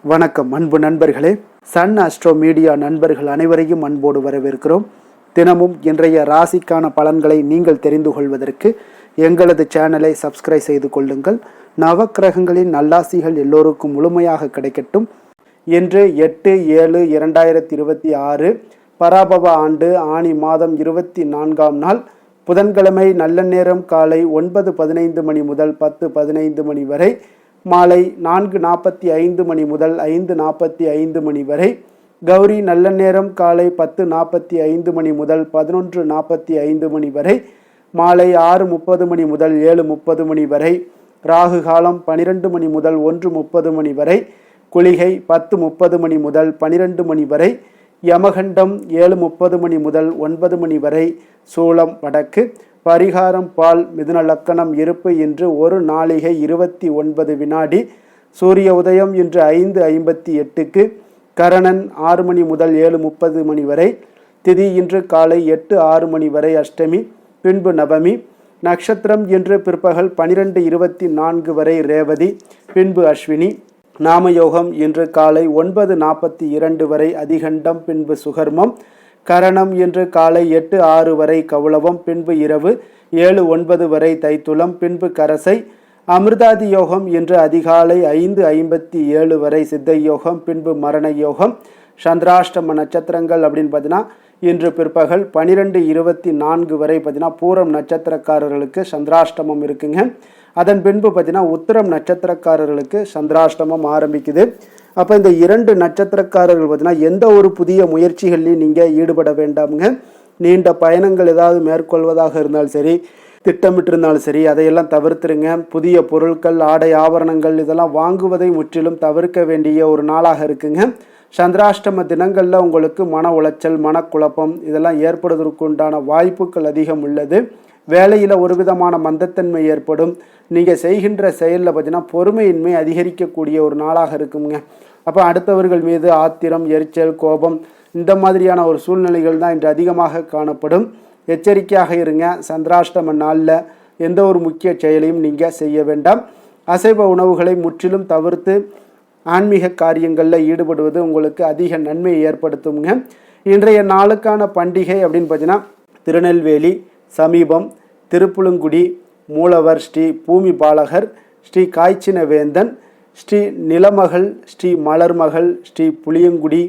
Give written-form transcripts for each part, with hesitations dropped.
வணக்கம் அன்பு நண்பர்களே. சன் அஸ்ட்ரோ மீடியா நண்பர்கள் அனைவரையும் அன்போடு வரவேற்கிறோம். தினமும் இன்றைய ராசிக்கான பலன்களை நீங்கள் தெரிந்து கொள்வதற்கு எங்களது சேனலை சப்ஸ்கிரைப் செய்து கொள்ளுங்கள். நவக்கிரகங்களின் நல்லாசிகள் எல்லோருக்கும் முழுமையாக கிடைக்கட்டும். இன்று 8/7/2026 பராபவ ஆண்டு ஆனி மாதம் 24ஆம் நாள் புதன்கிழமை. நல்ல நேரம் காலை 9:15 மணி முதல் 10:15 மணி வரை, மாலை 4:45 மணி முதல் 5:45 மணி வரை. கௌரி நல்ல நேரம் காலை 10:45 மணி முதல் 11:45 மணி வரை, மாலை 6:30 மணி முதல் 7:30 மணி வரை. ராகு காலம் 12 மணி முதல் 1:30 மணி வரை. குளிகை 10:30 மணி முதல் 12 மணி வரை. யமகண்டம் 7:30 மணி முதல் 9 மணி வரை. சூலம் வடக்கு. பரிகாரம் பால். மிதுன லக்கணம். இருப்பு இன்று 1 நாளிகை 29 வினாடி. சூரிய உதயம் இன்று 5:58க்கு. கரணன் 6 மணி முதல் 7:30 மணி வரை. திதி இன்று காலை 8:06 மணி வரை அஷ்டமி, பின்பு நவமி. நட்சத்திரம் இன்று பிற்பகல் 12:24 வரை ரேவதி, பின்பு அஸ்வினி. நாமயோகம் இன்று காலை 9:42 வரை அதிகண்டம், பின்பு சுகர்மம். கரணம் இன்று காலை 8:06 வரை கௌளவம், பின்பு இரவு 7:09 வரை தைத்துளம், பின்பு கரசை. அமிர்தாதி யோகம் இன்று அதிகாலை 5:57 வரை சித்த யோகம், பின்பு மரண யோகம். சந்திராஷ்டம நட்சத்திரங்கள் அப்படின்னு பார்த்தீங்கன்னா இன்று பிற்பகல் 12:24 வரை பார்த்தீங்கன்னா பூரம் நட்சத்திரக்காரர்களுக்கு சந்திராஷ்டமம் இருக்குங்க. அதன் பின்பு பார்த்தீங்கன்னா உத்திரம் நட்சத்திரக்காரர்களுக்கு சந்திராஷ்டமம் ஆரம்பிக்குது. அப்போ இந்த 2 நட்சத்திரக்காரர்கள் பார்த்தீங்கன்னா எந்த ஒரு புதிய முயற்சிகள்லையும் நீங்கள் ஈடுபட வேண்டாமுங்க. நீண்ட பயணங்கள் ஏதாவது மேற்கொள்வதாக இருந்தாலும் சரி, திட்டமிட்டிருந்தாலும் சரி, அதையெல்லாம் தவிர்த்துருங்க. புதிய பொருட்கள், ஆடை ஆபரணங்கள் இதெல்லாம் வாங்குவதை முற்றிலும் தவிர்க்க வேண்டிய ஒரு நாளாக இருக்குங்க. சந்திராஷ்டம தினங்களில் உங்களுக்கு மன உளைச்சல், மனக்குழப்பம் இதெல்லாம் ஏற்படுவதற்கு உண்டான வாய்ப்புகள் அதிகம் உள்ளது. வேலையில் ஒரு விதமான மந்தத்தன்மை ஏற்படும். நீங்கள் செய்கின்ற செயலில் பார்த்தீங்கன்னா பொறுமையின்மை அதிகரிக்கக்கூடிய ஒரு நாளாக இருக்குங்க. அப்போ அடுத்தவர்கள் மீது ஆத்திரம், எரிச்சல், கோபம் இந்த மாதிரியான ஒரு சூழ்நிலைகள் தான் இன்று அதிகமாக காணப்படும். எச்சரிக்கையாக இருங்க. சந்திராஷ்டம நாளில் எந்த ஒரு முக்கிய செயலையும் நீங்கள் செய்ய வேண்டாம். அசைவ உணவுகளை முற்றிலும் தவிர்த்து ஆன்மீக காரியங்களில் ஈடுபடுவது உங்களுக்கு அதிக நன்மையை ஏற்படுத்துங்க. இன்றைய நாளுக்கான பண்டிகை அப்படின்னு பார்த்தீங்கன்னா திருநெல்வேலி சமீபம், திருப்புலுங்குடி, மூலவர் ஸ்ரீ பூமி பாலகர், ஸ்ரீ காய்ச்சின வேந்தன், ஸ்ரீ நிலமகள், ஸ்ரீ மலர்மகள், ஸ்ரீ புளியங்குடி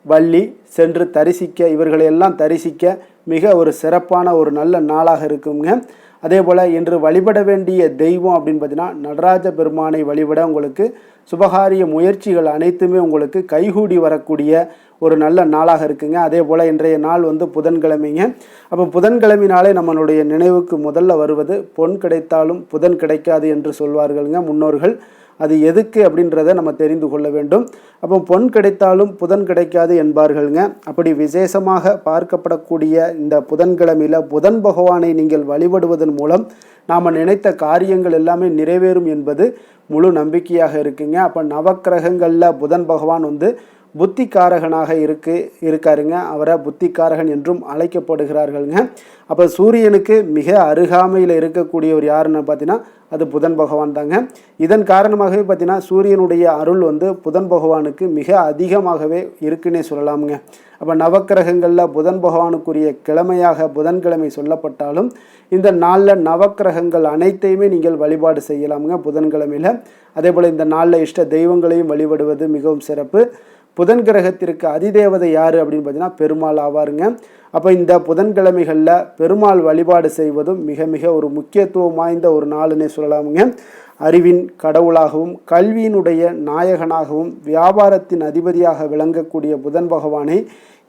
வள்ளி சென்று தரிசிக்க, இவர்களையெல்லாம் தரிசிக்க மிக ஒரு சிறப்பான ஒரு நல்ல நாளாக இருக்குங்க. அதே போல் இன்று வழிபட வேண்டிய தெய்வம் அப்படின்னு பார்த்தீங்கன்னா நடராஜ பெருமானை வழிபட உங்களுக்கு சுபகாரிய முயற்சிகள் அனைத்துமே உங்களுக்கு கைகூடி வரக்கூடிய ஒரு நல்ல நாளாக இருக்குங்க. அதே போல் இன்றைய நாள் புதன்கிழமைங்க. அப்போ புதன்கிழமைனாலே நம்மளுடைய நினைவுக்கு முதல்ல வருவது பொன் கிடைத்தாலும் புதன் கிடைக்காது என்று சொல்வார்களுங்க முன்னோர்கள். அது எதுக்கு அப்படின்றத நம்ம தெரிந்து கொள்ள வேண்டும். அப்போ பொன் கிடைத்தாலும் புதன் கிடைக்காது என்பார்களுங்க. அப்படி விசேஷமாக பார்க்கப்படக்கூடிய இந்த புதன்கிழமையில் புதன் பகவானை நீங்கள் வழிபடுவதன் மூலம் நாம் நினைத்த காரியங்கள் எல்லாமே நிறைவேறும் என்பது முழு நம்பிக்கையாக இருக்குங்க. அப்போ நவக்கிரகங்களில் புதன் பகவான் புத்திக்காரகனாக இருக்காருங்க. அவரை புத்திக்காரகன் என்றும் அழைக்கப்படுகிறார்கள்ங்க. அப்போ சூரியனுக்கு மிக அருகாமையில் இருக்கக்கூடியவர் யாருன்னு பார்த்தீங்கன்னா அது புதன் பகவான் தாங்க. இதன் காரணமாகவே பார்த்தீங்கன்னா சூரியனுடைய அருள் புதன் பகவானுக்கு மிக அதிகமாகவே இருக்குன்னே சொல்லலாமுங்க. அப்போ நவக்கிரகங்களில் புதன் பகவானுக்குரிய கிழமையாக புதன்கிழமை சொல்லப்பட்டாலும் இந்த நாளில் நவக்கிரகங்கள் அனைத்தையுமே நீங்கள் வழிபாடு செய்யலாமுங்க புதன்கிழமையில். அதே போல் இந்த நாளில் இஷ்ட தெய்வங்களையும் வழிபடுவது மிகவும் சிறப்பு. புதன் கிரகத்திற்கு அதிதேவதை யார் அப்படின்னு பார்த்தீங்கன்னா பெருமாள் ஆவாருங்க. அப்போ இந்த புதன்கிழமைகளில் பெருமாள் வழிபாடு செய்வதும் மிக மிக ஒரு முக்கியத்துவம் வாய்ந்த ஒரு நாளுன்னே சொல்லலாமுங்க. அறிவின் கடவுளாகவும் கல்வியினுடைய நாயகனாகவும் வியாபாரத்தின் அதிபதியாக விளங்கக்கூடிய புதன் பகவானை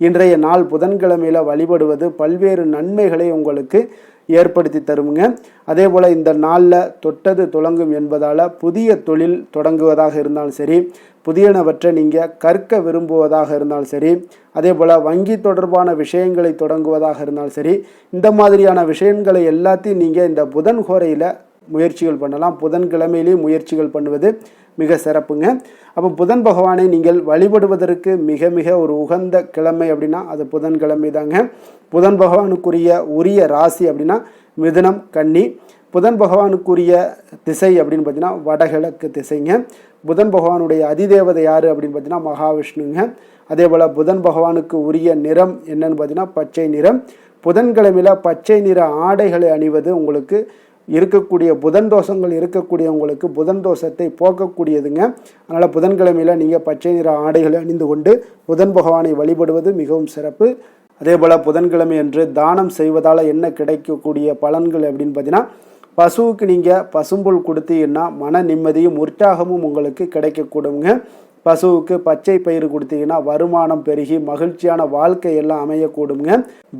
இன்றைய நாள் புதன்கிழமையில் வழிபடுவது பல்வேறு நன்மைகளை உங்களுக்கு ஏற்படுத்தி தருமுங்க. அதே போல் இந்த நாளில் தொட்டது தொடங்கும் என்பதால் புதிய தொழில் தொடங்குவதாக இருந்தாலும் சரி, புதியனவற்றை நீங்கள் கற்க விரும்புவதாக இருந்தாலும் சரி, அதே போல் வங்கி தொடர்பான விஷயங்களை தொடங்குவதாக இருந்தாலும் சரி, இந்த மாதிரியான விஷயங்களை எல்லாத்தையும் நீங்கள் இந்த புதன் கோரையில் முயற்சிகள் பண்ணலாம். புதன்கிழமையிலேயும் முயற்சிகள் பண்ணுவது மிக சிறப்புங்க. அப்போ புதன் பகவானை நீங்கள் வழிபடுவதற்கு மிக மிக ஒரு உகந்த கிழமை அப்படின்னா அது புதன்கிழமை தாங்க. புதன் பகவானுக்குரிய உரிய ராசி அப்படின்னா மிதுனம், கன்னி. புதன் பகவானுக்குரிய திசை அப்படின்னு பார்த்தீங்கன்னா வடகிழக்கு திசைங்க. புதன் பகவானுடைய அதிதேவதை யார் அப்படின்னு பார்த்தீங்கன்னா மகாவிஷ்ணுங்க. அதே போல் புதன் பகவானுக்கு உரிய நிறம் என்னன்னு பார்த்தீங்கன்னா பச்சை நிறம். புதன்கிழமையில் பச்சை நிற ஆடைகளை அணிவது உங்களுக்கு இருக்கக்கூடிய புதன் தோஷங்கள் இருக்கக்கூடியவங்களுக்கு புதன் தோஷத்தை போக்கக்கூடியதுங்க. அதனால் புதன்கிழமையில் நீங்கள் பச்சை நிற ஆடைகளை அணிந்து கொண்டு புதன் பகவானை வழிபடுவது மிகவும் சிறப்பு. அதே போல் புதன்கிழமை என்று தானம் செய்வதால் என்ன கிடைக்கக்கூடிய பலன்கள் அப்படின்னு பார்த்தீங்கன்னா, பசுவுக்கு நீங்கள் பசும்புல் கொடுத்தீங்கன்னா மன நிம்மதியும் உற்சாகமும் உங்களுக்கு கிடைக்கக்கூடுங்க. பசுவுக்கு பச்சை பயிறு கொடுத்தீங்கன்னா வருமானம் பெருகி மகிழ்ச்சியான வாழ்க்கை எல்லாம் அமையக்கூடுங்க.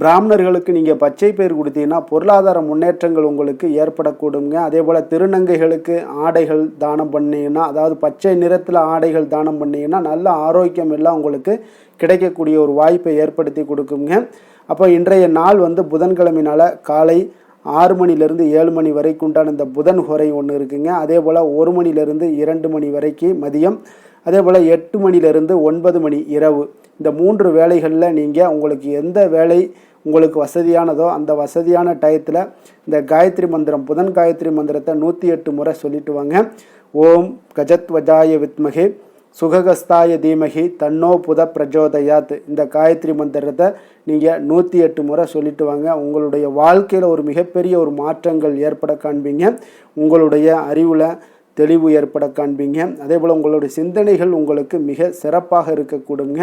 பிராமணர்களுக்கு நீங்கள் பச்சை பயிறு கொடுத்தீங்கன்னா பொருளாதார முன்னேற்றங்கள் உங்களுக்கு ஏற்படக்கூடுங்க. அதே போல் திருநங்கைகளுக்கு ஆடைகள் தானம் பண்ணீங்கன்னா, அதாவது பச்சை நிறத்தில் ஆடைகள் தானம் பண்ணீங்கன்னா நல்ல ஆரோக்கியம் எல்லாம் உங்களுக்கு கிடைக்கக்கூடிய ஒரு வாய்ப்பை ஏற்படுத்தி கொடுக்குங்க. அப்போ இன்றைய நாள் புதன்கிழமைனால காலை 6 மணிலேருந்து 7 மணி வரைக்கும் உண்டான இந்த புதன் ஹோரை ஒன்று இருக்குங்க. அதே போல் 1 மணிலேருந்து 2 மணி வரைக்கும் மதியம், அதே போல் 8 மணிலேருந்து 9 மணி இரவு, இந்த 3 வேளைகளில் நீங்கள் உங்களுக்கு எந்த வேலை உங்களுக்கு வசதியானதோ அந்த வசதியான டயத்தில் இந்த காயத்ரி மந்திரம், புதன் காயத்ரி மந்திரத்தை 108 முறை சொல்லிட்டு வாங்க. ஓம் கஜத்வஜாய வித்மகே சுககஸ்தாய தீமகி தன்னோ புத பிரஜோதயாத், இந்த காயத்ரி மந்திரத்தை நீங்கள் 108 முறை சொல்லிட்டு வாங்க. உங்களுடைய வாழ்க்கையில் ஒரு மிகப்பெரிய ஒரு மாற்றங்கள் ஏற்பட காண்பீங்க. உங்களுடைய அறிவில் தெளிவு ஏற்பட காண்பீங்க. அதே போல் உங்களுடைய சிந்தனைகள் உங்களுக்கு மிக சிறப்பாக இருக்கக்கூடுங்க.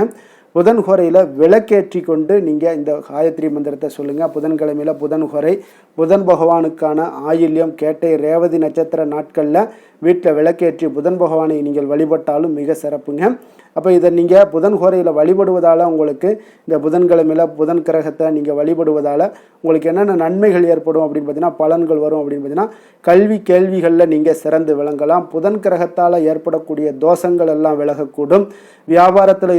புதன் ஹோரையில் விளக்கேற்றி கொண்டு நீங்கள் இந்த காயத்ரி மந்திரத்தை சொல்லுங்கள். புதன்கிழமையில் புதன் ஹோரை, புதன் பகவானுக்கான ஆயில்யம், கேட்டை, ரேவதி நட்சத்திர நாட்களில் வீட்டில் விளக்கேற்றி புதன் பகவானை நீங்கள் வழிபட்டாலும் மிக சிறப்புங்க. அப்போ இதை நீங்கள் புதன் ஹோரையில் வழிபடுவதால் உங்களுக்கு இந்த புதன்கிழமையில் புதன் கிரகத்தை நீங்கள் வழிபடுவதால் உங்களுக்கு என்னென்ன நன்மைகள் ஏற்படும் அப்படின்னு பார்த்தீங்கன்னா, பலன்கள் வரும் அப்படின்னு பார்த்தீங்கன்னா, கல்வி கேள்விகளில் நீங்கள் சிறந்து விளங்கலாம். புதன் கிரகத்தால் ஏற்படக்கூடிய தோஷங்கள் எல்லாம் விலகக்கூடும். வியாபாரத்தில்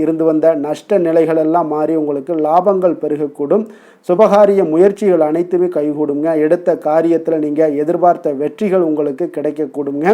இருந்து வந்த நஷ்ட நிலைகள் எல்லாம் மாறி உங்களுக்கு லாபங்கள் பெருகக்கூடும். சுபகாரிய முயற்சிகள் அனைத்துமே கைகூடுங்க. எடுத்த காரியத்தில் நீங்கள் எதிர்பார்த்த வெற்றிகள் உங்களுக்கு கிடைக்கக்கூடுங்க.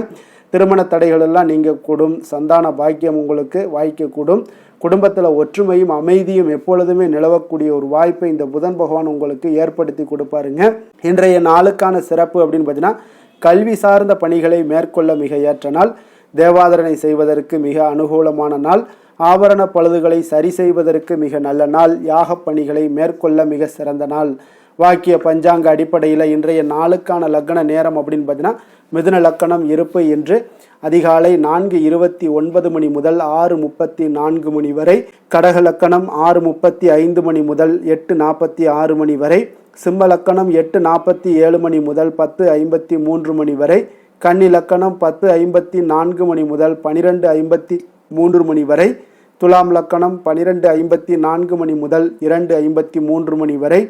திருமண தடைகள் எல்லாம் நீங்கள் கூடும். சந்தான பாக்கியம் உங்களுக்கு வாய்க்கக்கூடும். குடும்பத்தில் ஒற்றுமையும் அமைதியும் எப்பொழுதுமே நிலவக்கூடிய ஒரு வாய்ப்பை இந்த புதன் பகவான் உங்களுக்கு ஏற்படுத்தி கொடுப்பாருங்க. இன்றைய நாளுக்கான சிறப்பு அப்படின்னு பார்த்தீங்கன்னா, கல்வி சார்ந்த பணிகளை மேற்கொள்ள மிக ஏற்ற நாள், தேவாதரணை செய்வதற்கு மிக அனுகூலமான நாள், ஆபரண பழுதுகளை சரி செய்வதற்கு மிக நல்ல நாள், யாக பணிகளை மேற்கொள்ள மிக சிறந்த நாள். வாக்கிய பஞ்சாங்க அடிப்படையில் இன்றைய நாளுக்கான லக்ன நேரம் அப்படின்னு பார்த்தீங்கன்னா, மிதுன லக்கணம் இருப்பு என்று அதிகாலை 4:29 மணி முதல் 6:34 மணி வரை, கடக லக்கணம் 6:35 மணி முதல் 8:46 மணி வரை, சிம்ம லக்கணம் 8:47 மணி முதல் 10:53 மணி வரை, கன்னி லக்கணம் 10:54 மணி முதல் 12:53 மணி வரை, துலாம் லக்கணம் 12:54 மணி முதல் 2:53 மணி வரை,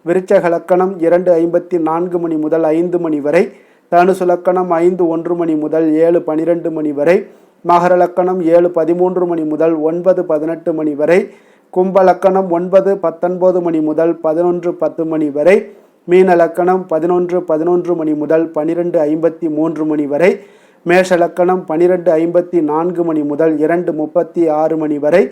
விருச்சக லக்கணம் 2:54 மணி முதல் 5 மணி வரை, தனுசு லக்கணம் 5:01 மணி முதல் 7:12 மணி வரை, மகர லக்கணம் 7:13 மணி முதல் 9:18 மணி வரை, கும்ப லக்கணம் 9:19 மணி முதல் 11:10 மணி வரை, மீன லக்கணம் 11:11 மணி முதல் 12:53 மணி வரை, மேஷ லக்கணம் 12:54 மணி முதல் 2:36 மணி வரை,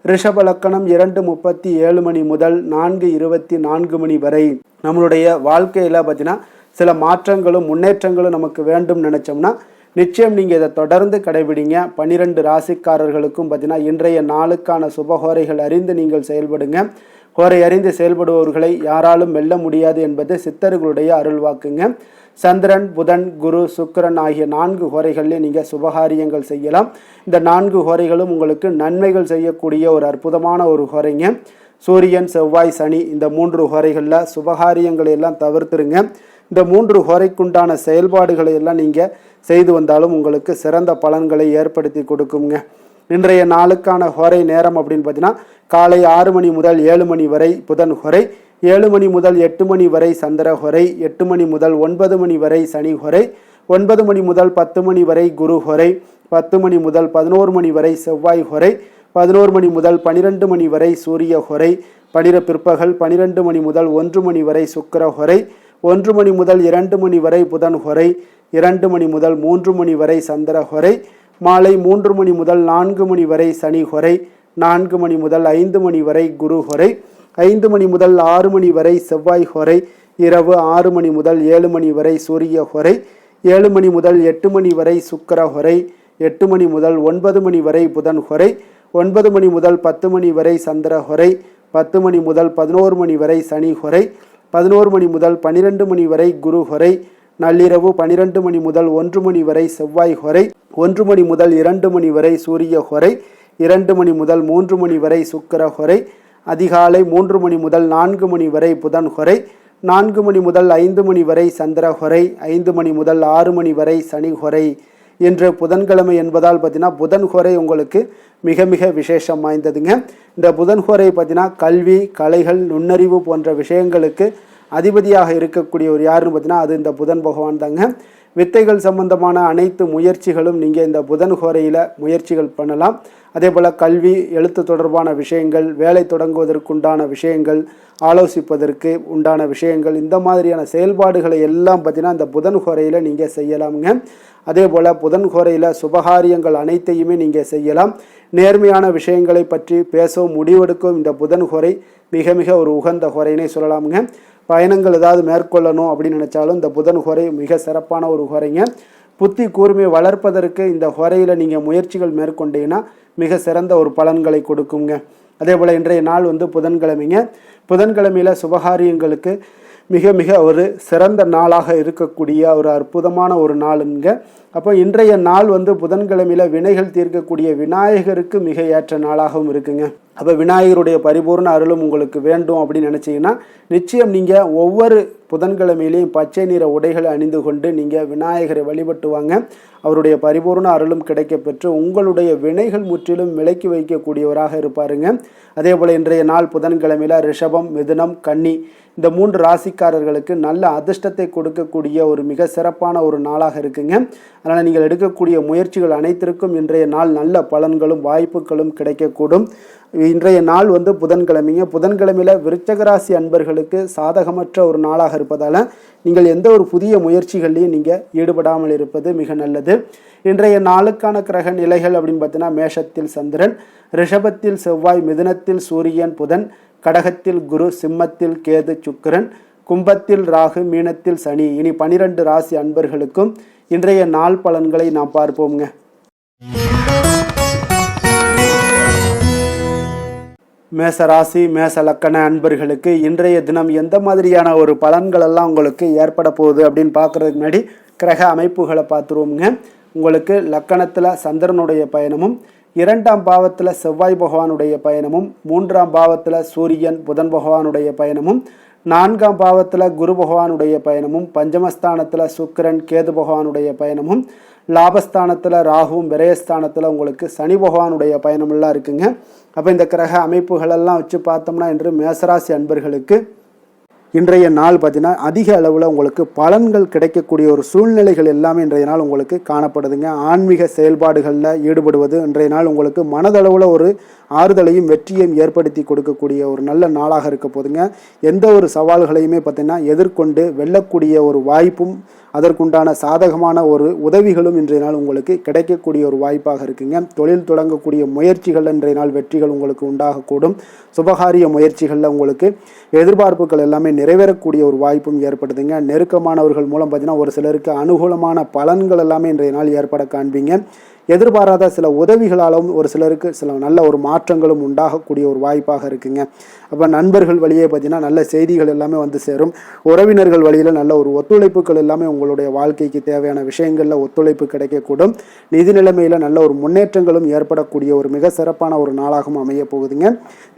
ரிஷப லக்கணம் 2:37 மணி முதல் 4:24 மணி வரை. நம்மளுடைய வாழ்க்கையில் பார்த்தீங்கன்னா சில மாற்றங்களும் முன்னேற்றங்களும் நமக்கு வேண்டும் நினச்சோம்னா நிச்சயம் நீங்கள் இதை தொடர்ந்து கடைபிடிங்க. 12 ராசிக்காரர்களுக்கும் பார்த்தீங்கன்னா இன்றைய நாளுக்கான சுபஹோரைகள் அறிந்து நீங்கள் செயல்படுங்க. ஹோரை அறிந்து செயல்படுபவர்களை யாராலும் வெல்ல முடியாது என்பது சித்தர்களுடைய அருள்வாக்குங்க. சந்திரன், புதன், குரு, சுக்கிரன் ஆகிய 4 ஹோரைகளில் நீங்கள் சுபகாரியங்கள் செய்யலாம். இந்த 4 ஹோரைகளும் உங்களுக்கு நன்மைகள் செய்யக்கூடிய ஒரு அற்புதமான ஒரு ஹோரைங்க. சூரியன், செவ்வாய், சனி இந்த 3 ஹோரைகளில் சுபகாரியங்களை எல்லாம் தவிர்த்துருங்க. இந்த 3 ஹோரைக்குண்டான செயல்பாடுகளை எல்லாம் நீங்கள் செய்து வந்தாலும் உங்களுக்கு சிறந்த பலன்களை ஏற்படுத்தி கொடுக்குங்க. இன்றைய நாளுக்கான ஹோரை நேரம் அப்படின்னு பார்த்தீங்கன்னா, காலை 6 மணி முதல் 7 மணி வரை புதன் ஹோரை, 7 மணி முதல் 8 மணி வரை சந்திர ஹோரை, 8 மணி முதல் 9 மணி வரை சனி ஹோரை, 9 மணி முதல் 10 மணி வரை குரு ஹோரை, 10 மணி முதல் 11 மணி வரை செவ்வாய் ஹோரை, 11 மணி முதல் 12 மணி வரை சூரிய ஹோரை, பிற்பகல் 12 மணி முதல் 1 மணி வரை சுக்கிர ஹோரை, 1 மணி முதல் 2 மணி வரை புதன் ஹோரை, 2 மணி முதல் 3 மணி வரை சந்திர ஹோரை, மாலை 3 மணி முதல் 4 மணி வரை சனி ஹோரை, 4 மணி முதல் 5 மணி வரை குரு ஹோரை, 5 மணி முதல் 6 மணி வரை செவ்வாய் ஹொரை, இரவு 6 மணி முதல் 7 மணி வரை சூரிய ஹொரை, 7 மணி முதல் 8 மணி வரை சுக்கிர ஹொரை, 8 மணி முதல் 9 மணி வரை புதன் ஹொரை, 9 மணி முதல் 10 மணி வரை சந்திர ஹொரை, 10 மணி முதல் 11 மணி வரை சனி ஹொரை, 11 மணி முதல் 12 மணி வரை குரு ஹொரை, நள்ளிரவு 12 மணி முதல் 1 மணி வரை செவ்வாய் ஹொரை, 1 மணி முதல் 2 மணி வரை சூரிய ஹொரை, 2 மணி முதல் 3 மணி வரை சுக்கிர ஹொரை, அதிகாலை 3 மணி முதல் 4 மணி வரை புதன் ஹொரை, 4 மணி முதல் 5 மணி வரை சந்திர ஹொரை, 5 மணி முதல் 6 மணி வரை சனி ஹொரை. இன்று புதன்கிழமை என்பதால் பார்த்தீங்கன்னா புதன் ஹொரை உங்களுக்கு மிக மிக விசேஷம் வாய்ந்ததுங்க. இந்த புதன் ஹொரை பார்த்தீங்கன்னா கல்வி, கலைகள், நுண்ணறிவு போன்ற விஷயங்களுக்கு அதிபதியாக இருக்கக்கூடியவர் யாருன்னு பார்த்தீங்கன்னா அது இந்த புதன் பகவான் தாங்க. வித்தைகள் சம்பந்தமான அனைத்து முயற்சிகளும் நீங்கள் இந்த புதன் ஹோரையில் முயற்சிகள் பண்ணலாம். அதே போல் கல்வி, எழுத்து தொடர்பான விஷயங்கள், வேலை தொடங்குவதற்குண்டான விஷயங்கள், ஆலோசிப்பதற்கு உண்டான விஷயங்கள், இந்த மாதிரியான செயல்பாடுகளை எல்லாம் பார்த்தீங்கன்னா இந்த புதன் ஹோரையில் நீங்கள் செய்யலாமுங்க. அதே போல் புதன் ஹோரையில் சுபகாரியங்கள் அனைத்தையுமே நீங்கள் செய்யலாம். நேர்மையான விஷயங்களை பற்றி பேசவும் முடிவெடுக்கவும் இந்த புதன் ஹோரை மிக மிக ஒரு உகந்த ஹோரைனே சொல்லலாமுங்க. பயணங்கள் ஏதாவது மேற்கொள்ளணும் அப்படின்னு நினச்சாலும் இந்த புதன் ஹோரை மிக சிறப்பான ஒரு ஹோரைங்க. புத்தி கூர்மையை வளர்ப்பதற்கு இந்த ஹோரையில் நீங்கள் முயற்சிகள் மேற்கொண்டீங்கன்னா மிக சிறந்த ஒரு பலன்களை கொடுக்குங்க. அதே போல் இன்றைய நாள் புதன்கிழமைங்க. புதன்கிழமையில் சுபகாரியங்களுக்கு மிக மிக ஒரு சிறந்த நாளாக இருக்கக்கூடிய ஒரு அற்புதமான ஒரு நாளுங்க. அப்போ இன்றைய நாள் புதன்கிழமையில் வினைகள் தீர்க்கக்கூடிய விநாயகருக்கு மிக ஏற்ற நாளாகவும் இருக்குங்க. அப்போ விநாயகருடைய பரிபூர்ண அருளும் உங்களுக்கு வேண்டும் அப்படின்னு நினச்சிங்கன்னா நிச்சயம் நீங்கள் ஒவ்வொரு புதன்கிழமையிலையும் பச்சை நிற உடைகளை அணிந்து கொண்டு நீங்கள் விநாயகரை வழிபட்டு வாங்க. அவருடைய பரிபூர்ண அருளும் கிடைக்க பெற்று உங்களுடைய வினைகள் முற்றிலும் விலக்கி வைக்கக்கூடியவராக இருப்பாருங்க. அதே போல் இன்றைய நாள் புதன்கிழமையில் ரிஷபம், மிதுனம், கன்னி இந்த 3 ராசிக்காரர்களுக்கு நல்ல அதிர்ஷ்டத்தை கொடுக்கக்கூடிய ஒரு மிக சிறப்பான ஒரு நாளாக இருக்குங்க. அதனால் நீங்கள் எடுக்கக்கூடிய முயற்சிகள் அனைத்திற்கும் இன்றைய நாள் நல்ல பலன்களும் வாய்ப்புகளும் கிடைக்கக்கூடும். இன்றைய நாள் புதன்கிழமைங்க. புதன்கிழமையில் விருச்சக ராசி அன்பர்களுக்கு சாதகமற்ற ஒரு நாளாக இருப்பதால் நீங்கள் எந்த ஒரு புதிய முயற்சிகள்லையும் நீங்கள் ஈடுபடாமல் இருப்பது மிக நல்லது. இன்றைய நாளுக்கான கிரக நிலைகள் அப்படின்னு பார்த்தீங்கன்னா மேஷத்தில் சந்திரன், ரிஷபத்தில் செவ்வாய், மிதுனத்தில் சூரியன் புதன், கடகத்தில் குரு, சிம்மத்தில் கேது சுக்கிரன், கும்பத்தில் ராகு, மீனத்தில் சனி. இனி 12 ராசி அன்பர்களுக்கும் இன்றைய நாள் பலன்களை நாம் பார்ப்போம்ங்க. மேச ராசி, மேச லக்கண அன்பர்களுக்கு இன்றைய தினம் எந்த மாதிரியான ஒரு பலன்கள் எல்லாம் உங்களுக்கு ஏற்பட போகுது அப்படின்னு பார்க்கறதுக்கு முன்னாடி கிரக அமைப்புகளை பார்த்துருவோம்ங்க. உங்களுக்கு லக்கணத்தில் சந்திரனுடைய பயணமும், 2ஆம் பாவத்தில் செவ்வாய் பகவானுடைய பயணமும், 3ஆம் பாவத்தில் சூரியன் புதன் பகவானுடைய பயணமும், 4ஆம் பாவத்தில் குரு பகவானுடைய பயணமும், பஞ்சமஸ்தானத்தில் சுக்கிரன் கேது பகவானுடைய பயணமும், லாபஸ்தானத்தில் ராகுவும், விரயஸ்தானத்தில் உங்களுக்கு சனி பகவானுடைய பயணமெல்லாம் இருக்குங்க. அப்போ இந்த கிரக அமைப்புகளெல்லாம் வச்சு பார்த்தோம்னா இன்று மேசராசி அன்பர்களுக்கு இன்றைய நாள் பார்த்தீங்கன்னா அதிக அளவில் உங்களுக்கு பலன்கள் கிடைக்கக்கூடிய ஒரு சூழ்நிலைகள் எல்லாமே இன்றைய நாள் உங்களுக்கு காணப்படுதுங்க. ஆன்மீக செயல்பாடுகளில் ஈடுபடுவது இன்றைய நாள் உங்களுக்கு மனதளவில் ஒரு ஆறுதலையும் வெற்றியையும் ஏற்படுத்தி கொடுக்கக்கூடிய ஒரு நல்ல நாளாக இருக்க போதுங்க. எந்த ஒரு சவால்களையுமே பார்த்தீங்கன்னா எதிர்கொண்டு வெல்லக்கூடிய ஒரு வாய்ப்பும் அதற்குண்டான சாதகமான ஒரு உதவிகளும் இன்றைய நாள் உங்களுக்கு கிடைக்கக்கூடிய ஒரு வாய்ப்பாக இருக்குங்க. தொழில் தொடங்கக்கூடிய முயற்சிகள் இன்றைய நாள் வெற்றிகள் உங்களுக்கு உண்டாகக்கூடும். சுபகாரிய முயற்சிகளில் உங்களுக்கு எதிர்பார்ப்புகள் எல்லாமே நிறைவேறக்கூடிய ஒரு வாய்ப்பும் ஏற்படுதுங்க. நெருக்கமானவர்கள் மூலம் பார்த்தீங்கன்னா ஒரு சிலருக்கு அனுகூலமான பலன்கள் எல்லாமே இன்றைய நாள் ஏற்பட காண்பீங்க. எதிர்பாராத சில உதவிகளாலும் ஒரு சிலருக்கு சில நல்ல ஒரு மாற்றங்களும் உண்டாகக்கூடிய ஒரு வாய்ப்பாக இருக்குங்க. அப்போ நண்பர்கள் வழியே பார்த்தீங்கன்னா நல்ல செய்திகள் எல்லாமே சேரும். உறவினர்கள் வழியில் நல்ல ஒரு ஒத்துழைப்புகள் எல்லாமே உங்களுடைய வாழ்க்கைக்கு தேவையான விஷயங்களில் ஒத்துழைப்பு கிடைக்கக்கூடும். நிதி நிலைமையில் நல்ல ஒரு முன்னேற்றங்களும் ஏற்படக்கூடிய ஒரு மிக சிறப்பான ஒரு நாளாகவும் அமைய போகுதுங்க.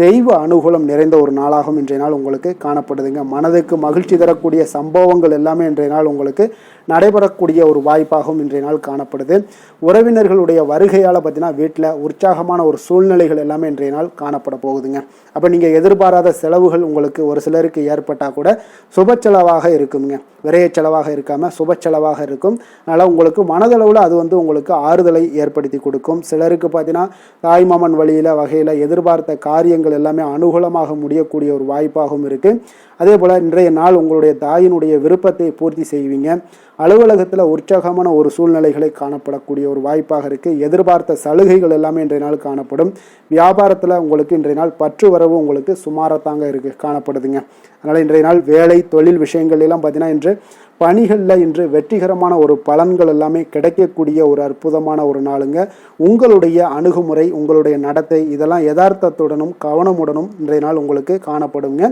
தெய்வ அனுகூலம் நிறைந்த ஒரு நாளாகவும் இன்றைய நாள் உங்களுக்கு காணப்படுதுங்க. மனதுக்கு மகிழ்ச்சி தரக்கூடிய சம்பவங்கள் எல்லாமே இன்றைய நாள் உங்களுக்கு நடைபெறக்கூடிய ஒரு வாய்ப்பாகவும் இன்றைய நாள் காணப்படுது. உறவினர்களுடைய வருகையால் பார்த்தீங்கன்னா வீட்டில் உற்சாகமான ஒரு சூழ்நிலைகள் எல்லாமே இன்றைய நாள் காணப்பட போகுதுங்க. அப்போ நீங்கள் எதிர்பாராத செலவுகள் உங்களுக்கு ஒரு சிலருக்கு ஏற்பட்டால் கூட சுப செலவாக இருக்குங்க. விரைய செலவாக இருக்காமல் சுப செலவாக இருக்கும். அதனால் உங்களுக்கு மனதளவில் அது உங்களுக்கு ஆறுதலை ஏற்படுத்தி கொடுக்கும். சிலருக்கு பார்த்தீங்கன்னா தாய்மாமன் வகையில் எதிர்பார்த்த காரியங்கள் எல்லாமே அனுகூலமாக முடியக்கூடிய ஒரு வாய்ப்பாகவும் இருக்குது. அதே போல் இன்றைய நாள் உங்களுடைய தாயினுடைய விருப்பத்தை பூர்த்தி செய்வீங்க. அலுவலகத்தில் உற்சாகமான ஒரு சூழ்நிலைகளை காணப்படக்கூடிய ஒரு வாய்ப்பாக இருக்குது. எதிர்பார்த்த சலுகைகள் எல்லாமே இன்றைய நாள் காணப்படும். வியாபாரத்தில் உங்களுக்கு இன்றைய நாள் பற்று வரவு உங்களுக்கு சுமாரத்தாங்க இருக்குது காணப்படுதுங்க. அதனால் இன்றைய நாள் வேலை தொழில் விஷயங்கள் எல்லாம் பார்த்தீங்கன்னா இன்று பணிகளில் இன்று வெற்றிகரமான ஒரு பலன்கள் எல்லாமே கிடைக்கக்கூடிய ஒரு அற்புதமான ஒரு நாளுங்க. உங்களுடைய அணுகுமுறை உங்களுடைய நடத்தை இதெல்லாம் யதார்த்தத்துடனும் கவனமுடனும் இன்றைய நாள் உங்களுக்கு காணப்படுங்க.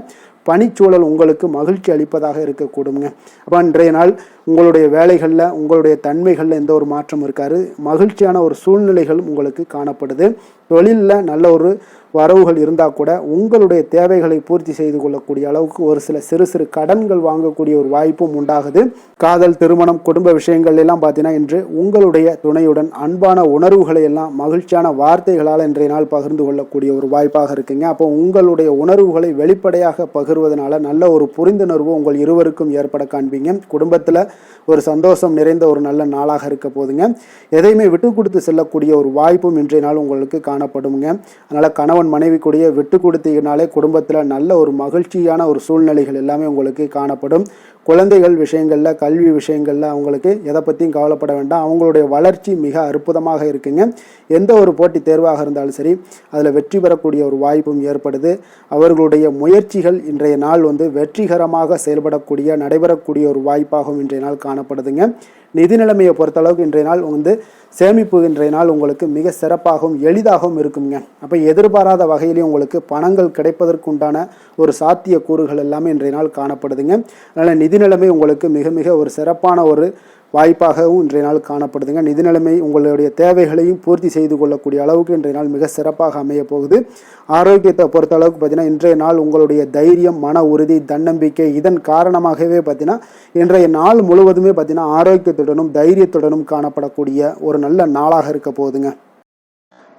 பணிச்சூழல் உங்களுக்கு மகிழ்ச்சி அளிப்பதாக இருக்கக்கூடுங்க. அப்போ இன்றைய நாள் உங்களுடைய வேலைகளில் உங்களுடைய தன்மைகளில் எந்த ஒரு மாற்றம் இருக்காது. மகிழ்ச்சியான ஒரு சூழ்நிலைகள் உங்களுக்கு காணப்படுது. தொழிலில் நல்ல ஒரு வரவுகள் இருந்தால் கூட உங்களுடைய தேவைகளை பூர்த்தி செய்து கொள்ளக்கூடிய அளவுக்கு ஒரு சில சிறு சிறு கடன்கள் வாங்கக்கூடிய ஒரு வாய்ப்பும் உண்டாகுது. காதல் திருமணம் குடும்ப விஷயங்கள் எல்லாம் பார்த்தீங்கன்னா இன்று உங்களுடைய துணையுடன் அன்பான உணர்வுகளை எல்லாம் மகிழ்ச்சியான வார்த்தைகளால் இன்றைய நாள் பகிர்ந்து கொள்ளக்கூடிய ஒரு வாய்ப்பாக இருக்குங்க. அப்போ உங்களுடைய உணர்வுகளை வெளிப்படையாக பகிர்வதனால நல்ல ஒரு புரிந்துணர்வு உங்கள் இருவருக்கும் ஏற்பட காண்பீங்க. குடும்பத்தில் ஒரு சந்தோஷம் நிறைந்த ஒரு நல்ல நாளாக இருக்க போதுங்க. எதையுமே விட்டு கொடுத்து செல்லக்கூடிய ஒரு வாய்ப்பும் இன்றைய நாள் உங்களுக்கு காணப்படுங்க. அதனால் கணவன் மனைவி கூடிய விட்டு கொடுத்தீங்கனாலே குடும்பத்தில் நல்ல ஒரு மகிழ்ச்சியான ஒரு சூழ்நிலைகள் எல்லாமே உங்களுக்கு காணப்படும். குழந்தைகள் விஷயங்களில் கல்வி விஷயங்களில் அவங்களுக்கு எதை பற்றியும் கவலைப்பட வேண்டாம். அவங்களுடைய வளர்ச்சி மிக அற்புதமாக இருக்குங்க. எந்த ஒரு போட்டி தேர்வாக இருந்தாலும் சரி அதில் வெற்றி பெறக்கூடிய ஒரு வாய்ப்பும் ஏற்படுது. அவர்களுடைய முயற்சிகள் இன்றைய நாள் வெற்றிகரமாக செயல்படக்கூடிய நடைபெறக்கூடிய ஒரு வாய்ப்பாகவும் இன்றைய நாள் காணப்படுதுங்க. நிதி நிலைமையை பொறுத்தளவுக்கு இன்றைய நாள் சேமிப்பு இன்றைய நாள் உங்களுக்கு மிக சிறப்பாகவும் எளிதாகவும் இருக்குங்க. அப்போ எதிர்பாராத வகையிலேயும் உங்களுக்கு பணங்கள் கிடைப்பதற்குண்டான ஒரு சாத்திய கூறுகள் எல்லாமே இன்றைய நாள் காணப்படுதுங்க. அதனால் நிதி நிலைமை உங்களுக்கு மிக மிக ஒரு சிறப்பான ஒரு வாய்ப்பாகவும் இன்றைய நாள் காணப்படுதுங்க. நிதி நிலைமை உங்களுடைய தேவைகளையும் பூர்த்தி செய்து கொள்ளக்கூடிய அளவுக்கு இன்றைய நாள் மிக சிறப்பாக அமைய போகுது. ஆரோக்கியத்தை பொறுத்த அளவுக்கு பார்த்தீங்கன்னா இன்றைய நாள் உங்களுடைய தைரியம் மன உறுதி தன்னம்பிக்கை இதன் காரணமாகவே பார்த்தீங்கன்னா இன்றைய நாள் முழுவதுமே பார்த்தீங்கன்னா ஆரோக்கியத்துடனும் தைரியத்துடனும் காணப்படக்கூடிய ஒரு நல்ல நாளாக இருக்க போகுதுங்க.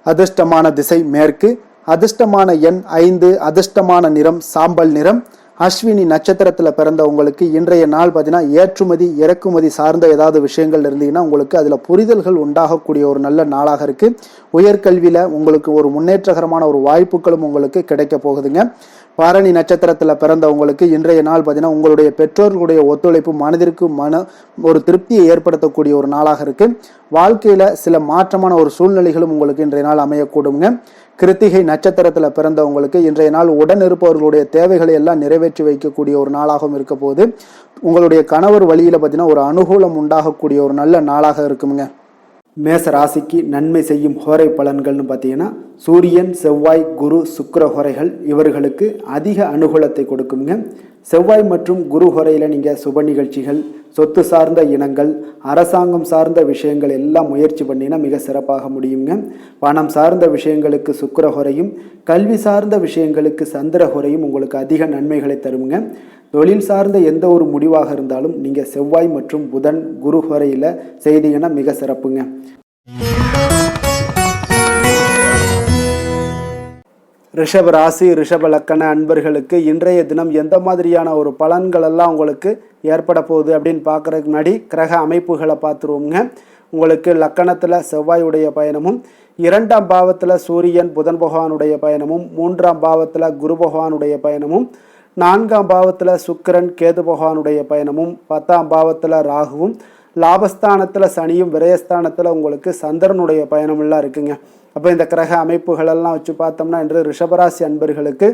அதிர்ஷ்டமான திசை மேற்கு, அதிர்ஷ்டமான எண் 5, அதிர்ஷ்டமான நிறம் சாம்பல் நிறம். அஸ்வினி நட்சத்திரத்தில் பிறந்த உங்களுக்கு இன்றைய நாள் பார்த்தீங்கன்னா ஏற்றுமதி இறக்குமதி சார்ந்த ஏதாவது விஷயங்கள் இருந்தீங்கன்னா உங்களுக்கு அதில் புரிதல்கள் உண்டாகக்கூடிய ஒரு நல்ல நாளாக இருக்குது. உயர்கல்வியில் உங்களுக்கு ஒரு முன்னேற்றகரமான ஒரு வாய்ப்புகளும் உங்களுக்கு கிடைக்க போகுதுங்க. பரணி நட்சத்திரத்தில் பிறந்தவங்களுக்கு இன்றைய நாள் பார்த்தீங்கன்னா உங்களுடைய பெற்றோர்களுடைய ஒத்துழைப்பு மனதிற்கு ஒரு திருப்தியை ஏற்படுத்தக்கூடிய ஒரு நாளாக இருக்குது. வாழ்க்கையில் சில மாற்றமான ஒரு சூழ்நிலைகளும் உங்களுக்கு இன்றைய நாள் அமையக்கூடுங்க. கிருத்திகை நட்சத்திரத்தில் பிறந்தவங்களுக்கு இன்றைய நாள் உடன் இருப்பவர்களுடைய தேவைகளை எல்லாம் நிறைவேற்றி வைக்கக்கூடிய ஒரு நாளாகவும் இருக்க போது. உங்களுடைய கணவர் வழியில் பார்த்தீங்கன்னா ஒரு அனுகூலம் உண்டாகக்கூடிய ஒரு நல்ல நாளாக இருக்குங்க. மேச ராசிக்கு நன்மை செய்யும் ஹோரை பலன்கள்னு பார்த்தீங்கன்னா சூரியன் செவ்வாய் குரு சுக்கிர ஹோரைகள் இவர்களுக்கு அதிக அனுகூலத்தை கொடுக்குங்க. செவ்வாய் மற்றும் குரு ஹோரையில் நீங்கள் சுப நிகழ்ச்சிகள் சொத்து சார்ந்த இனங்கள் அரசாங்கம் சார்ந்த விஷயங்கள் எல்லாம் முயற்சி பண்ணினா மிக சிறப்பாக முடியுங்க. பணம் சார்ந்த விஷயங்களுக்கு சுக்கிர ஹோரையும் கல்வி சார்ந்த விஷயங்களுக்கு சந்திர ஹோரையும் உங்களுக்கு அதிக நன்மைகளை தருங்க. தொழில் சார்ந்த எந்த ஒரு முடிவாக இருந்தாலும் நீங்கள் செவ்வாய் மற்றும் புதன் குரு ஹோரையில் செய்தீங்கன்னா மிக சிறப்புங்க. ரிஷப ராசி ரிஷப லக்கண அன்பர்களுக்கு இன்றைய தினம் எந்த மாதிரியான ஒரு பலன்கள் எல்லாம் உங்களுக்கு ஏற்பட போகுது அப்படின்னு பார்க்குறதுக்கு முன்னாடி கிரக அமைப்புகளை பார்த்துருவோங்க. உங்களுக்கு லக்கணத்தில் செவ்வாயுடைய பயணமும் 2ஆம் பாவத்தில் சூரியன் புதன் பகவானுடைய பயணமும் 3ஆம் பாவத்தில் குரு பகவானுடைய பயணமும் 4ஆம் பாவத்தில் சுக்கிரன் கேது பகவானுடைய பயணமும் 10ஆம் பாவத்தில் ராகுவும் லாபஸ்தானத்தில் சனியும் விரயஸ்தானத்தில் உங்களுக்கு சந்திரனுடைய பயணமெல்லாம் இருக்குங்க. அப்போ இந்த கிரக அமைப்புகளெல்லாம் வச்சு பார்த்தோம்னா இன்று ரிஷபராசி அன்பர்களுக்கு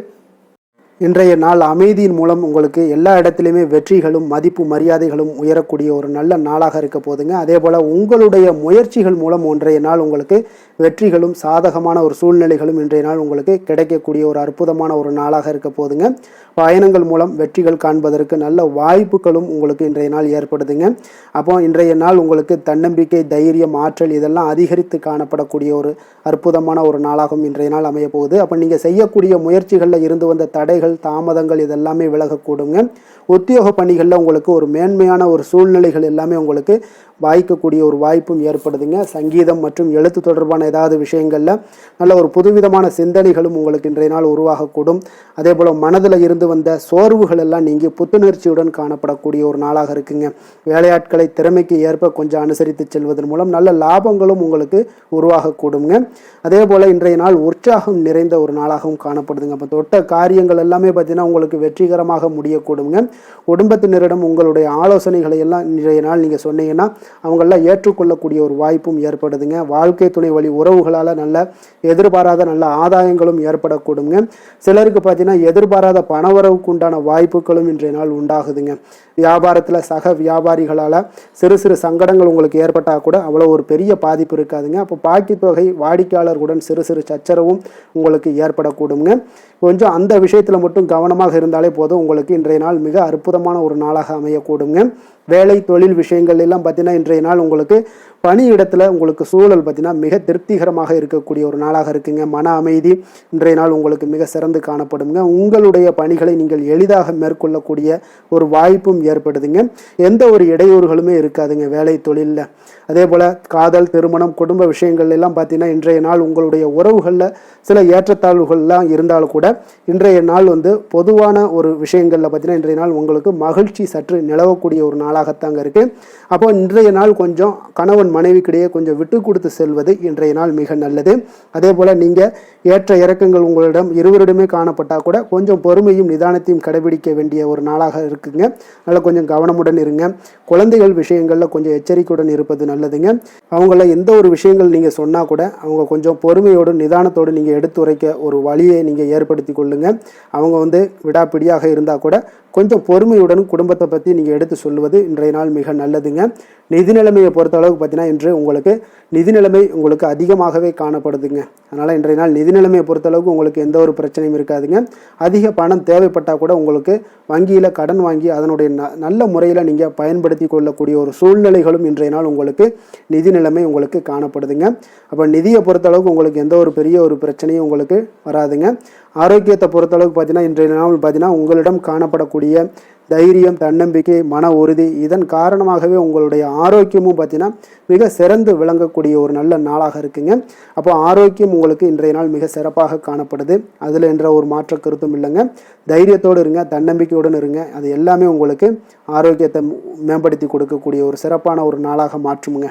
இன்றைய நாள் அமைதியின் மூலம் உங்களுக்கு எல்லா இடத்துலையுமே வெற்றிகளும் மதிப்பு மரியாதைகளும் உயரக்கூடிய ஒரு நல்ல நாளாக இருக்க போதுங்க. அதே போல் உங்களுடைய முயற்சிகள் மூலம் இன்றைய நாள் உங்களுக்கு வெற்றிகளும் சாதகமான ஒரு சூழ்நிலைகளும் இன்றைய நாள் உங்களுக்கு கிடைக்கக்கூடிய ஒரு அற்புதமான ஒரு நாளாக இருக்க போதுங்க. பயணங்கள் மூலம் வெற்றிகள் காண்பதற்கு நல்ல வாய்ப்புகளும் உங்களுக்கு இன்றைய நாள் ஏற்படுதுங்க. அப்போ இன்றைய நாள் உங்களுக்கு தன்னம்பிக்கை தைரியம் ஆற்றல் இதெல்லாம் அதிகரித்து காணப்படக்கூடிய ஒரு அற்புதமான ஒரு நாளாகவும் இன்றைய நாள் அமைய போகுது. அப்போ நீங்கள் செய்யக்கூடிய முயற்சிகளில் இருந்து வந்த தடைகள் தாமதங்கள் இதெல்லாமே விலகக்கூடுங்க. உத்தியோக பணிகளில் உங்களுக்கு ஒரு மேன்மையான ஒரு சூழ்நிலைகள் எல்லாமே உங்களுக்கு வாய்க்கக்கூடிய ஒரு வாய்ப்பும் ஏற்படுதுங்க. சங்கீதம் மற்றும் எழுத்து தொடர்பான ஏதாவது விஷயங்களில் நல்ல ஒரு புதுவிதமான சிந்தனைகளும் உங்களுக்கு இன்றைய நாள் உருவாகக்கூடும். அதே போல் மனதில் இருந்து வந்த சோர்வுகள் எல்லாம் நீங்கி புத்துணர்ச்சியுடன் காணப்படக்கூடிய ஒரு நாளாக இருக்குங்க. வேலையாட்களை திறமைக்கு ஏற்ப கொஞ்சம் அனுசரித்து செல்வதன் மூலம் நல்ல லாபங்களும் உங்களுக்கு உருவாகக்கூடுங்க. அதே போல் இன்றைய நாள் உற்சாகம் நிறைந்த ஒரு நாளாகவும் காணப்படுதுங்க. அப்போ தொட்ட காரியங்கள் எல்லாமே பார்த்தீங்கன்னா உங்களுக்கு வெற்றிகரமாக முடியக்கூடுங்க. குடும்பத்தினரிடம் உங்களுடைய ஆலோசனைகளை எல்லாம் இன்றைய நாள் நீங்கள் சொன்னீங்கன்னா அவங்களெல்லாம் ஏற்றுக்கொள்ளக்கூடிய ஒரு வாய்ப்பும் ஏற்படுதுங்க. வாழ்க்கை துணை வழி உறவுகளால் நல்ல எதிர்பாராத நல்ல ஆதாயங்களும் ஏற்படக்கூடுங்க. சிலருக்கு பார்த்தீங்கன்னா எதிர்பாராத பணவரவுக்கு உண்டான வாய்ப்புகளும் இன்றைய நாள் உண்டாகுதுங்க. வியாபாரத்தில் சக வியாபாரிகளால் சிறு சிறு சங்கடங்கள் உங்களுக்கு ஏற்பட்டால் கூட அவ்வளோ ஒரு பெரிய பாதிப்பு இருக்காதுங்க. அப்போ பாக்கி தொகை வாடிக்கையாளர்களுடன் சிறு சிறு சச்சரவும் உங்களுக்கு ஏற்படக்கூடுங்க. கொஞ்சம் அந்த விஷயத்தில் மட்டும் கவனமாக இருந்தாலே போதும், உங்களுக்கு இன்றைய நாள் மிக அற்புதமான ஒரு நாளாக அமையக்கூடுங்க. வேலை தொழில் விஷயங்கள் எல்லாம் பார்த்தீங்கன்னா இன்றைய நாள் உங்களுக்கு பணியிடத்தில் உங்களுக்கு சூழல் பார்த்தீங்கன்னா மிக திருப்திகரமாக இருக்கக்கூடிய ஒரு நாளாக இருக்குங்க. மன அமைதி இன்றைய நாள் உங்களுக்கு மிக சிறந்து காணப்படுங்க. உங்களுடைய பணிகளை நீங்கள் எளிதாக மேற்கொள்ளக்கூடிய ஒரு வாய்ப்பும் ஏற்படுதுங்க. எந்த ஒரு இடையூறுகளுமே இருக்காதுங்க வேலை தொழிலில். அதே போல் காதல், திருமணம், குடும்ப விஷயங்கள் எல்லாம் பார்த்தீங்கன்னா இன்றைய நாள் உங்களுடைய உறவுகளில் சில ஏற்றத்தாழ்வுகள்லாம் இருந்தாலும் கூட இன்றைய நாள் பொதுவான ஒரு விஷயங்களில் பார்த்தீங்கன்னா இன்றைய நாள் உங்களுக்கு மகிழ்ச்சி சற்று நிலவக்கூடிய ஒரு நாளாகத்தாங்க இருக்குது. அப்போ இன்றைய நாள் கொஞ்சம் கணவன் மனைவிக்கிடையே கொஞ்சம் விட்டு கொடுத்து செல்வது இன்றைய நாள் மிக நல்லது. அதே போல் நீங்கள் ஏற்ற இறக்கங்கள் உங்களிடம் இருவரிடமே காணப்பட்டால் கூட கொஞ்சம் பொறுமையும் நிதானத்தையும் கடைபிடிக்க வேண்டிய ஒரு நாளாக இருக்குங்க. அதனால் கொஞ்சம் கவனமுடன் இருங்க. குழந்தைகள் விஷயங்களில் கொஞ்சம் எச்சரிக்கையுடன் இருப்பது நல்லதுங்க. அவங்கள எந்த ஒரு விஷயங்கள் நீங்கள் சொன்னால் கூட அவங்க கொஞ்சம் பொறுமையோடு நிதானத்தோடு நீங்கள் எடுத்துரைக்க ஒரு வழியை நீங்கள் ஏற்படுத்தி கொள்ளுங்க. அவங்க விடாப்பிடியாக இருந்தால் கூட கொஞ்சம் பொறுமையுடன் குடும்பத்தை பற்றி நீங்கள் எடுத்து சொல்லுவது இன்றைய நாள் மிக நல்லதுங்க. நிதி நிலைமையை பொறுத்த அளவுக்கு பார்த்தீங்கன்னா இன்று உங்களுக்கு நிதி நிலைமை உங்களுக்கு அதிகமாகவே காணப்படுதுங்க. அதனால் இன்றைய நாள் நிதி நிலைமையை பொறுத்தளவுக்கு உங்களுக்கு எந்த ஒரு பிரச்சனையும் இருக்காதுங்க. அதிக பணம் தேவைப்பட்டால் கூட உங்களுக்கு வங்கியில் கடன் வாங்கி அதனுடைய நல்ல முறையில் நீங்கள் பயன்படுத்தி கொள்ளக்கூடிய ஒரு சூழ்நிலைகளும் இன்றைய நாள் உங்களுக்கு நிதி நிலைமை உங்களுக்கு காணப்படுதுங்க. அப்போ நிதியை பொறுத்தளவுக்கு உங்களுக்கு எந்த ஒரு பெரிய ஒரு பிரச்சனையும் உங்களுக்கு வராதுங்க. ஆரோக்கியத்தை பொறுத்தளவுக்கு பார்த்தீங்கன்னா இன்றைய நாள் பார்த்தீங்கன்னா உங்களிடம் காணப்படக்கூடிய தைரியம், தன்னம்பிக்கை, மன உறுதி இதன் காரணமாகவே உங்களுடைய ஆரோக்கியமும் பார்த்தீங்கன்னா மிக சிறந்து விளங்கக்கூடிய ஒரு நல்ல நாளாக இருக்குங்க. அப்போ ஆரோக்கியம் உங்களுக்கு இன்றைய நாள் மிக சிறப்பாக காணப்படுது. அதில் என்ற ஒரு மாற்ற கருத்தும் இல்லைங்க. தைரியத்தோடு இருங்க, தன்னம்பிக்கையுடன் இருங்க. அது எல்லாமே உங்களுக்கு ஆரோக்கியத்தை மேம்படுத்தி கொடுக்கக்கூடிய ஒரு சிறப்பான ஒரு நாளாக மாற்றுமுங்க.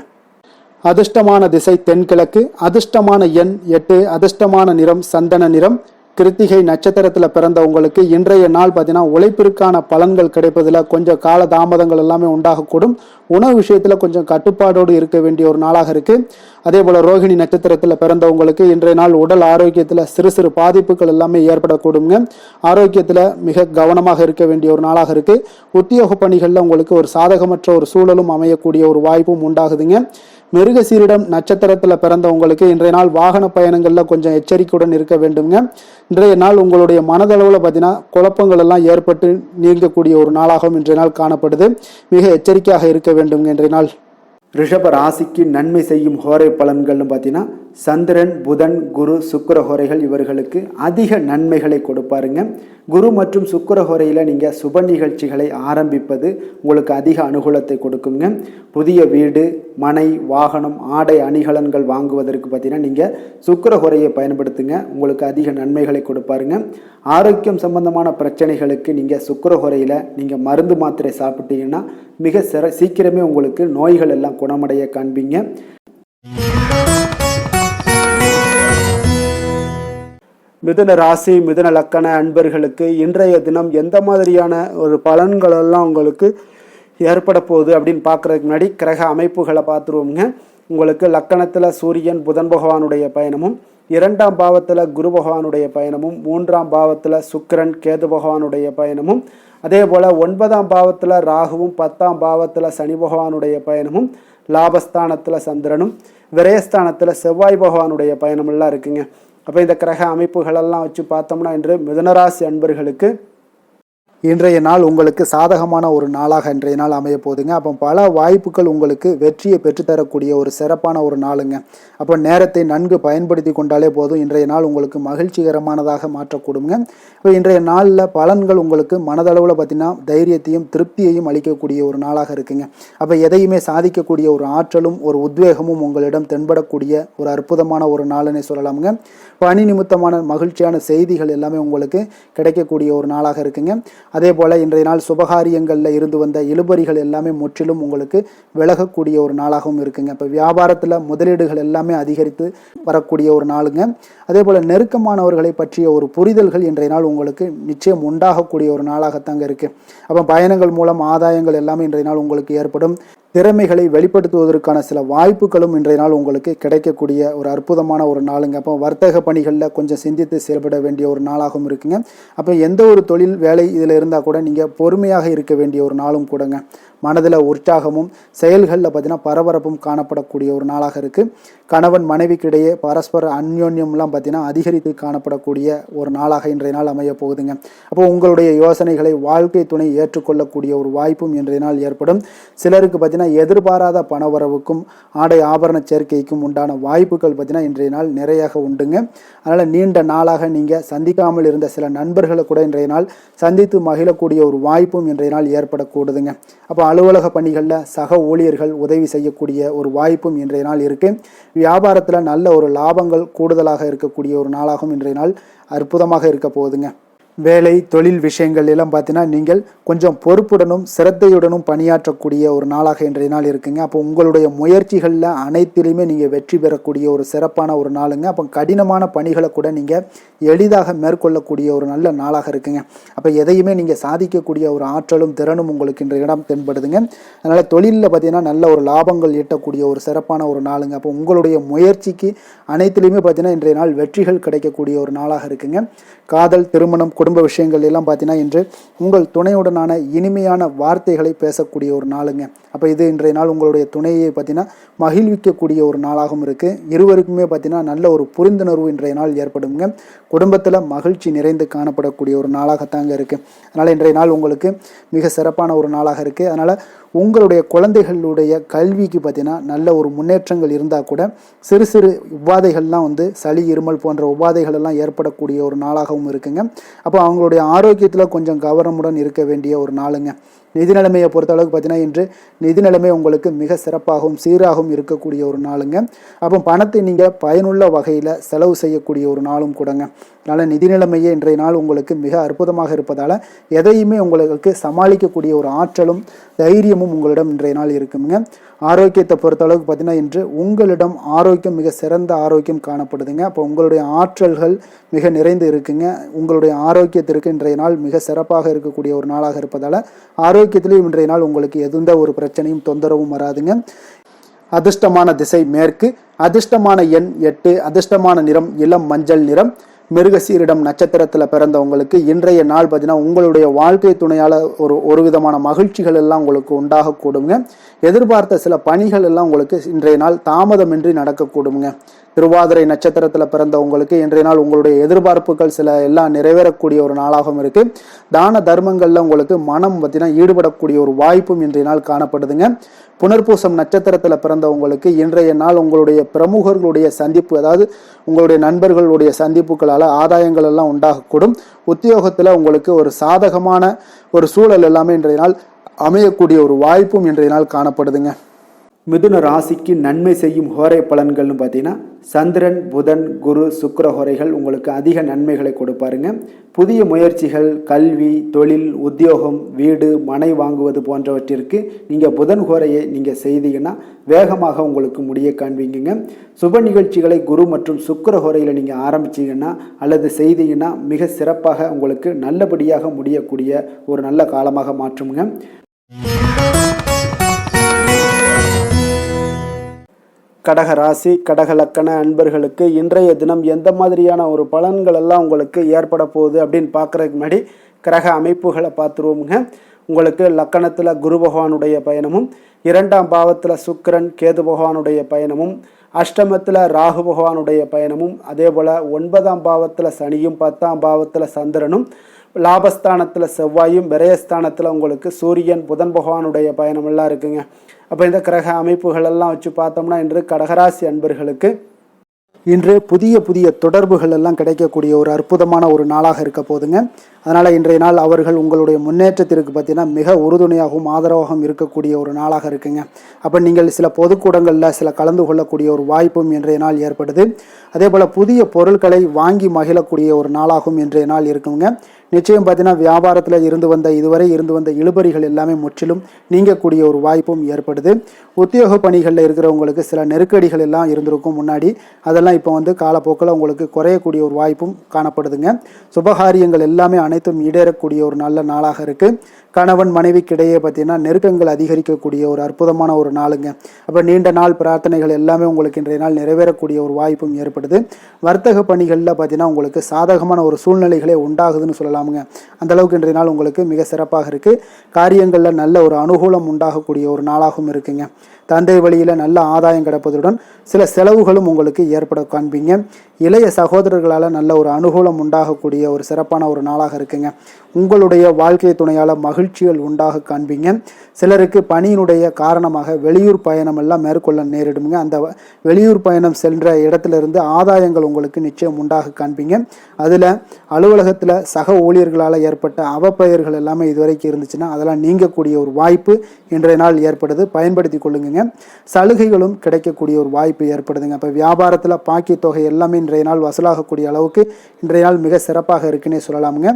அதிர்ஷ்டமான திசை தென்கிழக்கு, அதிர்ஷ்டமான எண் 8, அதிர்ஷ்டமான நிறம் சந்தன நிறம். கிருத்திகை நட்சத்திரத்தில் பிறந்த உங்களுக்கு இன்றைய நாள் பார்த்தீங்கன்னா உழைப்பிற்கான பலன்கள் கிடைப்பதில் கொஞ்சம் கால தாமதங்கள் எல்லாமே உண்டாகக்கூடும். உணவு விஷயத்தில் கொஞ்சம் கட்டுப்பாடோடு இருக்க வேண்டிய ஒரு நாளாக இருக்குது. அதே போல் ரோகிணி நட்சத்திரத்தில் பிறந்தவங்களுக்கு இன்றைய நாள் உடல் ஆரோக்கியத்தில் சிறு சிறு பாதிப்புகள் எல்லாமே ஏற்படக்கூடுங்க. ஆரோக்கியத்தில் மிக கவனமாக இருக்க வேண்டிய ஒரு நாளாக இருக்குது. உத்தியோக பணிகளில் உங்களுக்கு ஒரு சாதகமற்ற ஒரு சூழலும் அமையக்கூடிய ஒரு வாய்ப்பும் உண்டாகுதுங்க. மிருகசீரிடம் நட்சத்திரத்தில் பிறந்தவங்களுக்கு இன்றைய நாள் வாகன பயணங்களில் கொஞ்சம் எச்சரிக்கையுடன் இருக்க வேண்டுங்க. இன்றைய நாள் உங்களுடைய மனதளவில் பார்த்தீங்கன்னா குழப்பங்கள் எல்லாம் ஏற்பட்டு நீங்கக்கூடிய ஒரு நாளாகவும் இன்றைய நாள் காணப்படுது. மிக எச்சரிக்கையாக இருக்க வேண்டும் இன்றைய நாள். ரிஷப ராசிக்கு நன்மை செய்யும் ஹோரை பலன்கள்னு பார்த்தீங்கன்னா சந்திரன், புதன், குரு, சுக்கிர ஹோரைகள் இவர்களுக்கு அதிக நன்மைகளை கொடுப்பாருங்க. குரு மற்றும் சுக்கிர ஹோரையில் நீங்கள் சுப நிகழ்ச்சிகளை ஆரம்பிப்பது உங்களுக்கு அதிக அனுகூலத்தை கொடுக்குங்க. புதிய வீடு, மனை, வாகனம், ஆடை அணிகலன்கள் வாங்குவதற்கு பார்த்தீங்கன்னா நீங்கள் சுக்கிர ஹோரையை பயன்படுத்துங்க. உங்களுக்கு அதிக நன்மைகளை கொடுப்பாருங்க. ஆரோக்கியம் சம்பந்தமான பிரச்சனைகளுக்கு நீங்கள் சுக்கிர ஹோரையில் நீங்கள் மருந்து மாத்திரை சாப்பிட்டீங்கன்னா மிக சீக்கிரமே உங்களுக்கு நோய்கள் எல்லாம் குணமடைய காண்பீங்க. மிதுன ராசி, மிதுன லக்கண அன்பர்களுக்கு இன்றைய தினம் எந்த மாதிரியான ஒரு பலன்களெல்லாம் உங்களுக்கு ஏற்பட போகுது அப்படின்னு பார்க்குறதுக்கு முன்னாடி கிரக அமைப்புகளை பார்த்துருவோங்க. உங்களுக்கு லக்கணத்தில் சூரியன், புதன் பகவானுடைய பயணமும், 2ஆம் பாவத்தில் குரு பகவானுடைய பயணமும், 3ஆம் பாவத்தில் சுக்கிரன், கேது பகவானுடைய பயணமும், அதே போல் 9ஆம் பாவத்தில் ராகுவும், 10ஆம் பாவத்தில் சனி பகவானுடைய பயணமும், லாபஸ்தானத்தில் சந்திரனும், விரயஸ்தானத்தில் செவ்வாய் பகவானுடைய பயணமெல்லாம் இருக்குங்க. அப்போ இந்த கிரக அமைப்புகளெல்லாம் வச்சு பார்த்தோம்னா இன்று மிதுனராசி அன்பர்களுக்கு இன்றைய நாள் உங்களுக்கு சாதகமான ஒரு நாளாக இன்றைய நாள் அமைய போகுதுங்க. அப்போ பல வாய்ப்புகள் உங்களுக்கு வெற்றியை பெற்றுத்தரக்கூடிய ஒரு சிறப்பான ஒரு நாளுங்க. அப்போ நேரத்தை நன்கு பயன்படுத்தி கொண்டாலே போதும், இன்றைய நாள் உங்களுக்கு மகிழ்ச்சிகரமானதாக மாற்றக்கூடுங்க. இப்போ இன்றைய நாளில் பலன்கள் உங்களுக்கு மனதளவில் பார்த்தீங்கன்னா தைரியத்தையும் திருப்தியையும் அளிக்கக்கூடிய ஒரு நாளாக இருக்குங்க. அப்போ எதையுமே சாதிக்கக்கூடிய ஒரு ஆற்றலும் ஒரு உத்வேகமும் உங்களிடம் தென்படக்கூடிய ஒரு அற்புதமான ஒரு நாளுன்னே சொல்லலாமுங்க. பணி நிமித்தமான மகிழ்ச்சியான செய்திகள் எல்லாமே உங்களுக்கு கிடைக்கக்கூடிய ஒரு நாளாக இருக்குங்க. அதே போல் இன்றைய நாள் சுபகாரியங்களில் இருந்து வந்த இழுபறிகள் எல்லாமே முற்றிலும் உங்களுக்கு விலகக்கூடிய ஒரு நாளாகவும் இருக்குங்க. இப்போ வியாபாரத்தில் முதலீடுகள் எல்லாமே அதிகரித்து வரக்கூடிய ஒரு நாளுங்க. அதே போல் நெருக்கமானவர்களை பற்றிய ஒரு புரிதல்கள் இன்றைய நாள் உங்களுக்கு நிச்சயம் உண்டாகக்கூடிய ஒரு நாளாகத்தாங்க இருக்குது. அப்போ பயணங்கள் மூலம் ஆதாயங்கள் எல்லாமே இன்றைய நாள் உங்களுக்கு ஏற்படும். திறமைகளை வெளிப்படுத்துவதற்கான சில வாய்ப்புகளும் இன்றைய நாள் உங்களுக்கு கிடைக்கக்கூடிய ஒரு அற்புதமான ஒரு நாளுங்க. அப்போ வர்த்தக பணிகளில் கொஞ்சம் சிந்தித்து செயல்பட வேண்டிய ஒரு நாளாகவும் இருக்குங்க. அப்போ எந்த ஒரு தொழில் வேலை இதில் இருந்தால் கூட நீங்கள் பொறுமையாக இருக்க வேண்டிய ஒரு நாளும் கூடங்க. மனதில் உற்சாகமும் செயல்களில் பார்த்தீங்கன்னா பரபரப்பும் காணப்படக்கூடிய ஒரு நாளாக இருக்குது. கணவன் மனைவிக்கிடையே பரஸ்பர அந்யோன்யம்லாம் பார்த்தீங்கன்னா அதிகரித்து காணப்படக்கூடிய ஒரு நாளாக இன்றைய நாள் அமைய போகுதுங்க. அப்போ உங்களுடைய யோசனைகளை வாழ்க்கை துணை ஏற்றுக்கொள்ளக்கூடிய ஒரு வாய்ப்பும் இன்றைய நாள் ஏற்படும். சிலருக்கு பார்த்தீங்கன்னா எதிர்பாராத பணவரவுக்கும் ஆடை ஆபரண சேர்க்கைக்கும் உண்டான வாய்ப்புகள் பார்த்தீங்கன்னா இன்றைய நாள் நிறையாக உண்டுங்க. அதனால் நீண்ட நாளாக நீங்கள் சந்திக்காமல் இருந்த சில நண்பர்களை கூட இன்றைய நாள் சந்தித்து மகிழக்கூடிய ஒரு வாய்ப்பும் இன்றைய நாள் ஏற்படக்கூடுதுங்க. அப்போ அலுவலக பணிகளில் சக ஊழியர்கள் உதவி செய்யக்கூடிய ஒரு வாய்ப்பும் இன்றைய நாள் இருக்குது. வியாபாரத்தில் நல்ல ஒரு லாபங்கள் கூடுதலாக இருக்கக்கூடிய ஒரு நாளாகவும் இன்றைய நாள் அற்புதமாக இருக்க போகுதுங்க. வேலை தொழில் விஷயங்கள் எல்லாம் பார்த்தீங்கன்னா நீங்கள் கொஞ்சம் பொறுப்புடனும் சிரத்தையுடனும் பணியாற்றக்கூடிய ஒரு நாளாக இன்றைய நாள் இருக்குங்க. அப்போ உங்களுடைய முயற்சிகளில் அனைத்திலையுமே நீங்கள் வெற்றி பெறக்கூடிய ஒரு சிறப்பான ஒரு நாளுங்க. அப்போ கடினமான பணிகளை கூட நீங்கள் எளிதாக மேற்கொள்ளக்கூடிய ஒரு நல்ல நாளாக இருக்குங்க. அப்போ எதையுமே நீங்கள் சாதிக்கக்கூடிய ஒரு ஆற்றலும் திறனும் உங்களுக்கு இன்றைய இடம் தென்படுதுங்க. அதனால் தொழிலில் பார்த்தீங்கன்னா நல்ல ஒரு லாபங்கள் ஈட்டக்கூடிய ஒரு சிறப்பான ஒரு நாளுங்க. அப்போ உங்களுடைய முயற்சிக்கு அனைத்திலையுமே பார்த்தீங்கன்னா இன்றைய நாள் வெற்றிகள் கிடைக்கக்கூடிய ஒரு நாளாக இருக்குங்க. காதல், திருமணம், குடும்ப விஷயங்கள் எல்லாம் பார்த்தீங்கன்னா இன்று உங்கள் துணையுடனான இனிமையான வார்த்தைகளை பேசக்கூடிய ஒரு நாளுங்க. அப்போ இது இன்றைய நாள் உங்களுடைய துணையை பார்த்தீங்கன்னா மகிழ்விக்கக்கூடிய ஒரு நாளாகவும் இருக்குது. இருவருக்குமே பார்த்தீங்கன்னா நல்ல ஒரு புரிந்துணர்வு இன்றைய நாள் ஏற்படுங்க. குடும்பத்தில் மகிழ்ச்சி நிறைந்து காணப்படக்கூடிய ஒரு நாளாகத்தாங்க இருக்குது. அதனால் இன்றைய நாள் உங்களுக்கு மிக சிறப்பான ஒரு நாளாக இருக்குது. அதனால் உங்களுடைய குழந்தைகளுடைய கல்விக்கு பார்த்தீங்கன்னா நல்ல ஒரு முன்னேற்றங்கள் இருந்தால் கூட சிறு சிறு உபாதைகள்லாம் சளி, இருமல் போன்ற உபாதைகள் எல்லாம் ஏற்படக்கூடிய ஒரு நாளாகவும் இருக்குங்க. அப்போ அவங்களுடைய ஆரோக்கியத்தில் கொஞ்சம் கவனமுடன் இருக்க வேண்டிய ஒரு நாளுங்க. நிதி நிலைமையை பொறுத்த அளவுக்கு பார்த்தீங்கன்னா இன்று நிதி நிலைமை உங்களுக்கு மிக சிறப்பாகவும் சீராகவும் இருக்கக்கூடிய ஒரு நாளுங்க. அப்போ பணத்தை நீங்கள் பயனுள்ள வகையில் செலவு செய்யக்கூடிய ஒரு நாளும் கூடங்க. அதனால் நிதி நிலைமையே இன்றைய நாள் உங்களுக்கு மிக அற்புதமாக இருப்பதால் எதையுமே உங்களுக்கு சமாளிக்கக்கூடிய ஒரு ஆற்றலும் தைரியமும் உங்களிடம் இன்றைய நாள் இருக்குங்க. ஆரோக்கியத்தை பொறுத்த அளவுக்கு பார்த்தீங்கன்னா இன்று உங்களிடம் ஆரோக்கியம் மிக சிறந்த ஆரோக்கியம் காணப்படுதுங்க. அப்போ உங்களுடைய ஆற்றல்கள் மிக நிறைந்து இருக்குங்க. உங்களுடைய ஆரோக்கியத்திற்கு இன்றைய நாள் மிக சிறப்பாக இருக்கக்கூடிய ஒரு நாளாக இருப்பதால் ஆரோக்கியத்திலையும் இன்றைய நாள் உங்களுக்கு எந்த ஒரு பிரச்சனையும் தொந்தரவும் வராதுங்க. அதிர்ஷ்டமான திசை மேற்கு, அதிர்ஷ்டமான எண் 8, அதிர்ஷ்டமான நிறம் இளம் மஞ்சள் நிறம். மிருகசீரிடம் நட்சத்திரத்தில் பிறந்தவங்களுக்கு இன்றைய நாள் பார்த்தீங்கன்னா உங்களுடைய வாழ்க்கை துணையால் ஒரு விதமான மகிழ்ச்சிகள் எல்லாம் உங்களுக்கு உண்டாகக்கூடுங்க. எதிர்பார்த்த சில பணிகள் எல்லாம் உங்களுக்கு இன்றைய நாள் தாமதமின்றி நடக்கக்கூடுங்க. திருவாதிரை நட்சத்திரத்தில் பிறந்தவங்களுக்கு இன்றைய நாள் உங்களுடைய எதிர்பார்ப்புகள் சில எல்லாம் நிறைவேறக்கூடிய ஒரு நாளாகவும் இருக்குது. தான தர்மங்களில் உங்களுக்கு மனம் பார்த்தீங்கன்னா ஈடுபடக்கூடிய ஒரு வாய்ப்பும் இன்றைய நாள் காணப்படுதுங்க. புனர்பூசம் நட்சத்திரத்தில் பிறந்தவங்களுக்கு இன்றைய நாள் உங்களுடைய பிரமுகர்களுடைய சந்திப்பு, அதாவது உங்களுடைய நண்பர்களுடைய சந்திப்புகளால் ஆதாயங்கள் எல்லாம் உண்டாகக்கூடும். உத்தியோகத்தில் உங்களுக்கு ஒரு சாதகமான ஒரு சூழல் எல்லாமே இன்றைய நாள் அமையக்கூடிய ஒரு வாய்ப்பும் இன்றைய நாள் காணப்படுதுங்க. மிதுன ராசிக்கு நன்மை செய்யும் ஹோரை பலன்கள்னு பார்த்தீங்கன்னா சந்திரன், புதன், குரு, சுக்கிர ஹோரைகள் உங்களுக்கு அதிக நன்மைகளை கொடுப்பாருங்க. புதிய முயற்சிகள், கல்வி, தொழில், உத்தியோகம், வீடு, மனை வாங்குவது போன்றவற்றிற்கு நீங்கள் புதன் ஹோரையை நீங்கள் செய்தீங்கன்னா வேகமாக உங்களுக்கு முடிய காண்பீங்க. சுப நிகழ்ச்சிகளை குரு மற்றும் சுக்கிர ஹோரையில் நீங்கள் ஆரம்பிச்சிங்கன்னா அல்லது செய்தீங்கன்னா மிக சிறப்பாக உங்களுக்கு நல்லபடியாக முடியக்கூடிய ஒரு நல்ல காலமாக மாற்றுங்க. கடக ராசி, கடக லக்கண அன்பர்களுக்கு இன்றைய தினம் எந்த மாதிரியான ஒரு பலன்கள் எல்லாம் உங்களுக்கு ஏற்பட போகுது அப்படின்னு பார்க்குறதுக்கு முன்னாடி கிரக அமைப்புகளை பார்த்துருவோமுங்க. உங்களுக்கு லக்கணத்தில் குரு பகவானுடைய பயணமும், 2ஆம் பாவத்தில் சுக்கிரன், கேது பகவானுடைய பயணமும், அஷ்டமத்தில் ராகு பகவானுடைய பயணமும், அதே போல் 9ஆம் பாவத்தில் சனியும், 10ஆம் பாவத்தில் சந்திரனும், லாபஸ்தானத்தில் செவ்வாயும், விரயஸ்தானத்தில் உங்களுக்கு சூரியன், புதன் பகவானுடைய பயணமெல்லாம் இருக்குங்க. அப்போ இந்த கிரக அமைப்புகள் எல்லாம் வச்சு பார்த்தோம்னா இன்று கடகராசி அன்பர்களுக்கு இன்று புதிய புதிய தொடர்புகள் எல்லாம் கிடைக்கக்கூடிய ஒரு அற்புதமான ஒரு நாளாக இருக்க போதுங்க. அதனால் இன்றைய நாள் அவர்கள் உங்களுடைய முன்னேற்றத்திற்கு பார்த்தீங்கன்னா மிக உறுதுணையாகவும் ஆதரவாகவும் இருக்கக்கூடிய ஒரு நாளாக இருக்குங்க. அப்போ நீங்கள் சில பொதுக்கூடங்களில் சில கலந்து கொள்ளக்கூடிய ஒரு வாய்ப்பும் இன்றைய நாள் ஏற்படுது. அதே போல் புதிய பொருட்களை வாங்கி மகிழக்கூடிய ஒரு நாளாகவும் இன்றைய நாள் இருக்குங்க. நிச்சயம் பார்த்தீங்கன்னா வியாபாரத்தில் இதுவரை இருந்து வந்த இழுபறிகள் எல்லாமே முற்றிலும் நீங்கக்கூடிய ஒரு வாய்ப்பும் ஏற்படுது. உத்தியோக பணிகளில் இருக்கிறவங்களுக்கு சில நெருக்கடிகள் எல்லாம் இருந்திருக்கும் முன்னாடி, அதெல்லாம் இப்போ காலப்போக்கில் உங்களுக்கு குறையக்கூடிய ஒரு வாய்ப்பும் காணப்படுதுங்க. சுபகாரியங்கள் எல்லாமே அனைத்தும் ஈடேறக்கூடிய ஒரு நல்ல நாளாக இருக்குது. கணவன் மனைவிக்கிடையே பார்த்தீங்கன்னா நெருக்கங்கள் அதிகரிக்கக்கூடிய ஒரு அற்புதமான ஒரு நாளுங்க. அப்போ நீண்ட நாள் பிரார்த்தனைகள் எல்லாமே உங்களுக்கு இன்றைய நாள் நிறைவேறக்கூடிய ஒரு வாய்ப்பும் ஏற்படுது. வர்த்தக பணிகளில் பார்த்தீங்கன்னா உங்களுக்கு சாதகமான ஒரு சூழ்நிலைகளே உண்டாகுதுன்னு சொல்லலாமுங்க. அந்தளவுக்கு இன்றைய நாள் உங்களுக்கு மிக சிறப்பாக இருக்குது. காரியங்களில் நல்ல ஒரு அனுகூலம் உண்டாகக்கூடிய ஒரு நாளாகவும் இருக்குங்க. தந்தை வழியில் நல்ல ஆதாயம் கிடைப்பதுடன் சில செலவுகளும் உங்களுக்கு ஏற்பட காண்பீங்க. இளைய சகோதரர்களால் நல்ல ஒரு அனுகூலம் உண்டாகக்கூடிய ஒரு சிறப்பான ஒரு நாளாக இருக்குங்க. உங்களுடைய வாழ்க்கை துணையால் மகிழ்ச்சிகள் உண்டாக காண்பீங்க. சிலருக்கு பணியினுடைய காரணமாக வெளியூர் பயணம் எல்லாம் மேற்கொள்ள நேரிடுங்க. அந்த வெளியூர் பயணம் சென்ற இடத்திலிருந்து ஆதாயங்கள் உங்களுக்கு நிச்சயம் உண்டாக காண்பீங்க. அதில் அலுவலகத்தில் சக ஊழியர்களால் ஏற்பட்ட அவப்பெயர்கள் எல்லாமே இதுவரைக்கும் இருந்துச்சுன்னா அதெல்லாம் நீங்கக்கூடிய ஒரு வாய்ப்பு இன்றைய நாள் ஏற்படுது. பயன்படுத்தி கொள்ளுங்க. சலுகைகளும் கிடைக்கக்கூடிய ஒரு வாய்ப்பு ஏற்படுதுங்க. அப்போ வியாபாரத்தில் பாக்கி தொகை எல்லாமே இன்றைய நாள் வசூலாகக்கூடிய அளவுக்கு இன்றைய நாள் மிக சிறப்பாக இருக்குன்னே சொல்லலாமுங்க.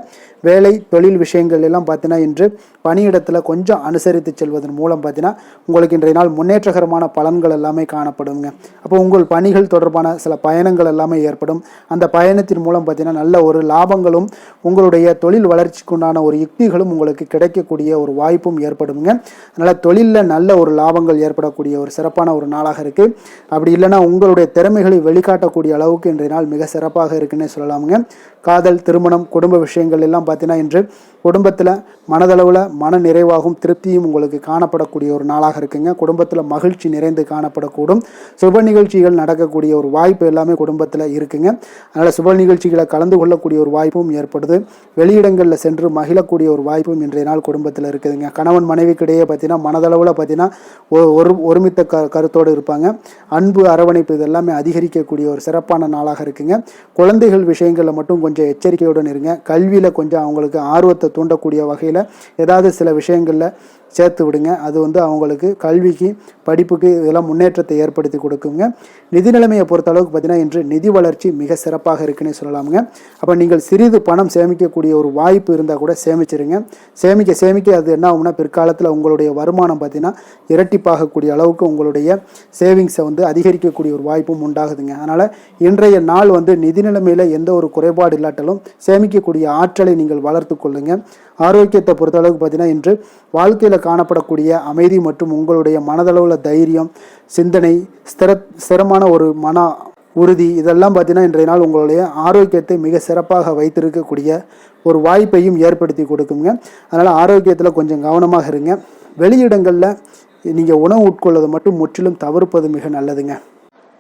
வேலை தொழில் விஷயங்கள் எல்லாம் பார்த்தீங்கன்னா இன்று பணியிடத்தில் கொஞ்சம் அனுசரித்து செல்வதன் மூலம் பார்த்தீங்கன்னா உங்களுக்கு இன்றைய நாள் முன்னேற்றகரமான பலன்கள் எல்லாமே காணப்படுங்க. அப்போ உங்கள் பணிகள் தொடர்பான சில பயணங்கள் எல்லாமே ஏற்படும். அந்த பயணத்தின் மூலம் பார்த்தீங்கன்னா நல்ல ஒரு லாபங்களும் உங்களுடைய தொழில் வளர்ச்சிக்குண்டான ஒரு யுக்திகளும் உங்களுக்கு கிடைக்கக்கூடிய ஒரு வாய்ப்பும் ஏற்படுங்க. அதனால் தொழிலில் நல்ல ஒரு லாபங்கள் ஏற்படக்கூடிய ஒரு சிறப்பான ஒரு நாளாக இருக்குது. அப்படி இல்லைன்னா உங்களுடைய திறமைகளை வெளிக்காட்டக்கூடிய அளவுக்கு இன்றைய நாள் மிக சிறப்பாக இருக்குன்னே சொல்லலாமுங்க. காதல், திருமணம், குடும்ப விஷயங்கள் எல்லாம் பார்த்தீங்கன்னா இன்று குடும்பத்தில் மனதளவில் மன நிறைவாகவும் திருப்தியும் உங்களுக்கு காணப்படக்கூடிய ஒரு நாளாக இருக்குங்க. குடும்பத்தில் மகிழ்ச்சி நிறைந்து காணப்படக்கூடும். சுப நிகழ்ச்சிகள் நடக்கக்கூடிய ஒரு வாய்ப்பு எல்லாமே குடும்பத்தில் இருக்குங்க. அதனால் சுப நிகழ்ச்சிகளை கலந்து கொள்ளக்கூடிய ஒரு வாய்ப்பும் ஏற்படுது. வெளியிடங்களில் சென்று மகிழக்கூடிய ஒரு வாய்ப்பும் இன்றைய நாள் குடும்பத்தில் இருக்குதுங்க. கணவன் மனைவிக்கிடையே பார்த்தீங்கன்னா மனதளவில் பார்த்தீங்கன்னா ஒருமித்த கருத்தோடு இருப்பாங்க. அன்பு, அரவணைப்பு இதெல்லாமே அதிகரிக்கக்கூடிய ஒரு சிறப்பான நாளாக இருக்குங்க. குழந்தைகள் விஷயங்களில் மட்டும் கொஞ்சம் எச்சரிக்கையுடன் இருங்க. கல்வியில் கொஞ்சம் அவங்களுக்கு ஆர்வத்தை தூண்டக்கூடிய வகையில் ஏதாவது சில விஷயங்களில் சேர்த்து விடுங்க. அது அவங்களுக்கு கல்விக்கு, படிப்புக்கு இதெல்லாம் முன்னேற்றத்தை ஏற்படுத்தி கொடுக்குங்க. நிதி நிலைமையை பொறுத்த அளவுக்கு பார்த்தீங்கன்னா இன்று நிதி வளர்ச்சி மிக சிறப்பாக இருக்குன்னு சொல்லலாமுங்க. அப்போ நீங்கள் சிறிது பணம் சேமிக்கக்கூடிய ஒரு வாய்ப்பு இருந்தால் கூட சேமிச்சிருங்க. சேமிக்க அது என்ன ஆகும்னா பிற்காலத்தில் உங்களுடைய வருமானம் பார்த்தீங்கன்னா இரட்டிப்பாகக்கூடிய அளவுக்கு உங்களுடைய சேவிங்ஸை அதிகரிக்கக்கூடிய ஒரு வாய்ப்பும் உண்டாகுதுங்க. அதனால் இன்றைய நாள் நிதி நிலைமையில் எந்த ஒரு குறைபாடு இல்லாட்டாலும் சேமிக்கக்கூடிய ஆற்றலை நீங்கள் வளர்த்து கொள்ளுங்க. ஆரோக்கியத்தை பொறுத்தளவுக்கு பார்த்தீங்கன்னா இன்று வாழ்க்கையில் காணப்படக்கூடிய அமைதி மற்றும் உங்களுடைய மனதளவில் தைரியம், சிந்தனை, ஸ்திரமான ஒரு மன உறுதி இதெல்லாம் பார்த்தீங்கன்னா இன்றைய நாள் உங்களுடைய ஆரோக்கியத்தை மிக சிறப்பாக வைத்திருக்கக்கூடிய ஒரு வாய்ப்பையும் ஏற்படுத்தி கொடுக்குங்க. அதனால் ஆரோக்கியத்தில் கொஞ்சம் கவனமாக இருங்க. வெளியிடங்களில் நீங்கள் உணவு உட்கொள்வதை மட்டும் முற்றிலும் தவிர்ப்பது மிக நல்லதுங்க.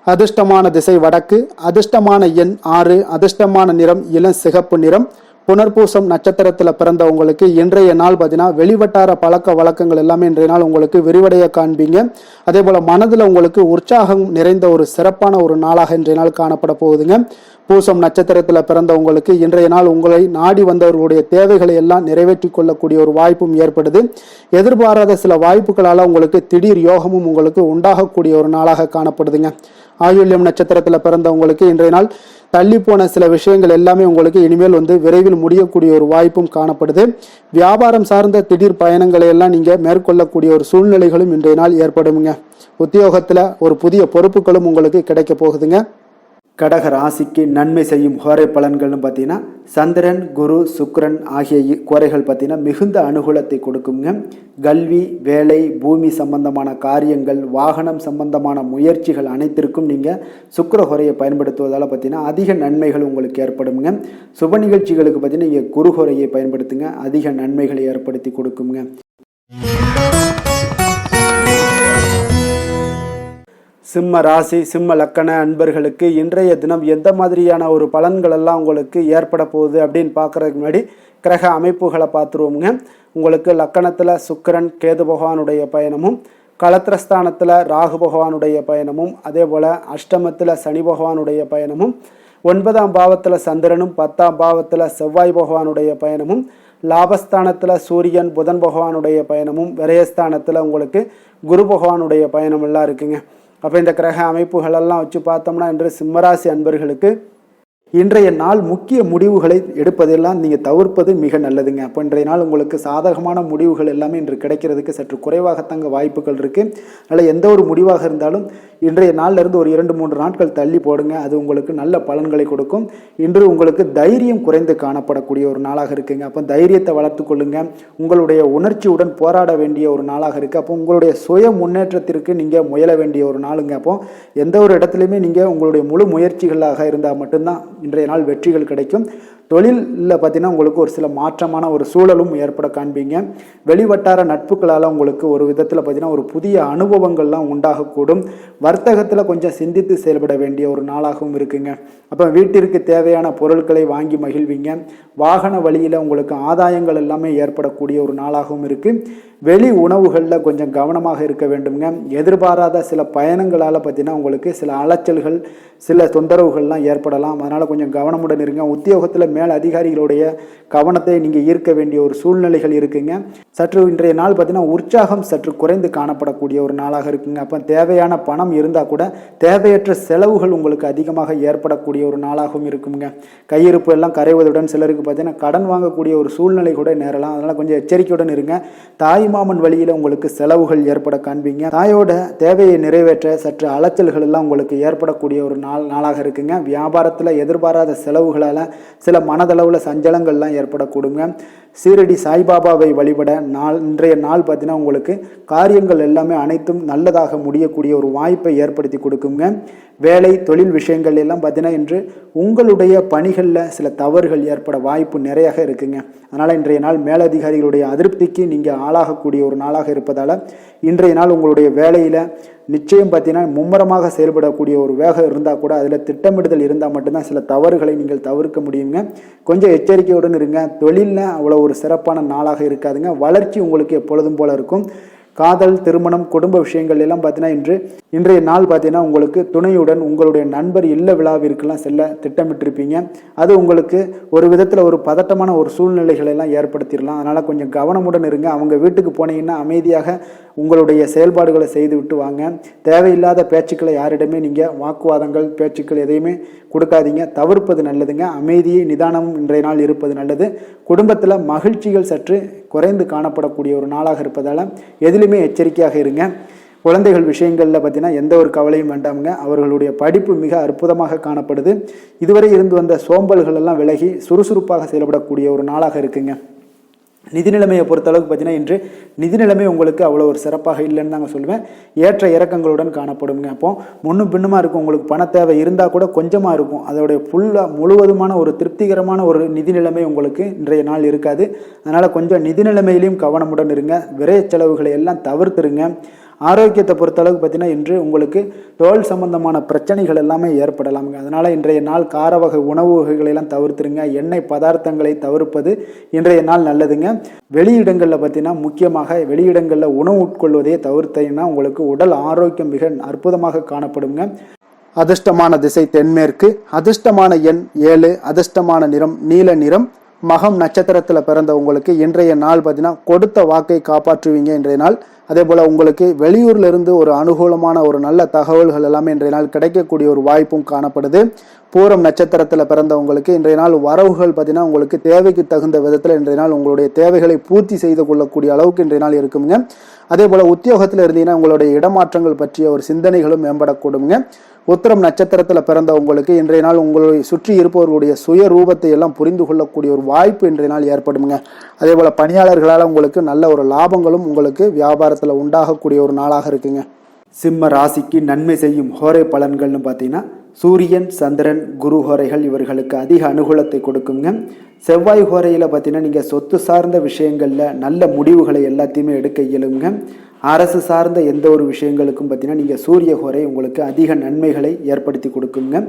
அதிர்ஷ்டமான திசை வடக்கு, அதிர்ஷ்டமான எண் 6, அதிர்ஷ்டமான நிறம் இளம் சிகப்பு நிறம். புனர்பூசம் நட்சத்திரத்தில் பிறந்தவங்களுக்கு இன்றைய நாள் பார்த்தீங்கன்னா வெளிவட்டார பழக்க வழக்கங்கள் எல்லாமே இன்றைய நாள் உங்களுக்கு விரிவடைய காண்பீங்க. அதே போல் மனதில் உங்களுக்கு உற்சாகம் நிறைந்த ஒரு சிறப்பான ஒரு நாளாக இன்றைய நாள் காணப்பட போகுதுங்க. பூசம் நட்சத்திரத்தில் பிறந்தவங்களுக்கு இன்றைய நாள் உங்களை நாடி வந்தவர்களுடைய தேவைகளை எல்லாம் நிறைவேற்றி கொள்ளக்கூடிய ஒரு வாய்ப்பும் ஏற்படுது. எதிர்பாராத சில வாய்ப்புகளால் உங்களுக்கு திடீர் யோகமும் உங்களுக்கு உண்டாகக்கூடிய ஒரு நாளாக காணப்படுதுங்க. ஆயுள்யம் நட்சத்திரத்தில் பிறந்தவங்களுக்கு இன்றைய நாள் தள்ளி போன சில விஷயங்கள் எல்லாமே உங்களுக்கு இனிமேல் விரைவில் முடியக்கூடிய ஒரு வாய்ப்பும் காணப்படுது. வியாபாரம் சார்ந்த திடீர் பயணங்களை எல்லாம் நீங்கள் மேற்கொள்ளக்கூடிய ஒரு சூழ்நிலைகளும் இன்றைய நாள் ஏற்படுங்க. உத்தியோகத்தில் ஒரு புதிய பொறுப்புகளும் உங்களுக்கு கிடைக்க போகுதுங்க. கடக ராசிக்கு நன்மை செய்யும் ஹோரை பலன்கள்னு பார்த்தீங்கன்னா சந்திரன், குரு, சுக்கிரன் ஆகிய குறைகள் பார்த்தீங்கன்னா மிகுந்த அனுகூலத்தை கொடுக்குங்க. கல்வி, வேலை, பூமி சம்பந்தமான காரியங்கள், வாகனம் சம்பந்தமான முயற்சிகள் அனைத்திற்கும் நீங்கள் சுக்கிர ஹோரையை பயன்படுத்துவதால் பார்த்தீங்கன்னா அதிக நன்மைகள் உங்களுக்கு ஏற்படுங்க. சுப நிகழ்ச்சிகளுக்கு பார்த்தீங்கன்னா நீங்கள் குரு ஹோரையை பயன்படுத்துங்க, அதிக நன்மைகளை ஏற்படுத்தி கொடுக்குங்க. சிம்ம ராசி சிம்ம லக்கண அன்பர்களுக்கு இன்றைய தினம் எந்த மாதிரியான ஒரு பலன்கள் எல்லாம் உங்களுக்கு ஏற்பட போகுது அப்படின்னு பார்க்கறதுக்கு முன்னாடி கிரக அமைப்புகளை பார்த்துருவோமுங்க. உங்களுக்கு லக்கணத்தில் சுக்கிரன் கேது பகவானுடைய பயணமும், களத்திரஸ்தானத்தில் ராகு பகவானுடைய பயணமும், அதே போல் அஷ்டமத்தில் சனி பகவானுடைய பயணமும், 9ஆம் பாவத்தில் சந்திரனும் 10ஆம் பாவத்தில் செவ்வாய் பகவானுடைய பயணமும், லாபஸ்தானத்தில் சூரியன் புதன் பகவானுடைய பயணமும், விரயஸ்தானத்தில் உங்களுக்கு குரு பகவானுடைய பயணம் எல்லாம் இருக்குங்க. அப்போ இந்த கிரக அமைப்புகளெல்லாம் வச்சு பார்த்தோம்னா இன்று சிம்மராசி அன்பர்களுக்கு இன்றைய நாள் முக்கிய முடிவுகளை எடுப்பதெல்லாம் நீங்கள் தவிர்ப்பது மிக நல்லதுங்க. அப்போ இன்றைய நாள் உங்களுக்கு சாதகமான முடிவுகள் எல்லாமே இன்று கிடைக்கிறதுக்கு சற்று குறைவாகத்தாங்க வாய்ப்புகள் இருக்குது. அதனால் எந்த ஒரு முடிவாக இருந்தாலும் இன்றைய நாளிலிருந்து ஒரு 2-3 நாட்கள் தள்ளி போடுங்க. அது உங்களுக்கு நல்ல பலன்களை கொடுக்கும். இன்று உங்களுக்கு தைரியம் குறைந்து காணப்படக்கூடிய ஒரு நாளாக இருக்குங்க. அப்போ தைரியத்தை வளர்த்து கொள்ளுங்க. உங்களுடைய உணர்ச்சியுடன் போராட வேண்டிய ஒரு நாளாக இருக்குது. அப்போ உங்களுடைய சுய முன்னேற்றத்திற்கு நீங்கள் முயல வேண்டிய ஒரு நாளுங்க. அப்போ எந்த ஒரு இடத்துலையுமே நீங்கள் உங்களுடைய முழு முயற்சிகளாக இருந்தால் மட்டும்தான் இன்றைய நாள் வெற்றிகள் கிடைக்கும். தொழிலில் பார்த்தீங்கன்னா உங்களுக்கு ஒரு சில மாற்றமான ஒரு சூழலும் ஏற்பட காண்பீங்க. வெளிவட்டார நட்புகளால் உங்களுக்கு ஒரு விதத்தில் பார்த்தீங்கன்னா ஒரு புதிய அனுபவங்கள்லாம் உண்டாகக்கூடும். வர்த்தகத்தில் கொஞ்சம் சிந்தித்து செயல்பட வேண்டிய ஒரு நாளாகவும் இருக்குங்க. அப்போ வீட்டிற்கு தேவையான பொருட்களை வாங்கி மகிழ்வீங்க. வாகன வழியில் உங்களுக்கு ஆதாயங்கள் எல்லாமே ஏற்படக்கூடிய ஒரு நாளாகவும் இருக்குது. வெளி உணவுகளில் கொஞ்சம் கவனமாக இருக்க வேண்டுங்க. எதிர்பாராத சில பயணங்களால் பார்த்தீங்கன்னா உங்களுக்கு சில அலைச்சல்கள் சில தொந்தரவுகள்லாம் ஏற்படலாம். அதனால் கொஞ்சம் கவனமுடன் இருங்க. உத்தியோகத்தில் மேல் அதிகாரிகளுடைய கவனத்தை நீங்கள் ஈர்க்க வேண்டிய ஒரு சூழ்நிலைகள் இருக்குங்க. சற்று இன்றைய நாள் பார்த்தீங்கன்னா உற்சாகம் சற்று குறைந்து காணப்படக்கூடிய ஒரு நாளாக இருக்குங்க. அப்போ தேவையான பணம் இருந்தால் கூட தேவையற்ற செலவுகள் உங்களுக்கு அதிகமாக ஏற்படக்கூடிய ஒரு நாளாகவும் இருக்குங்க. கையிருப்பு எல்லாம் கரைவதுடன் சிலருக்கு பார்த்தீங்கன்னா கடன் வாங்கக்கூடிய ஒரு சூழ்நிலை கூட நேரலாம். அதனால் கொஞ்சம் எச்சரிக்கையுடன் இருங்க. தாய்மாமன் வழியில் உங்களுக்கு செலவுகள் ஏற்பட காண்பீங்க. தாயோட தேவையை நிறைவேற்ற சற்று அலைச்சல்கள் எல்லாம் உங்களுக்கு ஏற்படக்கூடிய ஒரு நாளாக இருக்குங்க. வியாபாரத்தில் எதிர்பாராத செலவுகளால் சில மனதளவில் சஞ்சலங்கள்லாம் ஏற்படக்கூடுங்க. சீரடி சாய்பாபாவை வழிபட இன்றைய நாள் பார்த்தீங்கன்னா உங்களுக்கு காரியங்கள் எல்லாமே அனைத்தும் நல்லதாக முடியக்கூடிய ஒரு வாய்ப்பை ஏற்படுத்தி கொடுக்குங்க. வேலை தொழில் விஷயங்கள் எல்லாம் பார்த்தீங்கன்னா இன்று உங்களுடைய பணிகளில் சில தவறுகள் ஏற்பட வாய்ப்பு நிறையாக இருக்குங்க. அதனால் இன்றைய நாள் மேலதிகாரிகளுடைய அதிருப்திக்கு நீங்கள் ஆளாகக்கூடிய ஒரு நாளாக இருப்பதால் இன்றைய நாள் உங்களுடைய வேலையில் நிச்சயம் பார்த்தீங்கன்னா மும்முரமாக செயல்படக்கூடிய ஒரு வேகம் இருந்தால் கூட அதில் திட்டமிடுதல் இருந்தால் மட்டும்தான் சில தவறுகளை நீங்கள் தவிர்க்க முடியுங்க. கொஞ்சம் எச்சரிக்கையுடன் இருங்க. தொழிலில் அவ்வளோ ஒரு சிறப்பான நாளாக இருக்காதுங்க. வளர்ச்சி உங்களுக்கு எப்பொழுதும் போல இருக்கும். காதல் திருமணம் குடும்ப விஷயங்கள் எல்லாம் பார்த்தீங்கன்னா இன்றைய நாள் பார்த்தீங்கன்னா உங்களுக்கு துணையுடன் உங்களுடைய நண்பர் இல்ல விழாவிற்கெல்லாம் செல்ல திட்டமிட்டிருப்பீங்க. அது உங்களுக்கு ஒரு விதத்தில் ஒரு பதட்டமான ஒரு சூழ்நிலைகளை எல்லாம் ஏற்படுத்திடலாம். அதனால் கொஞ்சம் கவனமுடன் இருங்க. அவங்க வீட்டுக்கு போனீங்கன்னா அமைதியாக உங்களுடைய செயல்பாடுகளை செய்து விட்டு வாங்க. தேவையில்லாத பேச்சுக்களை யாரிடமே நீங்கள் வாக்குவாதங்கள் பேச்சுக்கள் எதையுமே கொடுக்காதீங்க. தவிர்ப்பது நல்லதுங்க. அமைதியை நிதானமும் இன்றைய நாள் இருப்பது நல்லது. குடும்பத்தில் மகிழ்ச்சிகள் சற்று குறைந்து காணப்படக்கூடிய ஒரு நாளாக இருப்பதால் எதிலுமே எச்சரிக்கையாக இருங்க. குழந்தைகள் விஷயங்களில் பார்த்தீங்கன்னா எந்த ஒரு கவலையும் வேண்டாமுங்க. அவர்களுடைய படிப்பு மிக அற்புதமாக காணப்படுது. இதுவரை இருந்து வந்த சோம்பல்கள் எல்லாம் விலகி சுறுசுறுப்பாக செயல்படக்கூடிய ஒரு நாளாக இருக்குங்க. நிதி நிலைமையை பொறுத்தளவுக்கு பார்த்தீங்கன்னா இன்று நிதி நிலைமை உங்களுக்கு அவ்வளோ ஒரு சிறப்பாக இல்லைன்னு தாங்க சொல்லுவேன். ஏற்ற இறக்கங்களுடன் காணப்படுங்க. அப்போ முன்னும் பின்னுமா இருக்கும். உங்களுக்கு பண தேவை இருந்தால் கூட கொஞ்சமாக இருக்கும். அதோடைய முழுவதுமான ஒரு திருப்திகரமான ஒரு நிதி நிலைமை உங்களுக்கு இன்றைய நாள் இருக்காது. அதனால் கொஞ்சம் நிதி நிலைமையிலையும் கவனமுடன் இருங்க. விரைய செலவுகளை எல்லாம் தவிர்த்துருங்க. ஆரோக்கியத்தை பொறுத்தளவுக்கு பார்த்தீங்கன்னா இன்று உங்களுக்கு தோல் சம்பந்தமான பிரச்சனைகள் எல்லாமே ஏற்படலாமுங்க. அதனால் இன்றைய நாள் கார வகை உணவு வகைகளெல்லாம் தவிர்த்துருங்க. எண்ணெய் பதார்த்தங்களை தவிர்ப்பது இன்றைய நாள் நல்லதுங்க. வெளியிடங்களில் பார்த்தீங்கன்னா முக்கியமாக வெளியிடங்களில் உணவு உட்கொள்வதையே தவிர்த்தீங்கன்னா உங்களுக்கு உடல் ஆரோக்கியம் மிக அற்புதமாக காணப்படுங்க. அதிர்ஷ்டமான திசை தென்மேற்கு. அதிர்ஷ்டமான எண் 7. அதிர்ஷ்டமான நிறம் நீல நிறம். மகம் நட்சத்திரத்தில் பிறந்த உங்களுக்கு இன்றைய நாள் பார்த்தீங்கன்னா கொடுத்த வாக்கை காப்பாற்றுவீங்க இன்றைய நாள். அதே போல் உங்களுக்கு வெளியூர்ல இருந்து ஒரு அனுகூலமான ஒரு நல்ல தகவல்கள் எல்லாமே இன்றைய நாள் கிடைக்கக்கூடிய ஒரு வாய்ப்பும் காணப்படுது. பூரம் நட்சத்திரத்தில் பிறந்தவங்களுக்கு இன்றைய நாள் வரவுகள் பார்த்தீங்கன்னா உங்களுக்கு தேவைக்கு தகுந்த விதத்தில் இன்றைய நாள் உங்களுடைய தேவைகளை பூர்த்தி செய்து கொள்ளக்கூடிய அளவுக்கு இன்றைய நாள் இருக்குங்க. அதே போல் உத்தியோகத்தில் இருந்தீங்கன்னா உங்களுடைய இடமாற்றங்கள் பற்றிய ஒரு சிந்தனைகளும் மேம்படக்கூடுங்க. உத்திரம் நட்சத்திரத்தில் பிறந்தவங்களுக்கு இன்றைய நாள் உங்களுடைய சுற்றி இருப்பவர்களுடைய சுய ரூபத்தை எல்லாம் புரிந்து கொள்ளக்கூடிய ஒரு வாய்ப்பு இன்றைய நாள் ஏற்படுங்க. அதே போல் பணியாளர்களால் உங்களுக்கு நல்ல ஒரு லாபங்களும் உங்களுக்கு வியாபாரத்தில் உண்டாகக்கூடிய ஒரு நாளாக இருக்குங்க. சிம்ம ராசிக்கு நன்மை செய்யும் ஹோரை பலன்கள்னு பார்த்தீங்கன்னா சூரியன், சந்திரன், குரு ஹோரைகள் இவர்களுக்கு அதிக அனுகூலத்தை கொடுக்குங்க. செவ்வாய் ஹோரையில் பார்த்தீங்கன்னா நீங்கள் சொத்து சார்ந்த விஷயங்களில் நல்ல முடிவுகளை எல்லாத்தையுமே எடுக்க இயலுங்க. அரசு சார்ந்த எந்த ஒரு விஷயங்களுக்கும் பார்த்தீங்கன்னா நீங்கள் சூரிய ஹோரை உங்களுக்கு அதிக நன்மைகளை ஏற்படுத்தி கொடுக்குங்க.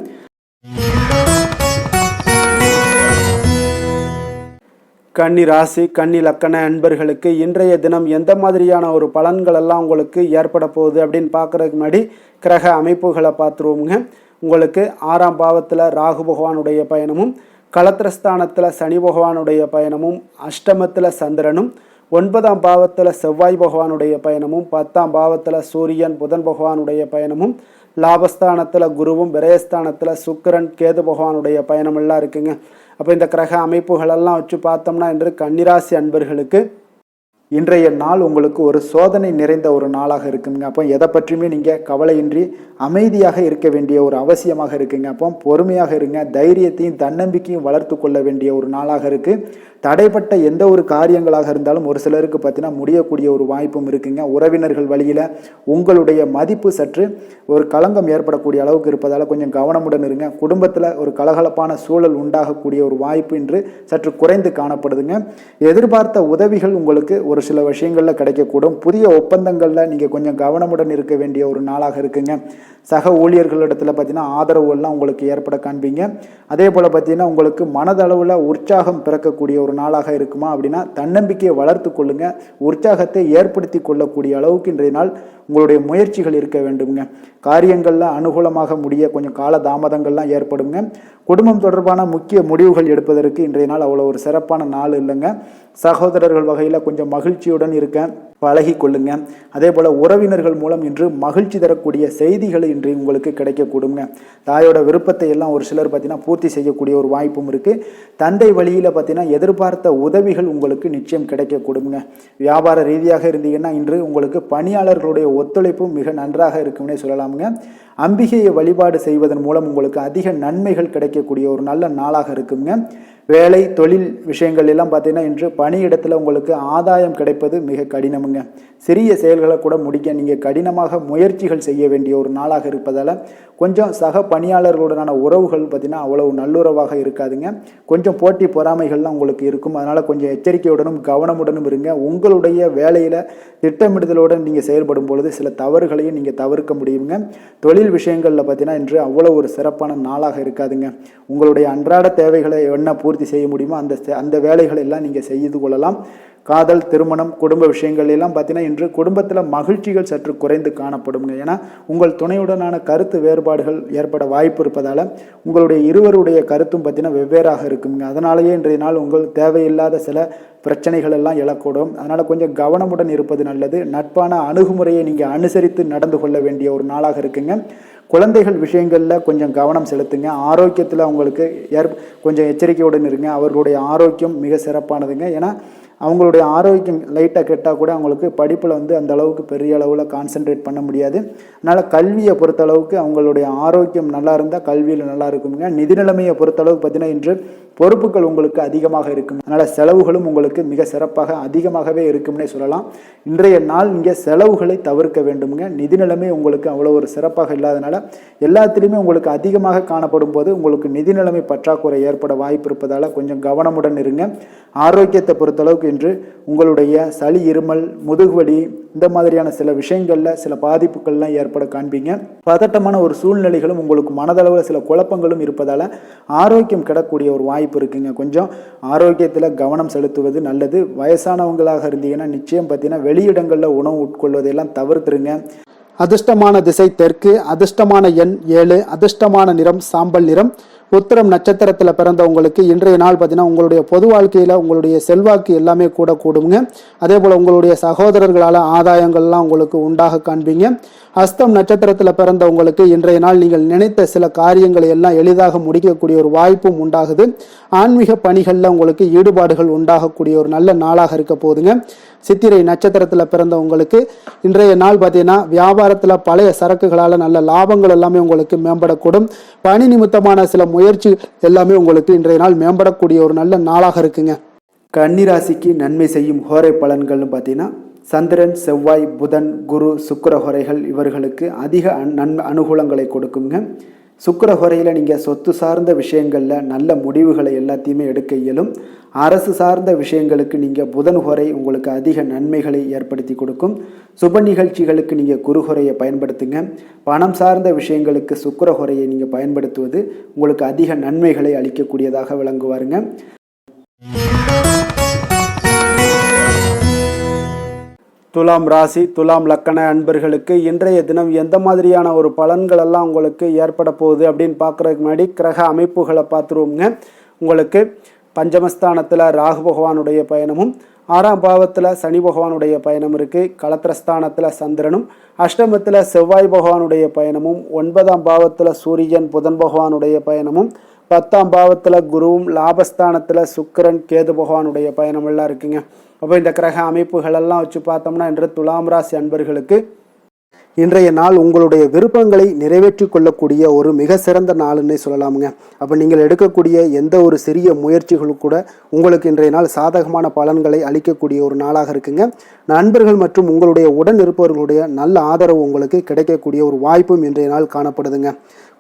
கன்னி ராசி, கன்னி லக்கண அன்பர்களுக்கு இன்றைய தினம் எந்த மாதிரியான ஒரு பலன்கள் எல்லாம் உங்களுக்கு ஏற்பட போகுது அப்படின்னு பார்க்குறதுக்கு முன்னாடி கிரக அமைப்புகளை பார்த்துருவோங்க. உங்களுக்கு 6ஆம் பாவத்தில் ராகு பகவானுடைய பயணமும், களத்திரஸ்தானத்தில் சனி பகவானுடைய பயணமும், அஷ்டமத்தில் சந்திரனும், 9ஆம் பாவத்தில் செவ்வாய் பகவானுடைய பயணமும், 10ஆம் பாவத்தில் சூரியன் புதன் பகவானுடைய பயணமும், லாபஸ்தானத்தில் குருவும், விரயஸ்தானத்தில் சுக்கிரன் கேது பகவானுடைய பயணமெல்லாம் இருக்குங்க. அப்போ இந்த கிரக அமைப்புகளெல்லாம் வச்சு பார்த்தோம்னா இன்று கன்னிராசி அன்பர்களுக்கு இன்றைய நாள் உங்களுக்கு ஒரு சோதனை நிறைந்த ஒரு நாளாக இருக்குங்க. அப்போ எதை பற்றியுமே நீங்கள் கவலையின்றி அமைதியாக இருக்க வேண்டிய ஒரு அவசியமாக இருக்குங்க. அப்போ பொறுமையாக இருங்க. தைரியத்தையும் தன்னம்பிக்கையும் வளர்த்து கொள்ள வேண்டிய ஒரு நாளாக இருக்குது. தடைப்பட்ட எந்த ஒரு காரியங்களாக இருந்தாலும் ஒரு சிலருக்கு பார்த்தீங்கன்னா முடியக்கூடிய ஒரு வாய்ப்பும் இருக்குங்க. உறவினர்கள் வழியில் உங்களுடைய மதிப்பு சற்று ஒரு களங்கம் ஏற்படக்கூடிய அளவுக்கு இருப்பதால் கொஞ்சம் கவனமுடன் இருங்க. குடும்பத்தில் ஒரு கலகலப்பான சூழல் உண்டாகக்கூடிய ஒரு வாய்ப்பு இன்று சற்று குறைந்து காணப்படுதுங்க. எதிர்பார்த்த உதவிகள் உங்களுக்கு ஒரு சில விஷயங்களில் கிடைக்கக்கூடும். புதிய ஒப்பந்தங்களில் நீங்கள் கொஞ்சம் கவனமுடன் இருக்க வேண்டிய ஒரு நாளாக இருக்குங்க. சக ஊழியர்களிடத்தில் பார்த்தீங்கன்னா ஆதரவு எல்லாம் உங்களுக்கு ஏற்பட காண்பீங்க. அதே போல் பார்த்தீங்கன்னா உங்களுக்கு மனதளவில் உற்சாகம் பிறக்கக்கூடிய ஒரு நாளாக இருக்குமா அப்படின்னா தன்னம்பிக்கையை வளர்த்து கொள்ளுங்க. உற்சாகத்தை ஏற்படுத்தி கொள்ளக்கூடிய அளவுக்கு இன்றைய நாள் உங்களுடைய முயற்சிகள் இருக்க வேண்டுங்க. காரியங்களில் அனுகூலமாக முடிய கொஞ்சம் கால தாமதங்கள்லாம் ஏற்படுங்க. குடும்பம் தொடர்பான முக்கிய முடிவுகள் எடுப்பதற்கு இன்றைய நாள் அவ்வளோ ஒரு சிறப்பான நாள் இல்லைங்க. சகோதரர்கள் வகையில் கொஞ்சம் மகிழ்ச்சியுடன் இருக்க பழகி கொள்ளுங்க. அதே போல் உறவினர்கள் மூலம் இன்று மகிழ்ச்சி தரக்கூடிய செய்திகள் இன்று உங்களுக்கு கிடைக்கக்கூடுங்க. தாயோட விருப்பத்தை எல்லாம் ஒரு சிலர் பார்த்தீங்கன்னா பூர்த்தி செய்யக்கூடிய ஒரு வாய்ப்பும் இருக்குது. தந்தை வழியில் பார்த்தீங்கன்னா எதிர்பார்த்த உதவிகள் உங்களுக்கு நிச்சயம் கிடைக்கக்கூடுங்க. வியாபார ரீதியாக இருந்தீங்கன்னா இன்று உங்களுக்கு பணியாளர்களுடைய ஒத்துழைப்பும் மிக நன்றாக இருக்கும்னே சொல்லலாமுங்க. அம்பிகையை வழிபாடு செய்வதன் மூலம் உங்களுக்கு அதிக நன்மைகள் கிடைக்கக்கூடிய ஒரு நல்ல நாளாக இருக்குங்க. வேலை தொழில் விஷயங்கள் எல்லாம் பார்த்தீங்கன்னா இன்று பணியிடத்தில் உங்களுக்கு ஆதாயம் கிடைப்பது மிக கடினமுங்க. சிறிய செயல்களை கூட முடிக்க நீங்கள் கடினமாக முயற்சிகள் செய்ய வேண்டிய ஒரு நாளாக இருப்பதால் கொஞ்சம் சக பணியாளர்களுடனான உறவுகள் பார்த்தீங்கன்னா அவ்வளவு நல்லுறவாக இருக்காதுங்க. கொஞ்சம் போட்டி பொறாமைகள்லாம் உங்களுக்கு இருக்கும். அதனால் கொஞ்சம் எச்சரிக்கையுடனும் கவனமுடனும் இருங்க. உங்களுடைய வேலையில் திட்டமிடுதலுடன் நீங்கள் செயல்படும் பொழுது சில தவறுகளையும் நீங்கள் தவிர்க்க முடியுங்க. தொழில் விஷயங்களில் பார்த்தீங்கன்னா இன்று அவ்வளோ ஒரு சிறப்பான நாளாக இருக்காதுங்க. உங்களுடைய அன்றாட தேவைகளை என்ன பூர்த்தி செய்ய முடியுமோ அந்த வேலைகளை எல்லாம் நீங்கள் செய்து கொள்ளலாம். காதல், திருமணம், குடும்ப விஷயங்கள் எல்லாம் பார்த்தீங்கன்னா இன்று குடும்பத்தில் மகிழ்ச்சிகள் சற்று குறைந்து காணப்படுங்க. ஏன்னா உங்கள் துணையுடனான கருத்து வேறுபாடுகள் ஏற்பட வாய்ப்பு இருப்பதால் உங்களுடைய இருவருடைய கருத்தும் பார்த்தீங்கன்னா வெவ்வேறாக இருக்குங்க. அதனாலேயே இன்றைய நாள் உங்கள் தேவையில்லாத சில பிரச்சனைகள் எல்லாம் எழக்கூடும். அதனால் கொஞ்சம் கவனமுடன் இருப்பது நல்லது. நட்பான அணுகுமுறையை நீங்கள் அனுசரித்து நடந்து கொள்ள வேண்டிய ஒரு நாளாக இருக்குங்க. குழந்தைகள் விஷயங்களில் கொஞ்சம் கவனம் செலுத்துங்க. ஆரோக்கியத்தில் அவங்களுக்கு கொஞ்சம் எச்சரிக்கையுடன் இருங்க. அவர்களுடைய ஆரோக்கியம் மிக சிறப்பானதுங்க. ஏன்னா அவங்களுடைய ஆரோக்கியம் லைட்டாக கெட்டால் கூட அவங்களுக்கு படிப்பில் அந்த அளவுக்கு பெரிய அளவில் கான்சென்ட்ரேட் பண்ண முடியாது. அதனால் கல்வியை பொறுத்தளவுக்கு அவங்களுடைய ஆரோக்கியம் நல்லா இருந்தால் கல்வியில் நல்லா இருக்குங்க. நிதி நிலைமையை பொறுத்தளவுக்கு பார்த்தீங்கன்னா இன்று பொறுப்புகள் உங்களுக்கு அதிகமாக இருக்கும். அதனால் செலவுகளும் உங்களுக்கு மிக சிறப்பாக அதிகமாகவே இருக்கும்னே சொல்லலாம். இன்றைய நாள் நீங்கள் செலவுகளை தவிர்க்க வேண்டுங்க. நிதி நிலைமை உங்களுக்கு அவ்வளோ ஒரு சிறப்பாக இல்லாதனால எல்லாத்திலையுமே உங்களுக்கு அதிகமாக காணப்படும் போது உங்களுக்கு நிதி நிலைமை பற்றாக்குறை ஏற்பட வாய்ப்பு இருப்பதால் கொஞ்சம் கவனமுடன் இருங்க. ஆரோக்கியத்தை பொறுத்தளவுக்கு இன்று உங்களுடைய சளி, இருமல், முதுகுவலி இந்த மாதிரியான சில விஷயங்களில் சில பாதிப்புகள்லாம் ஏற்பட காண்பீங்க. பதட்டமான ஒரு சூழ்நிலைகளும் உங்களுக்கு மனதளவில் சில குழப்பங்களும் இருப்பதால் ஆரோக்கியம் கிடக்கூடிய ஒரு வாய்ப்பு இருக்குங்க. கொஞ்சம் ஆரோக்கியத்தில் கவனம் செலுத்துவது நல்லது. வயசானவங்களாக இருந்தீங்கன்னா நிச்சயம் பார்த்தீங்கன்னா வெளியிடங்களில் உணவு உட்கொள்வதையெல்லாம் தவிர்த்துருங்க. அதிர்ஷ்டமான திசை தெற்கு, அதிர்ஷ்டமான எண் 7, அதிர்ஷ்டமான நிறம் சாம்பல் நிறம். உத்திரம் நட்சத்திரத்தில் பிறந்தவங்களுக்கு இன்றைய நாள் பார்த்தீங்கன்னா உங்களுடைய பொது வாழ்க்கையில் உங்களுடைய செல்வாக்கு எல்லாமே கூட கூடுங்க. அதே போல் உங்களுடைய சகோதரர்களால் ஆதாயங்கள்லாம் உங்களுக்கு உண்டாக காண்பீங்க. ஹஸ்தம் நட்சத்திரத்தில் பிறந்தவங்களுக்கு இன்றைய நாள் நீங்கள் நினைத்த சில காரியங்களை எல்லாம் எளிதாக முடிக்கக்கூடிய ஒரு வாய்ப்பும் உண்டாகுது. ஆன்மீக பணிகளில் உங்களுக்கு ஈடுபாடுகள் உண்டாகக்கூடிய ஒரு நல்ல நாளாக இருக்க போகுதுங்க. சித்திரை நட்சத்திரத்தில் பிறந்தவங்களுக்கு இன்றைய நாள் பார்த்தீங்கன்னா வியாபாரத்தில் பழைய சரக்குகளால் நல்ல லாபங்கள் எல்லாமே உங்களுக்கு மேம்படக்கூடும். பணி நிமித்தமான சில முயற்சி எல்லாமே உங்களுக்கு இன்றைய நாள் மேம்படக்கூடிய ஒரு நல்ல நாளாக இருக்குங்க. கன்னிராசிக்கு நன்மை செய்யும் ஹோரை பலன்கள்னு பார்த்தீங்கன்னா சந்திரன், செவ்வாய், புதன், குரு, சுக்கிர ஹோரைகள் இவர்களுக்கு அதிக அனுகூலங்களை கொடுக்குங்க. சுக்கிர ஹோரையில் நீங்கள் சொத்து சார்ந்த விஷயங்களில் நல்ல முடிவுகளை எல்லாத்தையுமே எடுக்க இயலும். அரசு சார்ந்த விஷயங்களுக்கு நீங்கள் புதன் ஹோரை உங்களுக்கு அதிக நன்மைகளை ஏற்படுத்தி கொடுக்கும். சுப நிகழ்ச்சிகளுக்கு நீங்கள் குரு ஹோரையை பயன்படுத்துங்க. பணம் சார்ந்த விஷயங்களுக்கு சுக்கிர ஹோரையை நீங்கள் பயன்படுத்துவது உங்களுக்கு அதிக நன்மைகளை அளிக்கக்கூடியதாக விளங்குவாருங்க. துலாம் ராசி, துலாம் லக்கண அன்பர்களுக்கு இன்றைய தினம் எந்த மாதிரியான ஒரு பலன்கள் எல்லாம் உங்களுக்கு ஏற்பட போகுது அப்படின்னு பார்க்குறதுக்கு முன்னாடி கிரக அமைப்புகளை பார்த்துருவோங்க. உங்களுக்கு பஞ்சமஸ்தானத்தில் ராகு பகவானுடைய பயணமும், 6ஆம் பாவத்தில் சனி பகவானுடைய பயணம் இருக்குது. களத்திரஸ்தானத்தில் சந்திரனும், அஷ்டமத்தில் செவ்வாய் பகவானுடைய பயணமும், 9ஆம் பாவத்தில் சூரியன் புதன் பகவானுடைய பயணமும், 10ஆம் பாவத்தில் குருவும், லாபஸ்தானத்தில் சுக்கிரன் கேது பகவானுடைய பயணம் எல்லாம் இருக்குங்க. அப்போ இந்த கிரக அமைப்புகளெல்லாம் வச்சு பார்த்தோம்னா இன்று துலாம் ராசி அன்பர்களுக்கு இன்றைய நாள் உங்களுடைய விருப்பங்களை நிறைவேற்றி கொள்ளக்கூடிய ஒரு மிக சிறந்த நாள்னே சொல்லலாமுங்க. அப்போ நீங்கள் எடுக்கக்கூடிய எந்த ஒரு சிறிய முயற்சிகளும் கூட உங்களுக்கு இன்றைய நாள் சாதகமான பலன்களை அளிக்கக்கூடிய ஒரு நாளாக இருக்குங்க. நண்பர்கள் மற்றும் உங்களுடைய உடன் இருப்பவர்களுடைய நல்ல ஆதரவு உங்களுக்கு கிடைக்கக்கூடிய ஒரு வாய்ப்பும் இன்றைய நாள் காணப்படுதுங்க.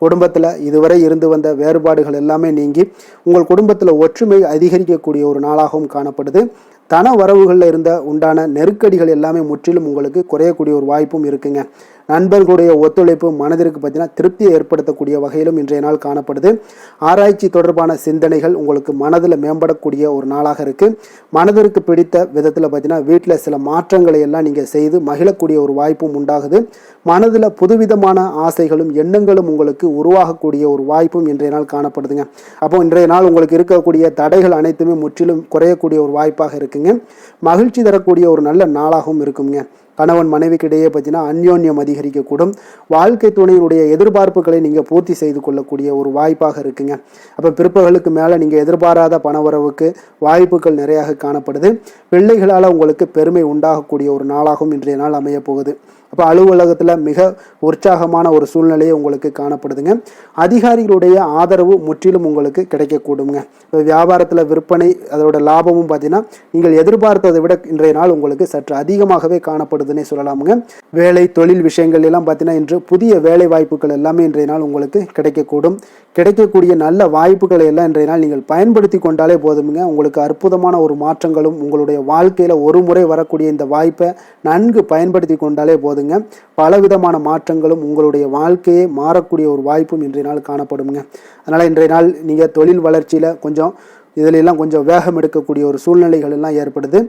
குடும்பத்தில் இதுவரை இருந்து வந்த வேறுபாடுகள் எல்லாமே நீங்கி உங்கள் குடும்பத்தில் ஒற்றுமை அதிகரிக்கக்கூடிய ஒரு நாளாகவும் காணப்படுது. தன வரவுகளில் இருந்த உண்டான நெருக்கடிகள் எல்லாமே முற்றிலும் உங்களுக்கு குறையக்கூடிய ஒரு வாய்ப்பும் இருக்குங்க. நண்பர்களுடைய ஒத்துழைப்பு மனதிற்கு பார்த்தீங்கன்னா திருப்தியை ஏற்படுத்தக்கூடிய வகையிலும் இன்றைய நாள் காணப்படுது. ஆராய்ச்சி தொடர்பான சிந்தனைகள் உங்களுக்கு மனதில் மேம்படக்கூடிய ஒரு நாளாக இருக்குது. மனதிற்கு பிடித்த விதத்தில் பார்த்தீங்கன்னா வீட்டில் சில மாற்றங்களை எல்லாம் நீங்கள் செய்து மகிழக்கூடிய ஒரு வாய்ப்பும் உண்டாகுது. மனதில் புதுவிதமான ஆசைகளும் எண்ணங்களும் உங்களுக்கு உருவாகக்கூடிய ஒரு வாய்ப்பும் இன்றைய நாள் காணப்படுதுங்க. அப்போ இன்றைய நாள் உங்களுக்கு இருக்கக்கூடிய தடைகள் அனைத்துமே முற்றிலும் குறையக்கூடிய ஒரு வாய்ப்பாக இருக்குங்க. மகிழ்ச்சி தரக்கூடிய ஒரு நல்ல நாளாகவும் இருக்குங்க. கணவன் மனைவிக்கிடையே பார்த்தீங்கன்னா அந்யோன்யம் அதிகரிக்கக்கூடும். வாழ்க்கை துணையினுடைய எதிர்பார்ப்புகளை நீங்கள் பூர்த்தி செய்து கொள்ளக்கூடிய ஒரு வாய்ப்பாக இருக்குங்க. அப்போ பிற்பகலுக்கு மேலே நீங்கள் எதிர்பாராத பணவரவுக்கு வாய்ப்புகள் நிறையாக காணப்படுது. பிள்ளைகளால் உங்களுக்கு பெருமை உண்டாகக்கூடிய ஒரு நாளாகவும் இன்றைய நாள் அமைய போகுது. அப்போ அலுவலகத்தில் மிக உற்சாகமான ஒரு சூழ்நிலையை உங்களுக்கு காணப்படுதுங்க. அதிகாரிகளுடைய ஆதரவு முற்றிலும் உங்களுக்கு கிடைக்கக்கூடுங்க. இப்போ வியாபாரத்தில் விற்பனை அதோட லாபமும் பார்த்தீங்கன்னா நீங்கள் எதிர்பார்த்ததை விட இன்றைய நாள் உங்களுக்கு சற்று அதிகமாகவே காணப்படுதுன்னே சொல்லலாமுங்க. வேலை தொழில் விஷயங்கள் எல்லாம் பார்த்தீங்கன்னா இன்று புதிய வேலை வாய்ப்புகள் எல்லாமே இன்றைய நாள் உங்களுக்கு கிடைக்கக்கூடும். கிடைக்கக்கூடிய நல்ல வாய்ப்புகளை எல்லாம் இன்றைய நாள் நீங்கள் பயன்படுத்தி கொண்டாலே போதுமுங்க. உங்களுக்கு அற்புதமான ஒரு மாற்றங்களும் உங்களுடைய வாழ்க்கையில் ஒரு முறை வரக்கூடிய இந்த வாய்ப்பை நன்கு பயன்படுத்தி கொண்டாலே போதுங்க. பலவிதமான மாற்றங்களும் உங்களுடைய வாழ்க்கையே மாறக்கூடிய ஒரு வாய்ப்பும் இன்றைய நாள் காணப்படுங்க. அதனால் இன்றைய நாள் நீங்கள் தொழில் வளர்ச்சியில் இதிலெல்லாம் கொஞ்சம் வேகம் எடுக்கக்கூடிய ஒரு சூழ்நிலைகள் எல்லாம் ஏற்படுது.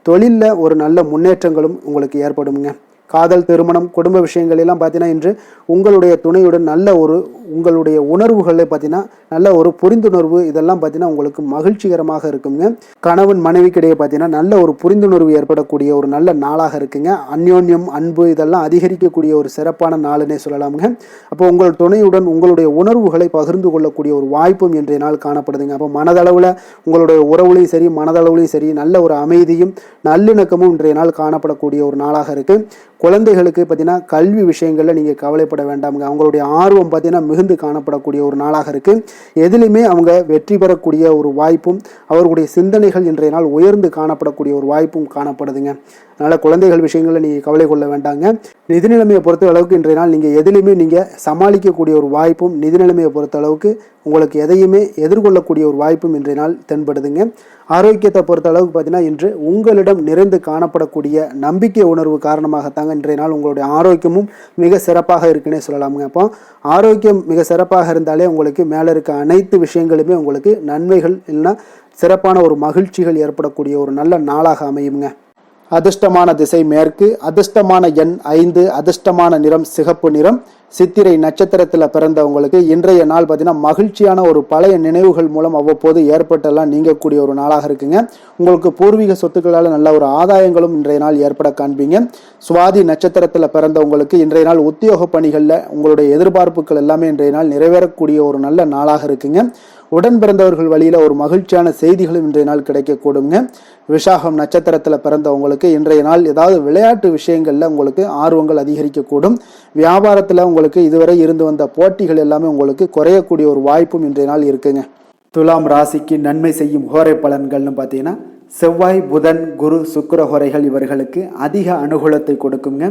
தொழிலில் ஒரு நல்ல முன்னேற்றங்களும் உங்களுக்கு ஏற்படுங்க. காதல், திருமணம், குடும்ப விஷயங்கள் எல்லாம் பார்த்தீங்கன்னா இன்று உங்களுடைய துணையுடன் நல்ல ஒரு உங்களுடைய உணர்வுகளில் பார்த்தீங்கன்னா நல்ல ஒரு புரிந்துணர்வு இதெல்லாம் பார்த்தீங்கன்னா உங்களுக்கு மகிழ்ச்சிகரமாக இருக்குங்க. கணவன் மனைவிக்கிடையே பார்த்தீங்கன்னா நல்ல ஒரு புரிந்துணர்வு ஏற்படக்கூடிய ஒரு நல்ல நாளாக இருக்குங்க. அந்யோன்யம், அன்பு இதெல்லாம் அதிகரிக்கக்கூடிய ஒரு சிறப்பான நாளுன்னே சொல்லலாமுங்க. அப்போ உங்கள் துணையுடன் உங்களுடைய உணர்வுகளை பகிர்ந்து கொள்ளக்கூடிய ஒரு வாய்ப்பும் இன்றைய நாள் காணப்படுதுங்க. அப்போ மனதளவில் உங்களுடைய உறவுலையும் சரி மனதளவுலையும் சரி நல்ல ஒரு அமைதியும் நல்லிணக்கமும் இன்றைய நாள் காணப்படக்கூடிய ஒரு நாளாக இருக்குது. குழந்தைகளுக்கு பார்த்தீங்கன்னா கல்வி விஷயங்களில் நீங்கள் கவலைப்பட வேண்டாமுங்க. அவங்களுடைய ஆர்வம் பார்த்தீங்கன்னா மிகுந்து காணப்படக்கூடிய ஒரு நாளாக இருக்குது. எதிலுமே அவங்க வெற்றி பெறக்கூடிய ஒரு வாய்ப்பும் அவர்களுடைய சிந்தனைகள் இன்றைய நாள் உயர்ந்து காணப்படக்கூடிய ஒரு வாய்ப்பும் காணப்படுதுங்க. அதனால் குழந்தைகள் விஷயங்களில் நீங்கள் கவலை கொள்ள வேண்டாங்க. நிதி நிலைமையை பொறுத்த அளவுக்கு இன்றைய நாள் நீங்கள் எதிலுமே நீங்கள் சமாளிக்கக்கூடிய ஒரு வாய்ப்பும் நிதி நிலைமையை பொறுத்த அளவுக்கு உங்களுக்கு எதையுமே எதிர்கொள்ளக்கூடிய ஒரு வாய்ப்பும் இன்றைய நாள் தென்படுதுங்க. ஆரோக்கியத்தை பொறுத்த அளவுக்கு பார்த்தீங்கன்னா இன்று உங்களிடம் நிறைந்து காணப்படக்கூடிய நம்பிக்கை உணர்வு காரணமாகத்தாங்க இன்றைய நாள் உங்களுடைய ஆரோக்கியமும் மிக சிறப்பாக இருக்குன்னே சொல்லலாமுங்க. அப்போ ஆரோக்கியம் மிக சிறப்பாக இருந்தாலே உங்களுக்கு மேலே இருக்க அனைத்து விஷயங்களுமே உங்களுக்கு நன்மைகள் இல்லைன்னா சிறப்பான ஒரு மகிழ்ச்சிகள் ஏற்படக்கூடிய ஒரு நல்ல நாளாக அமையுங்க. அதிர்ஷ்டமான திசை மேற்கு, அதிர்ஷ்டமான எண் 5, அதிர்ஷ்டமான நிறம் சிகப்பு நிறம். சித்திரை நட்சத்திரத்தில் பிறந்தவங்களுக்கு இன்றைய நாள் பார்த்தீங்கன்னா மகிழ்ச்சியான ஒரு பழைய நினைவுகள் மூலம் அவ்வப்போது ஏற்பட்டெல்லாம் நீங்கக்கூடிய ஒரு நாளாக இருக்குங்க. உங்களுக்கு பூர்வீக சொத்துக்களால் நல்ல ஒரு ஆதாயங்களும் இன்றைய நாள் ஏற்பட காண்பீங்க. சுவாதி நட்சத்திரத்தில் பிறந்தவங்களுக்கு இன்றைய நாள் உத்தியோக பணிகளில் உங்களுடைய எதிர்பார்ப்புகள் எல்லாமே இன்றைய நாள் நிறைவேறக்கூடிய ஒரு நல்ல நாளாக இருக்குங்க. உடன் பிறந்தவர்கள் வழியில் ஒரு மகிழ்ச்சியான செய்திகளும் இன்றைய நாள் கிடைக்கக்கூடுங்க. விசாகம் நட்சத்திரத்தில் பிறந்தவங்களுக்கு இன்றைய நாள் ஏதாவது விளையாட்டு விஷயங்களில் உங்களுக்கு ஆர்வங்கள் அதிகரிக்கக்கூடும். வியாபாரத்தில் உங்களுக்கு இதுவரை இருந்து வந்த போட்டிகள் எல்லாமே உங்களுக்கு குறையக்கூடிய ஒரு வாய்ப்பும் இன்றைய நாள் இருக்குங்க. துலாம் ராசிக்கு நன்மை செய்யும் ஹோரை பலன்கள்னு பார்த்தீங்கன்னா செவ்வாய், புதன், குரு, சுக்கிர ஹோரைகள் இவர்களுக்கு அதிக அனுகூலத்தை கொடுக்குங்க.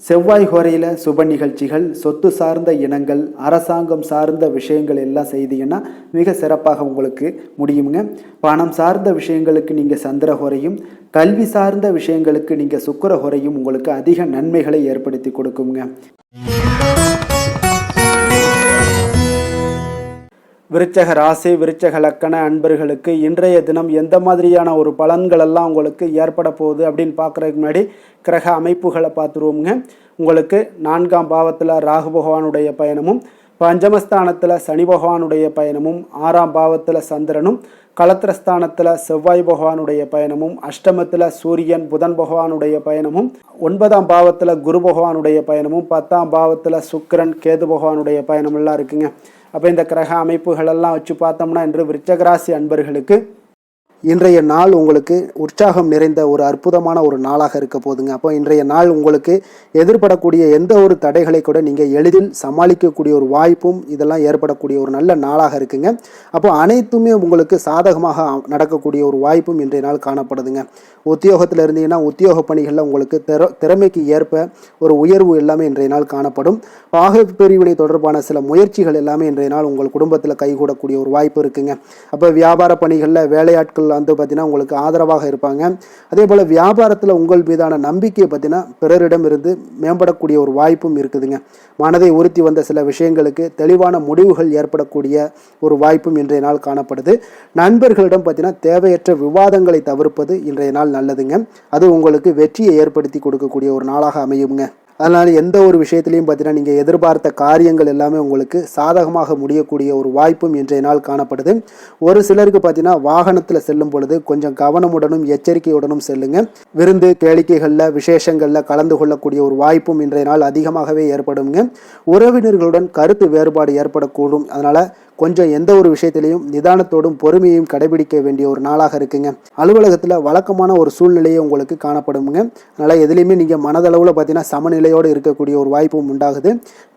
செவ்வாய் ஹோரையில் சுப நிகழ்ச்சிகள், சொத்து சார்ந்த இனங்கள், அரசாங்கம் சார்ந்த விஷயங்கள் எல்லாம் செய்தீங்கன்னா மிக சிறப்பாக உங்களுக்கு முடியுங்க. பணம் சார்ந்த விஷயங்களுக்கு நீங்கள் சந்திர ஹோரையும், கல்வி சார்ந்த விஷயங்களுக்கு நீங்கள் சுக்கிர ஹோரையும் உங்களுக்கு அதிக நன்மைகளை ஏற்படுத்தி கொடுக்குங்க. விருச்சக ராசி, விருச்சக லக்கண அன்பர்களுக்கு இன்றைய தினம் எந்த மாதிரியான ஒரு பலன்கள் எல்லாம் உங்களுக்கு ஏற்பட போகுது அப்படின்னு பார்க்குறதுக்கு முன்னாடி கிரக அமைப்புகளை பார்த்துருவோங்க. உங்களுக்கு 4ஆம் பாவத்தில் ராகு பகவானுடைய பயணமும், பஞ்சமஸ்தானத்தில் சனி பகவானுடைய பயணமும், 6ஆம் பாவத்தில் சந்திரனும், களத்திரஸ்தானத்தில் செவ்வாய் பகவானுடைய பயணமும், அஷ்டமத்தில் சூரியன் புதன் பகவானுடைய பயணமும், 9ஆம் பாவத்தில் குரு பகவானுடைய பயணமும், 10ஆம் பாவத்தில் சுக்கிரன் கேது பகவானுடைய பயணமெல்லாம் இருக்குங்க. அப்போ இந்த கிரக அமைப்புகளெல்லாம் வச்சு பார்த்தோம்னா இன்று விருச்சக ராசி அன்பர்களுக்கு இன்றைய நாள் உங்களுக்கு உற்சாகம் நிறைந்த ஒரு அற்புதமான ஒரு நாளாக இருக்க போதுங்க. அப்போ இன்றைய நாள் உங்களுக்கு எதிர்படக்கூடிய எந்த ஒரு தடைகளை கூட நீங்கள் எளிதில் சமாளிக்கக்கூடிய ஒரு வாய்ப்பும் இதெல்லாம் ஏற்படக்கூடிய ஒரு நல்ல நாளாக இருக்குங்க. அப்போ அனைத்துமே உங்களுக்கு சாதகமாக நடக்கக்கூடிய ஒரு வாய்ப்பும் இன்றைய நாள் காணப்படுதுங்க. உத்தியோகத்தில் இருந்தீங்கன்னா உத்தியோக பணிகளில் உங்களுக்கு திறமைக்கு ஏற்ப ஒரு உயர்வு எல்லாமே இன்றைய நாள் காணப்படும். பாக பிரிவினை தொடர்பான சில முயற்சிகள் எல்லாமே இன்றைய நாள் உங்கள் குடும்பத்தில் கைகூடக்கூடிய ஒரு வாய்ப்பு இருக்குங்க. அப்போ வியாபார பணிகளில் வேலையாட்கள் வந்து பார்த்தீங்கன்னா உங்களுக்கு ஆதரவாக இருப்பாங்க. அதே போல் வியாபாரத்தில் உங்கள் மீதான நம்பிக்கையை பார்த்தீங்கன்னா பிறரிடம் இருந்து மேம்படக்கூடிய ஒரு வாய்ப்பும் இருக்குதுங்க. மனதை உறுத்தி வந்த சில விஷயங்களுக்கு தெளிவான முடிவுகள் ஏற்படக்கூடிய ஒரு வாய்ப்பும் இன்றைய நாள் காணப்படுது. நண்பர்களிடம் பார்த்தீங்கன்னா தேவையற்ற விவாதங்களை தவிர்ப்பது இன்றைய நாள் நல்லதுங்க. அது உங்களுக்கு வெற்றியை ஏற்படுத்தி கொடுக்கக்கூடிய ஒரு நாளாக அமையுங்க. அதனால் எந்த ஒரு விஷயத்திலையும் பார்த்தீங்கன்னா நீங்கள் எதிர்பார்த்த காரியங்கள் எல்லாமே உங்களுக்கு சாதகமாக முடியக்கூடிய ஒரு வாய்ப்பும் இன்றைய நாள் காணப்படுது. ஒரு சிலருக்கு பார்த்தீங்கன்னா வாகனத்தில் செல்லும் பொழுது கொஞ்சம் கவனமுடனும் எச்சரிக்கையுடனும் செல்லுங்க. விருந்து கேளிக்கைகளில் விசேஷங்களில் கலந்து கொள்ளக்கூடிய ஒரு வாய்ப்பும் இன்றைய நாள் அதிகமாகவே ஏற்படுங்க. உறவினர்களுடன் கருத்து வேறுபாடு ஏற்படக்கூடும். அதனால் கொஞ்சம் எந்த ஒரு விஷயத்திலையும் நிதானத்தோடும் பொறுமையையும் கடைபிடிக்க வேண்டிய ஒரு நாளாக இருக்குங்க. அலுவலகத்தில் வழக்கமான ஒரு சூழ்நிலையை உங்களுக்கு காணப்படுங்க. அதனால் எதுலேயுமே நீங்கள் மனதளவில் பார்த்தீங்கன்னா சமநிலையோடு இருக்கக்கூடிய ஒரு வாய்ப்பும் உண்டாகுது.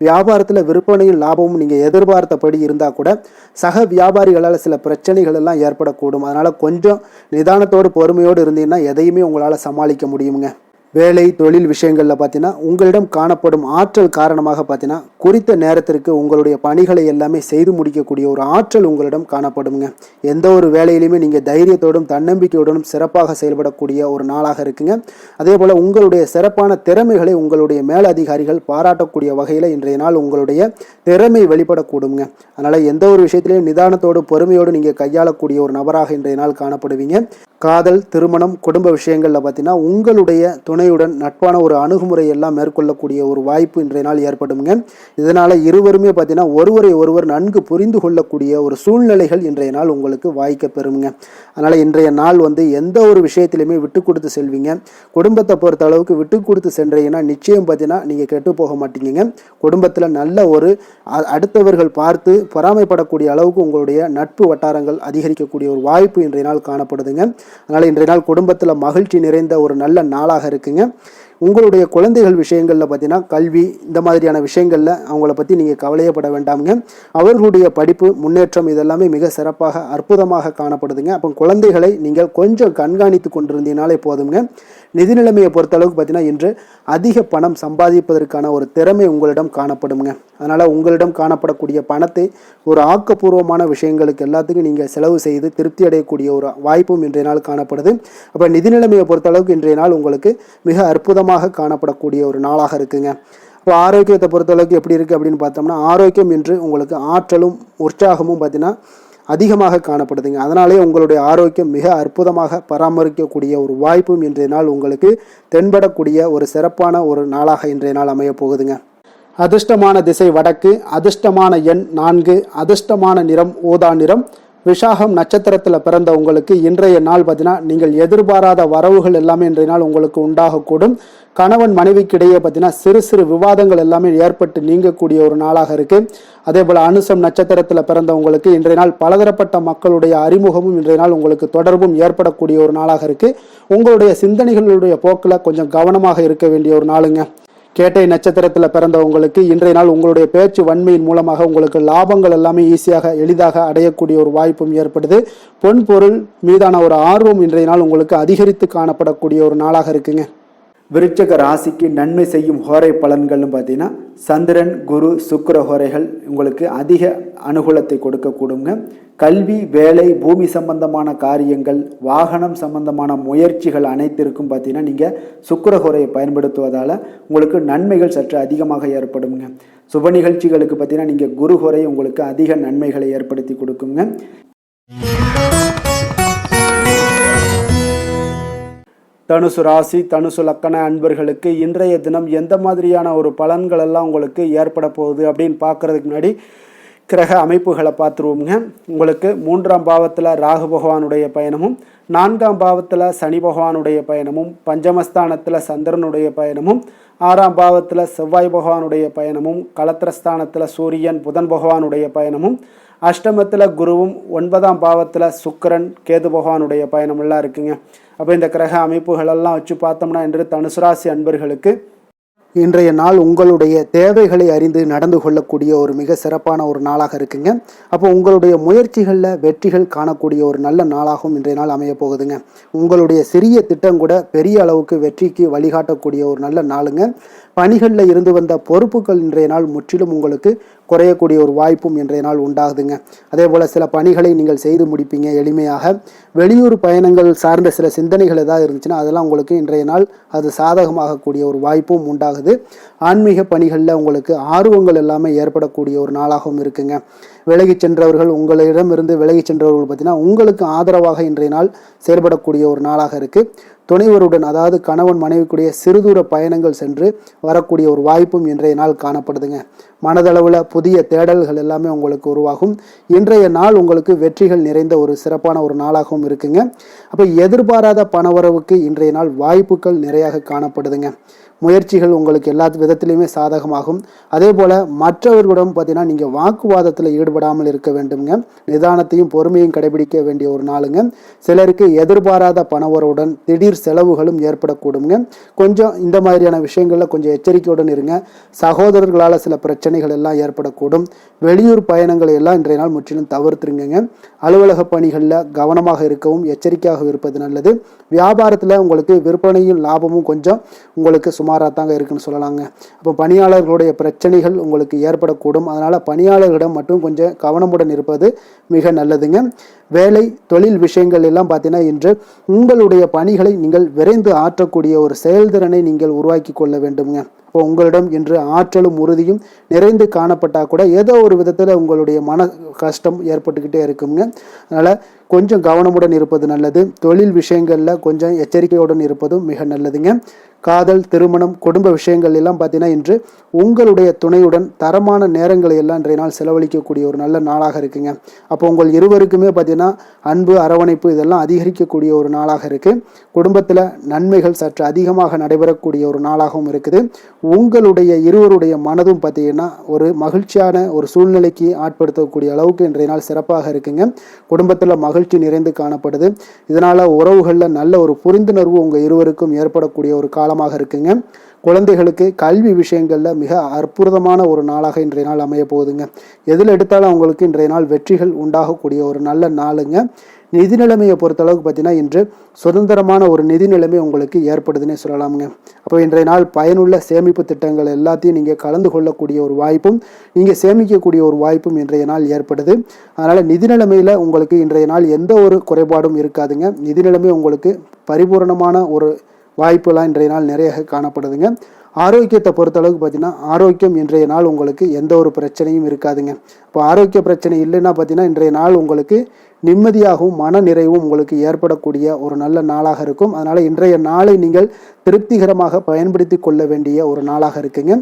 வியாபாரத்தில் விற்பனையும் லாபமும் நீங்கள் எதிர்பார்த்தபடி இருந்தால் கூட சக வியாபாரிகளால் சில பிரச்சனைகள் எல்லாம் ஏற்படக்கூடும். அதனால் கொஞ்சம் நிதானத்தோடு பொறுமையோடு இருந்தீங்கன்னா எதையுமே உங்களால் சமாளிக்க முடியுங்க. வேலை தொழில் விஷயங்களில் பார்த்தீங்கன்னா உங்களிடம் காணப்படும் ஆற்றல் காரணமாக பார்த்தீங்கன்னா குறித்த நேரத்திற்கு உங்களுடைய பணிகளை எல்லாமே செய்து முடிக்கக்கூடிய ஒரு ஆற்றல் உங்களிடம் காணப்படுங்க. எந்த ஒரு வேலையிலுமே நீங்கள் தைரியத்தோடும் தன்னம்பிக்கையுடனும் சிறப்பாக செயல்படக்கூடிய ஒரு நாளாக இருக்குங்க. அதே போல் உங்களுடைய சிறப்பான திறமைகளை உங்களுடைய மேலதிகாரிகள் பாராட்டக்கூடிய வகையில் இன்றைய நாள் உங்களுடைய திறமை வெளிப்படக்கூடுங்க. அதனால் எந்த ஒரு விஷயத்திலையும் நிதானத்தோடு பொறுமையோடு நீங்கள் கையாளக்கூடிய ஒரு நபராக இன்றைய நாள் காணப்படுவீங்க. காதல், திருமணம், குடும்ப விஷயங்களில் பார்த்தீங்கன்னா உங்களுடைய துணையுடன் நட்பான ஒரு அணுகுமுறை எல்லாம் மேற்கொள்ளக்கூடிய ஒரு வாய்ப்பு இன்றைய நாள் ஏற்படுங்க. இதனால் இருவருமே பார்த்தீங்கன்னா ஒருவரை ஒருவர் நன்கு புரிந்து கொள்ளக்கூடிய ஒரு சூழ்நிலைகள் இன்றைய நாள் உங்களுக்கு வாய்க்க பெறுங்க. அதனால் இன்றைய நாள் எந்த ஒரு விஷயத்திலையுமே விட்டு கொடுத்து செல்வீங்க. குடும்பத்தை பொறுத்த அளவுக்கு விட்டு கொடுத்து சென்றீங்கன்னா நிச்சயம் பார்த்தீங்கன்னா நீங்கள் கெட்டு போக மாட்டீங்க. குடும்பத்தில் நல்ல ஒரு அடுத்தவர்கள் பார்த்து பொறாமைப்படக்கூடிய அளவுக்கு உங்களுடைய நட்பு வட்டாரங்கள் அதிகரிக்கக்கூடிய ஒரு வாய்ப்பு இன்றைய நாள் காணப்படுதுங்க. அதனால் இன்றைய நாள் குடும்பத்தில் மகிழ்ச்சி நிறைந்த ஒரு நல்ல நாளாக இருக்குங்க. உங்களுடைய குழந்தைகள் விஷயங்களில் பார்த்தீங்கன்னா கல்வி இந்த மாதிரியான விஷயங்களில் அவங்கள பற்றி நீங்கள் கவலையப்பட வேண்டாமுங்க. அவர்களுடைய படிப்பு முன்னேற்றம் இதெல்லாமே மிக சிறப்பாக அற்புதமாக காணப்படுதுங்க. அப்போ குழந்தைகளை நீங்கள் கொஞ்சம் கண்காணித்து கொண்டிருந்தீங்கனாலே போதுங்க. நிதி நிலைமையை பொறுத்தளவுக்கு பார்த்தீங்கன்னா இன்று அதிக பணம் சம்பாதிப்பதற்கான ஒரு திறமை உங்களிடம் காணப்படுங்க. அதனால் உங்களிடம் காணப்படக்கூடிய பணத்தை ஒரு ஆக்கப்பூர்வமான விஷயங்களுக்கு எல்லாத்துக்கும் நீங்கள் செலவு செய்து திருப்தி அடையக்கூடிய ஒரு வாய்ப்பும் இன்றைய நாள் காணப்படுது. அப்போ நிதி நிலைமையை பொறுத்தளவுக்கு இன்றைய நாள் உங்களுக்கு மிக அற்புதமாக காணப்படக்கூடிய ஒரு நாளாக இருக்குங்க. இப்போ ஆரோக்கியத்தை பொறுத்தளவுக்கு எப்படி இருக்குது அப்படின்னு பார்த்தோம்னா ஆரோக்கியம் இன்று உங்களுக்கு ஆற்றலும் உற்சாகமும் பார்த்தீங்கன்னா அதிகமாக காணப்படுதுங்க. அதனாலே உங்களுடைய ஆரோக்கியம் மிக அற்புதமாக பராமரிக்கக்கூடிய ஒரு வாய்ப்பும் இன்றைய நாள் உங்களுக்கு தென்படக்கூடிய ஒரு சிறப்பான ஒரு நாளாக இன்றைய நாள் அமைய போகுதுங்க. அதிர்ஷ்டமான திசை வடக்கு, அதிர்ஷ்டமான எண் 4, அதிர்ஷ்டமான நிறம் ஊதா நிறம். விஷாகம் நட்சத்திரத்தில் பிறந்த உங்களுக்கு இன்றைய நாள் பார்த்தீங்கன்னா நீங்கள் எதிர்பாராத வரவுகள் எல்லாமே இன்றைய நாள் உங்களுக்கு உண்டாகக்கூடும். கணவன் மனைவிக்கிடையே பார்த்தீங்கன்னா சிறு சிறு விவாதங்கள் எல்லாமே ஏற்பட்டு நீங்கக்கூடிய ஒரு நாளாக இருக்கு. அதே போல் அனுசம் நட்சத்திரத்தில் பிறந்தவங்களுக்கு இன்றைய நாள் பலதரப்பட்ட மக்களுடைய அறிமுகமும் இன்றைய நாள் உங்களுக்கு தொடர்பும் ஏற்படக்கூடிய ஒரு நாளாக இருக்கு. உங்களுடைய சிந்தனைகளுடைய போக்கில் கொஞ்சம் கவனமாக இருக்க வேண்டிய ஒரு நாளுங்க. கேட்டை நட்சத்திரத்தில் பிறந்த உங்களுக்கு இன்றைய நாள் உங்களுடைய பேச்சு வன்மையின் மூலமாக உங்களுக்கு லாபங்கள் எல்லாமே ஈஸியாக எளிதாக அடையக்கூடிய ஒரு வாய்ப்பும் ஏற்படுது. பொன் பொருள் மீதான ஒரு ஆர்வம் இன்றைய நாள் உங்களுக்கு அதிகரித்து காணப்படக்கூடிய ஒரு நாளாக இருக்குங்க. விருச்சக ராசிக்கு நன்மை செய்யும் ஹோரை பலன்கள்னு பார்த்தீங்கன்னா சந்திரன், குரு, சுக்கிர ஹோரைகள் உங்களுக்கு அதிக அனுகூலத்தை கொடுக்கக்கூடுங்க. கல்வி, வேலை, பூமி சம்பந்தமான காரியங்கள், வாகனம் சம்பந்தமான முயற்சிகள் அனைத்திற்கும் பார்த்தீங்கன்னா நீங்கள் சுக்கிர ஹோரையை பயன்படுத்துவதால் உங்களுக்கு நன்மைகள் சற்று அதிகமாக ஏற்படுங்க. சுப நிகழ்ச்சிகளுக்கு பார்த்தீங்கன்னா நீங்கள் குரு ஹோரை உங்களுக்கு அதிக நன்மைகளை ஏற்படுத்தி கொடுக்குங்க. தனுசு ராசி, தனுசு லக்கண அன்பர்களுக்கு இன்றைய தினம் எந்த மாதிரியான ஒரு பலன்கள் எல்லாம் உங்களுக்கு ஏற்பட போகுது அப்படின்னு பார்க்கறதுக்கு முன்னாடி கிரக அமைப்புகளை பார்த்துருவோங்க. உங்களுக்கு 3ஆம் பாவத்தில் ராகு பகவானுடைய பயணமும், 4ஆம் பாவத்தில் சனி பகவானுடைய பயணமும், பஞ்சமஸ்தானத்தில் சந்திரனுடைய பயணமும், 6ஆம் பாவத்தில் செவ்வாய் பகவானுடைய பயணமும், களத்திரஸ்தானத்தில் சூரியன் புதன் பகவானுடைய பயணமும், அஷ்டமத்தில் குருவும், 9ஆம் பாவத்தில் சுக்கிரன் கேது பகவானுடைய பயணமெல்லாம் இருக்குங்க. அப்போ இந்த கிரக அமைப்புகளெல்லாம் வச்சு பார்த்தோம்னா இன்று தனுசு ராசி அன்பர்களுக்கு இன்றைய நாள் உங்களுடைய தேவைகளை அறிந்து நடந்து கொள்ளக்கூடிய ஒரு மிக சிறப்பான ஒரு நாளாக இருக்குங்க. அப்போ உங்களுடைய முயற்சிகளில் வெற்றிகள் காணக்கூடிய ஒரு நல்ல நாளாகவும் இன்றைய நாள் அமைய போகுதுங்க. உங்களுடைய சிறிய திட்டம் கூட பெரிய அளவுக்கு வெற்றிக்கு வழிகாட்டக்கூடிய ஒரு நல்ல நாளுங்க. பணிகளில் இருந்து வந்த பொறுப்புகள் இன்றைய நாள் முற்றிலும் உங்களுக்கு குறையக்கூடிய ஒரு வாய்ப்பும் இன்றைய நாள் உண்டாகுதுங்க. அதே போல் சில பணிகளை நீங்கள் செய்து முடிப்பீங்க எளிமையாக. வெளியூர் பயணங்கள் சார்ந்த சில சிந்தனைகள் ஏதாவது இருந்துச்சுன்னா அதெல்லாம் உங்களுக்கு இன்றைய நாள் அது சாதகமாகக்கூடிய ஒரு வாய்ப்பும் உண்டாகுது. ஆன்மீக பணிகளில் உங்களுக்கு ஆர்வங்கள் எல்லாமே ஏற்படக்கூடிய ஒரு நாளாகவும் இருக்குங்க. விலகி சென்றவர்கள், உங்களிடமிருந்து விலகி சென்றவர்கள் பார்த்தீங்கன்னா உங்களுக்கு ஆதரவாக இன்றைய நாள் செயல்படக்கூடிய ஒரு நாளாக இருக்குது. துணைவருடன், அதாவது கணவன் மனைவிக்குடைய சிறுதூர பயணங்கள் சென்று வரக்கூடிய ஒரு வாய்ப்பும் இன்றைய நாள் காணப்படுதுங்க. மனதளவில் புதிய தேடல்கள் எல்லாமே உங்களுக்கு உருவாகும். இன்றைய நாள் உங்களுக்கு வெற்றிகள் நிறைந்த ஒரு சிறப்பான ஒரு நாளாகவும் இருக்குங்க. அப்போ எதிர்பாராத பணவரவுக்கு இன்றைய நாள் வாய்ப்புகள் நிறையாக காணப்படுதுங்க. முயற்சிகள் உங்களுக்கு எல்லா விதத்திலையுமே சாதகமாகும். அதே போல் மற்றவர்களிடம் பார்த்தீங்கன்னா நீங்கள் வாக்குவாதத்தில் ஈடுபடாமல் இருக்க வேண்டுங்க. நிதானத்தையும் பொறுமையும் கடைபிடிக்க வேண்டிய ஒரு நாளுங்க. சிலருக்கு எதிர்பாராத பணவரவுடன் திடீர் செலவுகளும் ஏற்படக்கூடுங்க. கொஞ்சம் இந்த மாதிரியான விஷயங்களில் கொஞ்சம் எச்சரிக்கையுடன் இருங்க. சகோதரர்களால் சில பிரச்சனைகள் எல்லாம் ஏற்படக்கூடும். வெளியூர் பயணங்களை எல்லாம் இன்றைய நாள் முற்றிலும் தவிர்த்துருங்க. அலுவலக பணிகளில் கவனமாக இருக்கவும் எச்சரிக்கையாக இருப்பது நல்லது. வியாபாரத்தில் உங்களுக்கு விற்பனையும் லாபமும் கொஞ்சம் உங்களுக்கு சுமாராக தாங்க இருக்குன்னு சொல்லலாங்க. அப்போ பணியாளர்களுடைய பிரச்சனைகள் உங்களுக்கு ஏற்படக்கூடும். அதனால் பணியாளர்களிடம் மட்டும் கொஞ்சம் கவனமுடன் இருப்பது மிக நல்லதுங்க. வேலை, தொழில் விஷயங்கள் எல்லாம் பார்த்தீங்கன்னா இன்று உங்களுடைய பணிகளை நீங்கள் விரைந்து ஆற்றக்கூடிய ஒரு செயல்திறனை நீங்கள் உருவாக்கி கொள்ள வேண்டுங்க. இப்போ உங்களிடம் இன்று ஆற்றலும் உறுதியும் நிறைந்து காணப்பட்டால் கூட ஏதோ ஒரு விதத்தில் உங்களுடைய மன கஷ்டம் ஏற்பட்டுக்கிட்டே இருக்குங்க. அதனால் கொஞ்சம் கவனமுடன் இருப்பது நல்லது. தொழில் விஷயங்களில் கொஞ்சம் எச்சரிக்கையுடன் இருப்பதும் மிக நல்லதுங்க. காதல், திருமணம், குடும்ப விஷயங்கள் எல்லாம் பார்த்தீங்கன்னா இன்று உங்களுடைய துணையுடன் தரமான நேரங்களை எல்லாம் இன்றைய நாள் செலவழிக்கக்கூடிய ஒரு நல்ல நாளாக இருக்குங்க. அப்போ உங்கள் இருவருக்குமே பார்த்தீங்கன்னா அன்பு, அரவணைப்பு இதெல்லாம் அதிகரிக்கக்கூடிய ஒரு நாளாக இருக்குது. குடும்பத்தில் நன்மைகள் சற்று அதிகமாக நடைபெறக்கூடிய ஒரு நாளாகவும் இருக்குது. உங்களுடைய இருவருடைய மனதும் பார்த்தீங்கன்னா ஒரு மகிழ்ச்சியான ஒரு சூழ்நிலைக்கு ஆட்படுத்தக்கூடிய அளவுக்கு இன்றைய நாள் சிறப்பாக இருக்குங்க. குடும்பத்தில் மகிழ்ச்சி நிறைந்து காணப்படுது. இதனால் உறவுகளில் நல்ல ஒரு புரிந்துணர்வு உங்கள் இருவருக்கும் ஏற்படக்கூடிய ஒரு காலமாக இருக்குங்க. குழந்தைகளுக்கு கல்வி விஷயங்களில் மிக அற்புதமான ஒரு நாளாக இன்றைய நாள் அமைய போகுதுங்க. எதில் எடுத்தாலும் அவங்களுக்கு இன்றைய நாள் வெற்றிகள் உண்டாகக்கூடிய ஒரு நல்ல நாளுங்க. நிதி நிலைமையை பொறுத்தளவுக்கு பார்த்தீங்கன்னா இன்று சுதந்திரமான ஒரு நிதி நிலைமை உங்களுக்கு ஏற்படுதுன்னே சொல்லலாமுங்க. அப்போ இன்றைய நாள் பயனுள்ள சேமிப்பு திட்டங்கள் எல்லாத்தையும் நீங்கள் கலந்து கொள்ளக்கூடிய ஒரு வாய்ப்பும் நீங்கள் சேமிக்கக்கூடிய ஒரு வாய்ப்பும் இன்றைய நாள் ஏற்படுது. அதனால் நிதி நிலைமையில் உங்களுக்கு இன்றைய நாள் எந்த ஒரு குறைபாடும் இருக்காதுங்க. நிதி நிலைமை உங்களுக்கு பரிபூரணமான ஒரு வாய்ப்புலாம் இன்றைய நாள் நிறைய காணப்படுதுங்க. ஆரோக்கியத்தை பொறுத்தளவுக்கு பார்த்தீங்கன்னா ஆரோக்கியம் இன்றைய நாள் உங்களுக்கு எந்த ஒரு பிரச்சனையும் இருக்காதுங்க. இப்போ ஆரோக்கிய பிரச்சனை இல்லைன்னா பார்த்தீங்கன்னா இன்றைய நாள் உங்களுக்கு நிம்மதியாகவும் மன நிறைவும் உங்களுக்கு ஏற்படக்கூடிய ஒரு நல்ல நாளாக இருக்கும். அதனால் இன்றைய நாளை நீங்கள் திருப்திகரமாக பயன்படுத்தி கொள்ள வேண்டிய ஒரு நாளாக இருக்குங்க.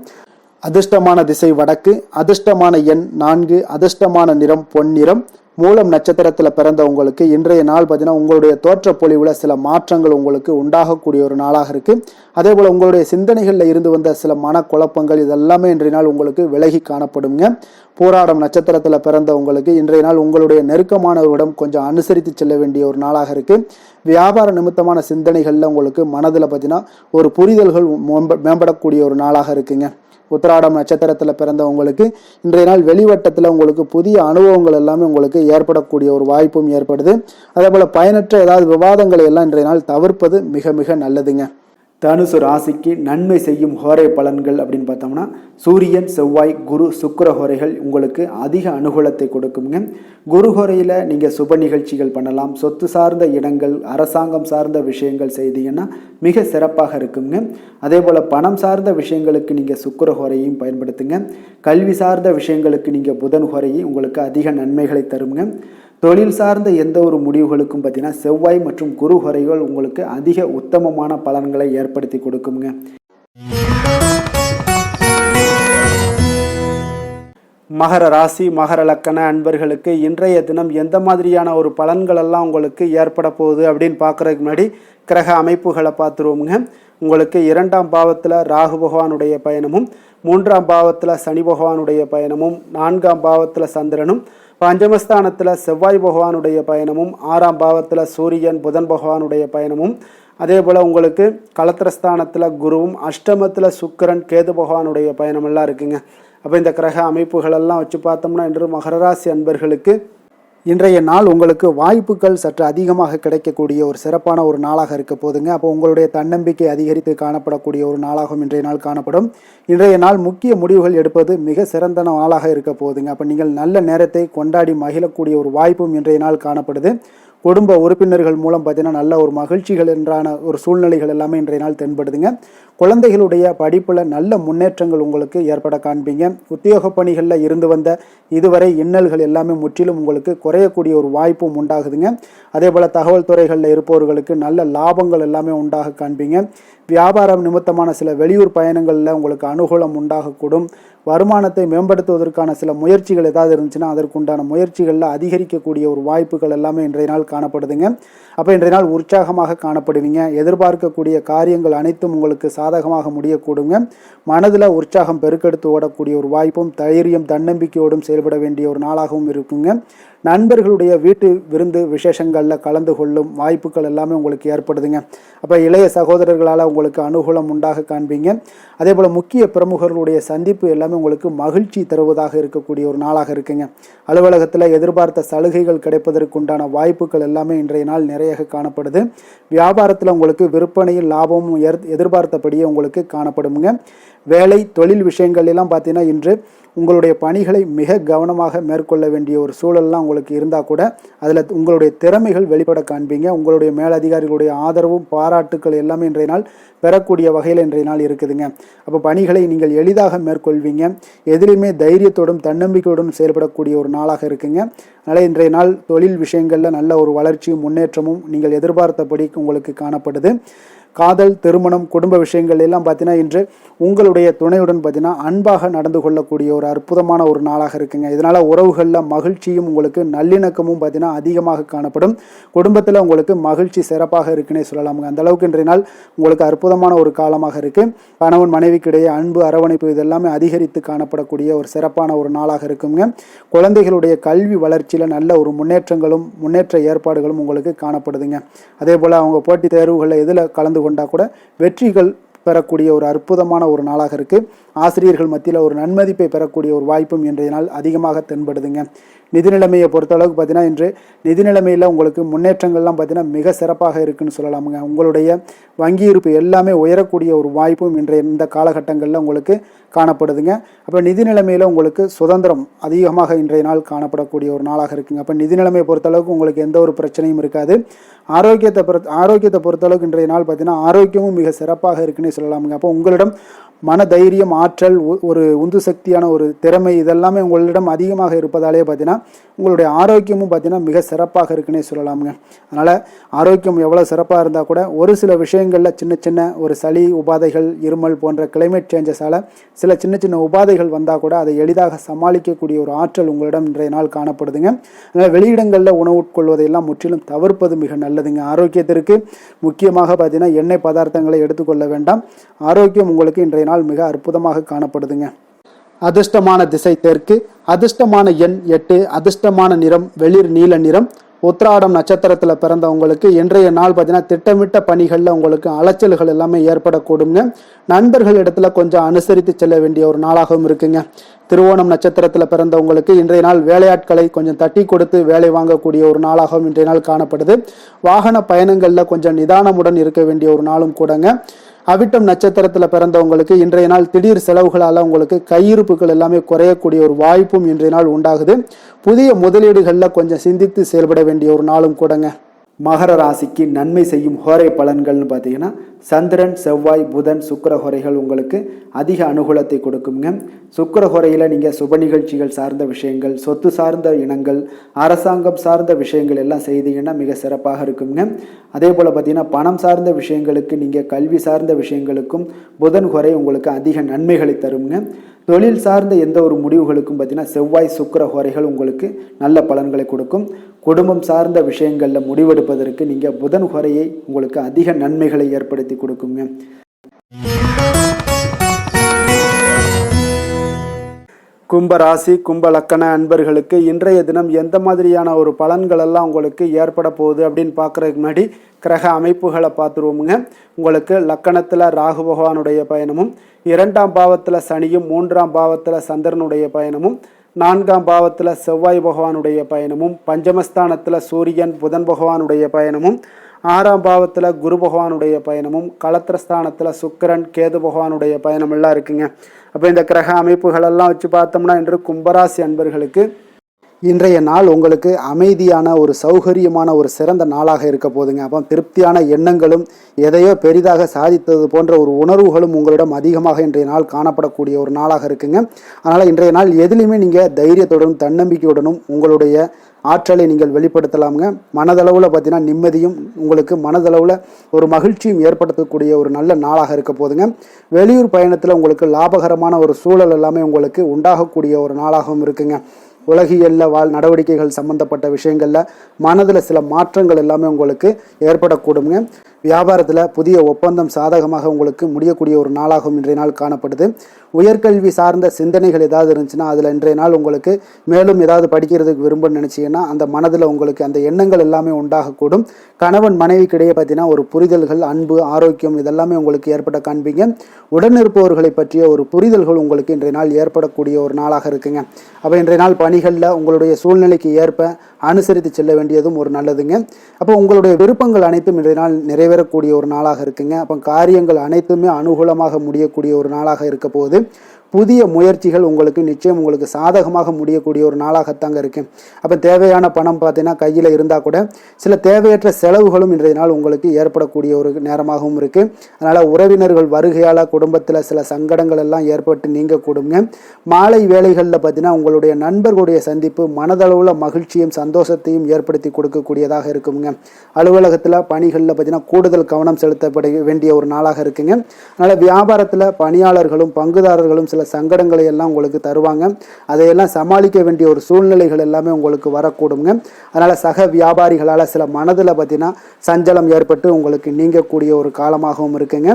அதிர்ஷ்டமான திசை வடக்கு, அதிர்ஷ்டமான எண் 4, அதிர்ஷ்டமான நிறம் பொன்னிறம். மூலம் நட்சத்திரத்தில் பிறந்த உங்களுக்கு இன்றைய நாள் பார்த்தீங்கன்னா உங்களுடைய தோற்ற பொலிவுல சில மாற்றங்கள் உங்களுக்கு உண்டாகக்கூடிய ஒரு நாளாக இருக்கு. அதே போல உங்களுடைய சிந்தனைகளில் இருந்து வந்த சில மனக்குழப்பங்கள் இதெல்லாமே இன்றைய நாள் உங்களுக்கு விலகி காணப்படுங்க. போராடம் நட்சத்திரத்தில் பிறந்த உங்களுக்கு இன்றைய நாள் உங்களுடைய நெருக்கமானவரிடம் கொஞ்சம் அனுசரித்து செல்ல வேண்டிய ஒரு நாளாக இருக்கு. வியாபார நிமித்தமான சிந்தனைகள்ல உங்களுக்கு மனதில் பார்த்தீங்கன்னா ஒரு புரிதல்கள் மேம்படக்கூடிய ஒரு நாளாக இருக்குங்க. உத்திராடம் நட்சத்திரத்தில் பிறந்த உங்களுக்கு இன்றைய நாள் வெளிவட்டத்தில் உங்களுக்கு புதிய அனுபவங்கள் எல்லாமே உங்களுக்கு ஏற்படக்கூடிய ஒரு வாய்ப்பும் ஏற்படுது. அதே போல பயனற்ற ஏதாவது விவாதங்களை எல்லாம் இன்றைய நாள் தவிர்ப்பது மிக மிக நல்லதுங்க. தனுசு ராசிக்கு நன்மை செய்யும் ஹோரை பலன்கள் அப்படின்னு பார்த்தோம்னா சூரியன், செவ்வாய், குரு, சுக்கிர ஹோரைகள் உங்களுக்கு அதிக அனுகூலத்தை கொடுக்குங்க. குரு ஹோரையில் நீங்கள் சுப நிகழ்ச்சிகள் பண்ணலாம். சொத்து சார்ந்த இடங்கள், அரசாங்கம் சார்ந்த விஷயங்கள் செய்தீங்கன்னா மிக சிறப்பாக இருக்குங்க. அதே போல் பணம் சார்ந்த விஷயங்களுக்கு நீங்கள் சுக்கிர ஹோரையும் பயன்படுத்துங்க. கல்வி சார்ந்த விஷயங்களுக்கு நீங்கள் புதன் ஹோரையும் உங்களுக்கு அதிக நன்மைகளை தருங்க. தொழில் சார்ந்த எந்த ஒரு முடிவுகளுக்கும் பார்த்தீங்கன்னா செவ்வாய் மற்றும் குரு ஹோரைகள் உங்களுக்கு அதிக உத்தமமான பலன்களை ஏற்படுத்தி கொடுக்குங்க. மகர ராசி, மகர லக்கண அன்பர்களுக்கு இன்றைய தினம் எந்த மாதிரியான ஒரு பலன்கள் எல்லாம் உங்களுக்கு ஏற்பட போகுது அப்படின்னு பார்க்குறதுக்கு முன்னாடி கிரக அமைப்புகளை பார்த்துருவோமுங்க. உங்களுக்கு 2ஆம் பாவத்தில் ராகு பகவானுடைய பயணமும், 3ஆம் பாவத்தில் சனி பகவானுடைய பயணமும், 4ஆம் பாவத்தில் சந்திரனும், பஞ்சமஸ்தானத்தில் செவ்வாய் பகவானுடைய பயணமும், 6ஆம் பாவத்தில் சூரியன் புதன் பகவானுடைய பயணமும், அதே போல் உங்களுக்கு கலத்திரஸ்தானத்தில் குருவும், அஷ்டமத்தில் சுக்கிரன் கேது பகவானுடைய பயணமெல்லாம் இருக்குங்க. அப்போ இந்த கிரக அமைப்புகளெல்லாம் வச்சு பார்த்தோம்னா இன்று மகர ராசி அன்பர்களுக்கு இன்றைய நாள் உங்களுக்கு வாய்ப்புகள் சற்று அதிகமாக கிடைக்கக்கூடிய ஒரு சிறப்பான ஒரு நாளாக இருக்க போதுங்க. அப்போ உங்களுடைய தன்னம்பிக்கை அதிகரித்து காணப்படக்கூடிய ஒரு நாளாகவும் இன்றைய நாள் காணப்படும். இன்றைய நாள் முக்கிய முடிவுகள் எடுப்பது மிக சிறந்த நாளாக இருக்க போதுங்க. அப்போ நீங்கள் நல்ல நேரத்தை கொண்டாடி மகிழக்கூடிய ஒரு வாய்ப்பும் இன்றைய நாள் காணப்படுது. குடும்ப உறுப்பினர்கள் மூலம் பார்த்தீங்கன்னா நல்ல ஒரு மகிழ்ச்சிகள் என்றான ஒரு சூழ்நிலைகள் எல்லாமே இன்றைய நாள் தென்படுதுங்க. குழந்தைகளுடைய படிப்பில் நல்ல முன்னேற்றங்கள் உங்களுக்கு ஏற்பட காண்பீங்க. உத்தியோக பணிகளில் இருந்து வந்த இதுவரை இன்னல்கள் எல்லாமே முற்றிலும் உங்களுக்கு குறையக்கூடிய ஒரு வாய்ப்பும் உண்டாகுதுங்க. அதே போல் தகவல் துறைகளில் இருப்பவர்களுக்கு நல்ல லாபங்கள் எல்லாமே உண்டாக காண்பீங்க. வியாபாரம் நிமித்தமான சில வெளியூர் பயணங்களில் உங்களுக்கு அனுகூலம் உண்டாகக்கூடும். வருமானத்தை மேம்படுத்துவதற்கான சில முயற்சிகள் ஏதாவது இருந்துச்சுன்னா அதற்குண்டான முயற்சிகளில் அதிகரிக்கக்கூடிய ஒரு வாய்ப்புகள் எல்லாமே இன்றைய நாள் காணப்படுதுங்க. அப்போ இன்றைய நாள் உற்சாகமாக காணப்படுவீங்க. எதிர்பார்க்கக்கூடிய காரியங்கள் அனைத்தும் உங்களுக்கு சாதகமாக முடியக்கூடுங்க. மனதில் உற்சாகம் பெருக்கெடுத்து ஓடக்கூடிய ஒரு வாய்ப்பும் தைரியம் தன்னம்பிக்கையோடும் செயல்பட வேண்டிய ஒரு நாளாகவும் இருக்குங்க. நண்பர்களுடைய வீட்டு விருந்து விசேஷங்களில் கலந்து கொள்ளும் வாய்ப்புகள் எல்லாமே உங்களுக்கு ஏற்படுதுங்க. அப்போ இளைய சகோதரர்களால் உங்களுக்கு அனுகூலம் உண்டாக காண்பீங்க. அதே போல் முக்கிய பிரமுகர்களுடைய சந்திப்பு எல்லாமே உங்களுக்கு மகிழ்ச்சி தருவதாக இருக்கக்கூடிய ஒரு நாளாக இருக்குங்க. அலுவலகத்தில் எதிர்பார்த்த சலுகைகள் கிடைப்பதற்குண்டான வாய்ப்புகள் எல்லாமே இன்றைய நாள் நிறைய காணப்படுது. வியாபாரத்தில் உங்களுக்கு விற்பனையில் லாபமும் எதிர்பார்த்தபடியே உங்களுக்கு காணப்படுங்க. வேலை தொழில் விஷயங்கள் எல்லாம் பார்த்தீங்கன்னா இன்று உங்களுடைய பணிகளை மிக கவனமாக மேற்கொள்ள வேண்டிய ஒரு சூழல்லாம் உங்களுக்கு இருந்தால் கூட அதில் உங்களுடைய திறமைகள் வெளிப்பட காண்பீங்க. உங்களுடைய மேலதிகாரிகளுடைய ஆதரவும் பாராட்டுக்கள் எல்லாமே இன்றைய நாள் பெறக்கூடிய வகையில் இன்றைய நாள் இருக்குதுங்க. அப்போ பணிகளை நீங்கள் எளிதாக மேற்கொள்வீங்க. எதிலுமே தைரியத்தோடும் தன்னம்பிக்கையோடும் செயல்படக்கூடிய ஒரு நாளாக இருக்குங்க. அதனால் இன்றைய நாள் தொழில் விஷயங்களில் நல்ல ஒரு வளர்ச்சியும் முன்னேற்றமும் நீங்கள் எதிர்பார்த்தபடி உங்களுக்கு காணப்படுது. காதல், திருமணம், குடும்ப விஷயங்கள் எல்லாம் பார்த்தீங்கன்னா இன்று உங்களுடைய துணையுடன் பார்த்தீங்கன்னா அன்பாக நடந்து கொள்ளக்கூடிய ஒரு அற்புதமான ஒரு நாளாக இருக்குங்க. இதனால் உறவுகளில் மகிழ்ச்சியும் உங்களுக்கு நல்லிணக்கமும் பார்த்தீங்கன்னா அதிகமாக காணப்படும். குடும்பத்தில் உங்களுக்கு மகிழ்ச்சி சிறப்பாக இருக்குன்னே சொல்லலாமுங்க. அந்த அளவுக்கு இன்றைய நாள் உங்களுக்கு அற்புதமான ஒரு காலமாக இருக்குது. கணவன் மனைவிக்கிடையே அன்பு, அரவணைப்பு இதெல்லாமே அதிகரித்து காணப்படக்கூடிய ஒரு சிறப்பான ஒரு நாளாக இருக்குங்க. குழந்தைகளுடைய கல்வி வளர்ச்சியில் நல்ல ஒரு முன்னேற்ற ஏற்பாடுகளும் உங்களுக்கு காணப்படுதுங்க. அதே போல் அவங்க போட்டித் தேர்வுகளில் எதில் கலந்து கொண்டா கூட வெற்றிகள் பெறக்கூடிய ஒரு அற்புதமான ஒரு நாளாக இருக்கு. ஆசிரியர்கள் மத்தியில் ஒரு நன்மதிப்பை பெறக்கூடிய ஒரு வாய்ப்பும் இன்றைய நாள் அதிகமாக தென்படுதுங்க. நிதி நிலைமையை பொறுத்தளவுக்கு பார்த்தீங்கன்னா இன்று நிதி நிலைமையில் உங்களுக்கு முன்னேற்றங்கள்லாம் பார்த்தீங்கன்னா மிக சிறப்பாக இருக்குன்னு சொல்லலாமுங்க. உங்களுடைய வங்கி இருப்பு எல்லாமே உயரக்கூடிய ஒரு வாய்ப்பும் இன்றைய இந்த காலகட்டங்களில் உங்களுக்கு காணப்படுதுங்க. அப்போ நிதி நிலைமையில் உங்களுக்கு சுதந்திரம் அதிகமாக இன்றைய நாள் காணப்படக்கூடிய ஒரு நாளாக இருக்குங்க. அப்போ நிதி நிலைமையை பொறுத்தளவுக்கு உங்களுக்கு எந்த ஒரு பிரச்சனையும் இருக்காது. ஆரோக்கியத்தை பொறுத்தளவுக்கு இன்றைய நாள் பார்த்தீங்கன்னா ஆரோக்கியமும் மிக சிறப்பாக இருக்குன்னே சொல்லலாமுங்க. அப்போ உங்களிடம் மன தைரியம், ஆற்றல், ஒரு உந்து சக்தியான ஒரு திறமை இதெல்லாமே உங்களிடம் அதிகமாக இருப்பதாலே பார்த்தீங்கன்னா உங்களுடைய ஆரோக்கியமும் பார்த்தீங்கன்னா மிக சிறப்பாக இருக்குன்னே சொல்லலாமுங்க. அதனால் ஆரோக்கியம் எவ்வளோ சிறப்பாக இருந்தால் கூட ஒரு சில விஷயங்களில் சின்ன சின்ன ஒரு சளி உபாதைகள், இருமல் போன்ற கிளைமேட் சேஞ்சஸால் சில சின்ன சின்ன உபாதைகள் வந்தால் கூட அதை எளிதாக சமாளிக்கக்கூடிய ஒரு ஆற்றல் உங்களிடம் இன்றைய நாள் காணப்படுதுங்க. அதனால் வெளியிடங்களில் உணவு உட்கொள்வதையெல்லாம் முற்றிலும் தவிர்ப்பது மிக நல்லதுங்க. ஆரோக்கியத்திற்கு முக்கியமாக பார்த்தீங்கன்னா எண்ணெய் பதார்த்தங்களை எடுத்துக்கொள்ள வேண்டாம். ஆரோக்கியம் உங்களுக்கு இன்றைய நாள் மிக அற்புதமாக காணப்படுதுங்க. அதிர்ஷ்டமான திசை தெற்கு, அதிர்ஷ்டமான எண் 8, அதிர்ஷ்டமான நிறம் வெளிர் நீல நிறம். உத்திராடம் நட்சத்திரத்தில் பிறந்தவங்களுக்கு இன்றைய நாள் பார்த்தீங்கன்னா திட்டமிட்ட பணிகளில் உங்களுக்கு அலைச்சல்கள் எல்லாமே ஏற்படக்கூடுங்க. நண்பர்கள் இடத்துல கொஞ்சம் அனுசரித்து செல்ல வேண்டிய ஒரு நாளாகவும் இருக்குங்க. திருவோணம் நட்சத்திரத்தில் பிறந்தவங்களுக்கு இன்றைய நாள் வேலையாட்களை கொஞ்சம் தட்டி கொடுத்து வேலை வாங்கக்கூடிய ஒரு நாளாகவும் இன்றைய நாள் காணப்படுது. வாகன பயணங்களில் கொஞ்சம் நிதானமுடன் இருக்க வேண்டிய ஒரு நாளும் கூடங்க. அவிட்டம் நட்சத்திரத்தில் பிறந்தவங்களுக்கு இன்றைய நாள் திடீர் செலவுகளால் உங்களுக்கு கையிருப்புகள் எல்லாமே குறையக்கூடிய ஒரு வாய்ப்பும் இன்றைய நாள் உண்டாகுது. புதிய முதலீடுகளில் கொஞ்சம் சிந்தித்து செயல்பட வேண்டிய ஒரு நாளும் கூடங்க. மகர ராசிக்கு நன்மை செய்யும் ஹோரை பலன்கள்னு பார்த்தீங்கன்னா சந்திரன், செவ்வாய், புதன், சுக்கிர ஹோரைகள் உங்களுக்கு அதிக அனுகூலத்தை கொடுக்குங்க. சுக்கிர ஹோரையில் நீங்கள் சுப நிகழ்ச்சிகள் சார்ந்த விஷயங்கள், சொத்து சார்ந்த இனங்கள், அரசாங்கம் சார்ந்த விஷயங்கள் எல்லாம் செய்தீங்கன்னா மிக சிறப்பாக இருக்குங்க. அதே போல் பார்த்தீங்கன்னா பணம் சார்ந்த விஷயங்களுக்கு, நீங்கள் கல்வி சார்ந்த விஷயங்களுக்கும் புதன் ஹோரை உங்களுக்கு அதிக நன்மைகளை தருங்க. தொழில் சார்ந்த எந்த ஒரு முடிவுகளுக்கும் பார்த்தீங்கன்னா செவ்வாய், சுக்கிர ஹோரைகள் உங்களுக்கு நல்ல பலன்களை கொடுக்கும். குடும்பம் சார்ந்த விஷயங்களில் முடிவெடுப்பதற்கு நீங்கள் புதன் ஹோரையை உங்களுக்கு அதிக நன்மைகளை ஏற்படுத்தி கொடுக்குங்க. கும்பராசி, கும்ப லக்கண அன்பர்களுக்கு இன்றைய தினம் எந்த மாதிரியான ஒரு பலன்கள் எல்லாம் உங்களுக்கு ஏற்பட போகுது அப்படின்னு பார்க்குறதுக்கு முன்னாடி கிரக அமைப்புகளை பார்த்துருவோமுங்க. உங்களுக்கு லக்கணத்தில் ராகு பகவானுடைய பயணமும், 2ஆம் பாவத்தில் சனியும், 3ஆம் பாவத்தில் சந்திரனுடைய பயணமும், 4ஆம் பாவத்தில் செவ்வாய் பகவானுடைய பயணமும், பஞ்சமஸ்தானத்தில் சூரியன் புதன் பகவானுடைய பயணமும், 6ஆம் பாவத்தில் குரு பகவானுடைய பயணமும், களத்திரஸ்தானத்தில் சுக்கிரன் கேது பகவானுடைய பயணமெல்லாம் இருக்குங்க. அப்போ இந்த கிரக அமைப்புகளெல்லாம் வச்சு பார்த்தோம்னா இன்று கும்பராசி அன்பர்களுக்கு இன்றைய நாள் உங்களுக்கு அமைதியான ஒரு சௌகரியமான ஒரு சிறந்த நாளாக இருக்க போதுங்க. அப்போ திருப்தியான எண்ணங்களும் எதையோ பெரிதாக சாதித்தது போன்ற ஒரு உணர்வுகளும் உங்களிடம் அதிகமாக இன்றைய நாள் காணப்படக்கூடிய ஒரு நாளாக இருக்குங்க. அதனால் இன்றைய நாள் எதிலையுமே நீங்கள் தைரியத்துடனும் தன்னம்பிக்கையுடனும் உங்களுடைய ஆற்றலை நீங்கள் வெளிப்படுத்தலாமுங்க. மனதளவில் பார்த்தீங்கன்னா நிம்மதியும் உங்களுக்கு மனதளவில் ஒரு மகிழ்ச்சியும் ஏற்படுத்தக்கூடிய ஒரு நல்ல நாளாக இருக்க போதுங்க. வெளியூர் பயணத்தில் உங்களுக்கு லாபகரமான ஒரு சூழல் எல்லாமே உங்களுக்கு உண்டாகக்கூடிய ஒரு நாளாகவும் இருக்குங்க. உலகியலில் நடவடிக்கைகள் சம்பந்தப்பட்ட விஷயங்களில் மனதில் சில மாற்றங்கள் எல்லாமே உங்களுக்கு ஏற்படக்கூடுங்க. வியாபாரத்தில் புதிய ஒப்பந்தம் சாதகமாக உங்களுக்கு முடியக்கூடிய ஒரு நாளாகவும் இன்றைய நாள் காணப்படுது. உயர்கல்வி சார்ந்த சிந்தனைகள் ஏதாவது இருந்துச்சுன்னா அதில் இன்றைய நாள் உங்களுக்கு மேலும் ஏதாவது படிக்கிறதுக்கு விரும்புன்னு நினச்சிங்கன்னா அந்த மனதில் உங்களுக்கு அந்த எண்ணங்கள் எல்லாமே உண்டாகக்கூடும். கணவன் மனைவிக்கிடையே பார்த்தீங்கன்னா ஒரு புரிதல்கள், அன்பு, ஆரோக்கியம் இதெல்லாமே உங்களுக்கு ஏற்பட காண்பீங்க. உடனிருப்பவர்களை பற்றிய ஒரு புரிதல்கள் உங்களுக்கு இன்றைய நாள் ஏற்படக்கூடிய ஒரு நாளாக இருக்குங்க. அப்போ இன்றைய நாள் பணிகளில் உங்களுடைய சூழ்நிலைக்கு ஏற்ப அனுசரித்து செல்ல வேண்டியதும் ஒரு நல்லதுங்க. அப்போ உங்களுடைய விருப்பங்கள் அனைத்தும் இன்றைய நாள் நிறைவேறக்கூடிய ஒரு நாளாக இருக்குங்க. அப்போ காரியங்கள் அனைத்துமே அனுகூலமாக முடியக்கூடிய ஒரு நாளாக இருக்க போகுது. புதிய முயற்சிகள் உங்களுக்கு நிச்சயம் உங்களுக்கு சாதகமாக முடியக்கூடிய ஒரு நாளாகத்தாங்க இருக்கு. அப்போ தேவையான பணம் பார்த்தீங்கன்னா கையில் இருந்தால் கூட சில தேவையற்ற செலவுகளும் இன்றைய நாள் உங்களுக்கு ஏற்படக்கூடிய ஒரு நேரமாகவும் இருக்கு. அதனால உறவினர்கள் வருகையால் குடும்பத்தில் சில சங்கடங்கள் எல்லாம் ஏற்பட்டு நீங்கக்கூடுங்க. மாலை வேளைகளில் பார்த்தீங்கன்னா உங்களுடைய நண்பர்களுடைய சந்திப்பு மனதளவில் மகிழ்ச்சியும் சந்தோஷத்தையும் ஏற்படுத்தி கொடுக்கக்கூடியதாக இருக்குங்க. அலுவலகத்தில் பணிகளில் பார்த்தீங்கன்னா கூடுதல் கவனம் செலுத்தப்பட வேண்டிய ஒரு நாளாக இருக்குங்க. அதனால் வியாபாரத்தில் பணியாளர்களும் பங்குதாரர்களும் சில சங்கடங்களை எல்லாம் உங்களுக்கு தருவாங்க. அதையெல்லாம் சமாளிக்க வேண்டிய ஒரு சூழ்நிலைகள் எல்லாமே உங்களுக்கு வரக்கூடுங்க. அதனால் சக வியாபாரிகளால் சில மனதில் பார்த்தீங்கன்னா சஞ்சலம் ஏற்பட்டு உங்களுக்கு நீங்கக்கூடிய ஒரு காலமாகவும் இருக்குங்க.